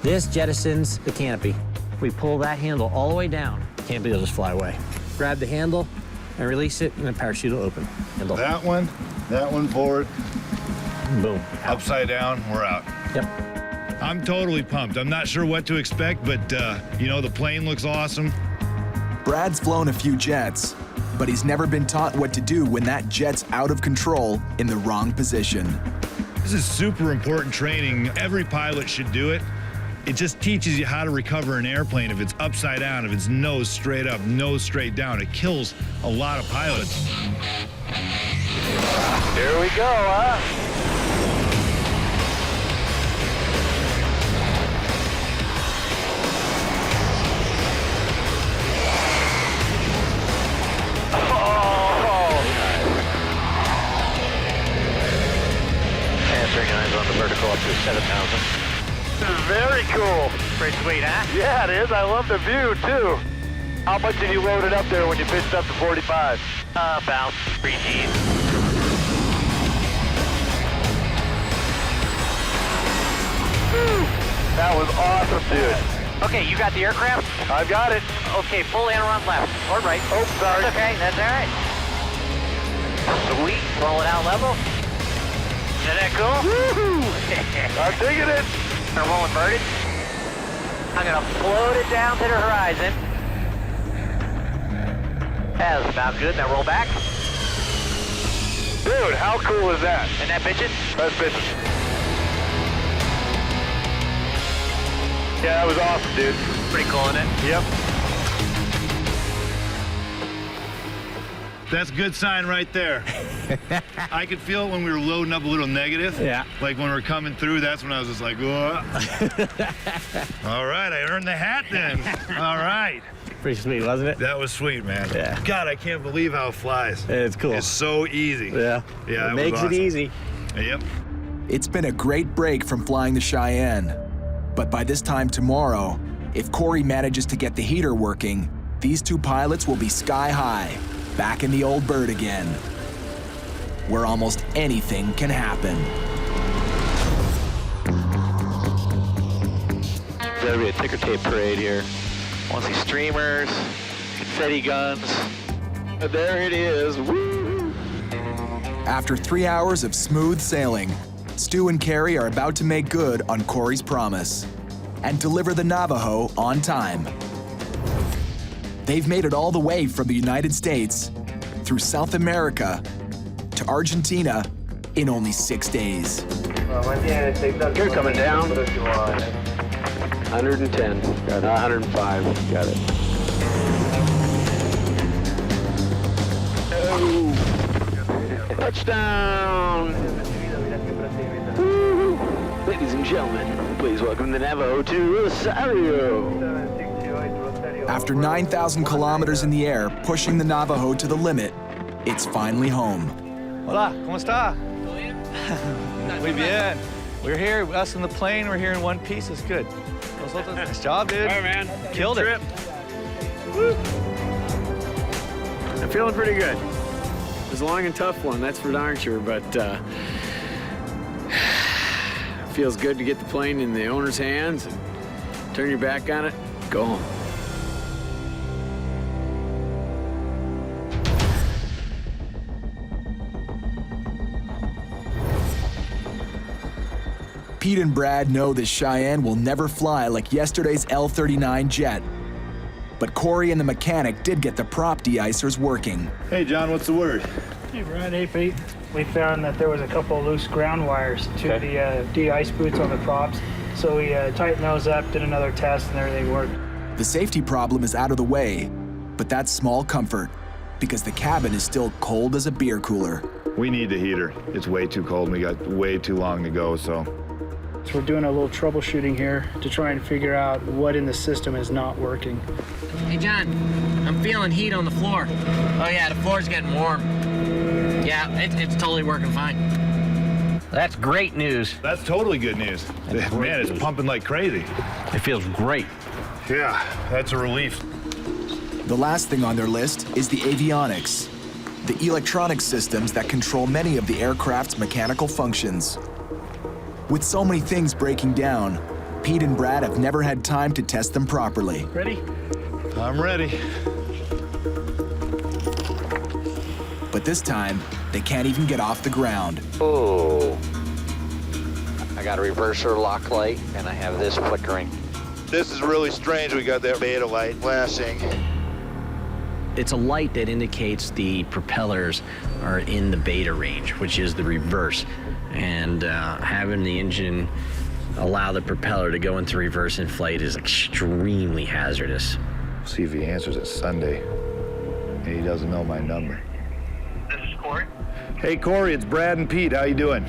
This jettisons the canopy. We pull that handle all the way down. Canopy will just fly away. Grab the handle and release it, and the parachute will open. Handle. That one forward. Boom. Upside down, we're out. Yep. I'm totally pumped. I'm not sure what to expect, but you know, the plane looks awesome. Brad's flown a few jets, but he's never been taught what to do when that jet's out of control in the wrong position. This is super important training. Every pilot should do it. It just teaches you how to recover an airplane if it's upside down, if it's nose straight up, nose straight down. It kills a lot of pilots. Here we go, huh? Answering eyes on the vertical up to 7,000. This is very cool. Pretty sweet, huh? Yeah, it is. I love the view, too. How much did you load it up there when you pitched up to 45? About 3 Gs. That was awesome, dude. Okay, you got the aircraft? I've got it. Okay, full aileron left or right. Oh, sorry. That's okay, that's all right. Sweet, roll it out level. Isn't that cool? Woo-hoo! I'm digging it. Gonna roll inverted. I'm gonna float it down to the horizon. That was about good. Now roll back. Dude, how cool is that? And that bitchin'? That's bitchin'. Yeah, that was awesome, dude. Pretty cool, isn't it? Yep. That's a good sign right there. I could feel it when we were loading up a little negative. Yeah. Like when we were coming through, that's when I was just like, whoa. All right, I earned the hat then. All right. Pretty sweet, wasn't it? That was sweet, man. Yeah. God, I can't believe how it flies. It's cool. It's so easy. Yeah. Yeah, it makes was awesome. it easy. Yep. It's been a great break from flying the Cheyenne. But by this time tomorrow, if Corey manages to get the heater working, these two pilots will be sky high, back in the old bird again, where almost anything can happen. There'll be a ticker tape parade here. Want to see streamers, confetti guns. There it is. Woo! After 3 hours of smooth sailing, Stu and Carrie are about to make good on Corey's promise and deliver the Navajo on time. They've made it all the way from the United States, through South America, to Argentina in only 6 days. You're coming down. 110. Got it. 105. Got it. Oh. Touchdown! Woo-hoo. Ladies and gentlemen, please welcome the Navajo to Rosario. After 9,000 kilometers in the air, pushing the Navajo to the limit, it's finally home. Hola, ¿cómo está? Muy bien. We're here, us in the plane, we're here in one piece, it's good. Nice job, dude. All right, man. Killed it. Woo. I'm feeling pretty good. It was a long and tough one, that's for darn sure, but feels good to get the plane in the owner's hands and turn your back on it, go home. Pete and Brad know this Cheyenne will never fly like yesterday's L-39 jet. But Corey and the mechanic did get the prop de-icers working. Hey, John, what's the word? Hey, Brad. Hey, Pete. We found that there was a couple of loose ground wires to the de-ice boots on the props. So we tightened those up, did another test, and everything worked. The safety problem is out of the way, but that's small comfort because the cabin is still cold as a beer cooler. We need the heater. It's way too cold and we got way too long to go, so. So we're doing a little troubleshooting here to try and figure out what in the system is not working. Hey, John, I'm feeling heat on the floor. Oh, yeah, the floor's getting warm. Yeah, it's totally working fine. That's great news. That's totally good news. Man, it's pumping like crazy. It feels great. Yeah, that's a relief. The last thing on their list is the avionics, the electronic systems that control many of the aircraft's mechanical functions. With so many things breaking down, Pete and Brad have never had time to test them properly. Ready? I'm ready. But this time, they can't even get off the ground. Oh. I got a reverser lock light, and I have this flickering. This is really strange. We got that beta light flashing. It's a light that indicates the propellers are in the beta range, which is the reverse. And having the engine allow the propeller to go into reverse in flight is extremely hazardous. See if he answers it Sunday. And he doesn't know my number. This is Corey. Hey, Corey, it's Brad and Pete. How you doing?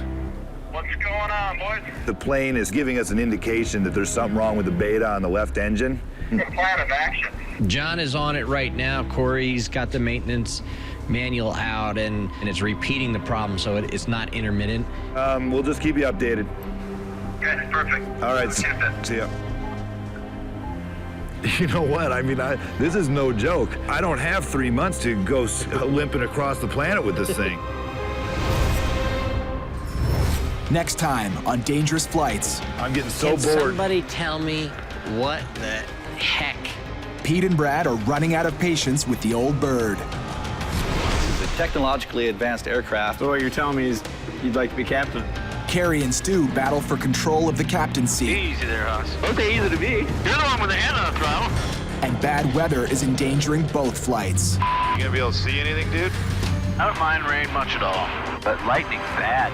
What's going on, boys? The plane is giving us an indication that there's something wrong with the beta on the left engine. The plan of action. John is on it right now. Corey's got the maintenance manual out, and it's repeating the problem, so it's not intermittent. We'll just keep you updated. Okay, perfect. All right, see ya. You know what? I mean, this is no joke. I don't have 3 months to go limping across the planet with this thing. Next time on Dangerous Flights. I'm getting so Can bored. somebody tell me what the heck? Pete and Brad are running out of patience with the old bird. This is a technologically advanced aircraft. So what you're telling me is you'd like to be captain? Carrie and Stu battle for control of the captain's seat. Easy there, Hoss. Okay, easy to be. You're the one with the hand on the throttle. And bad weather is endangering both flights. You gonna be able to see anything, dude? I don't mind rain much at all, but lightning's bad.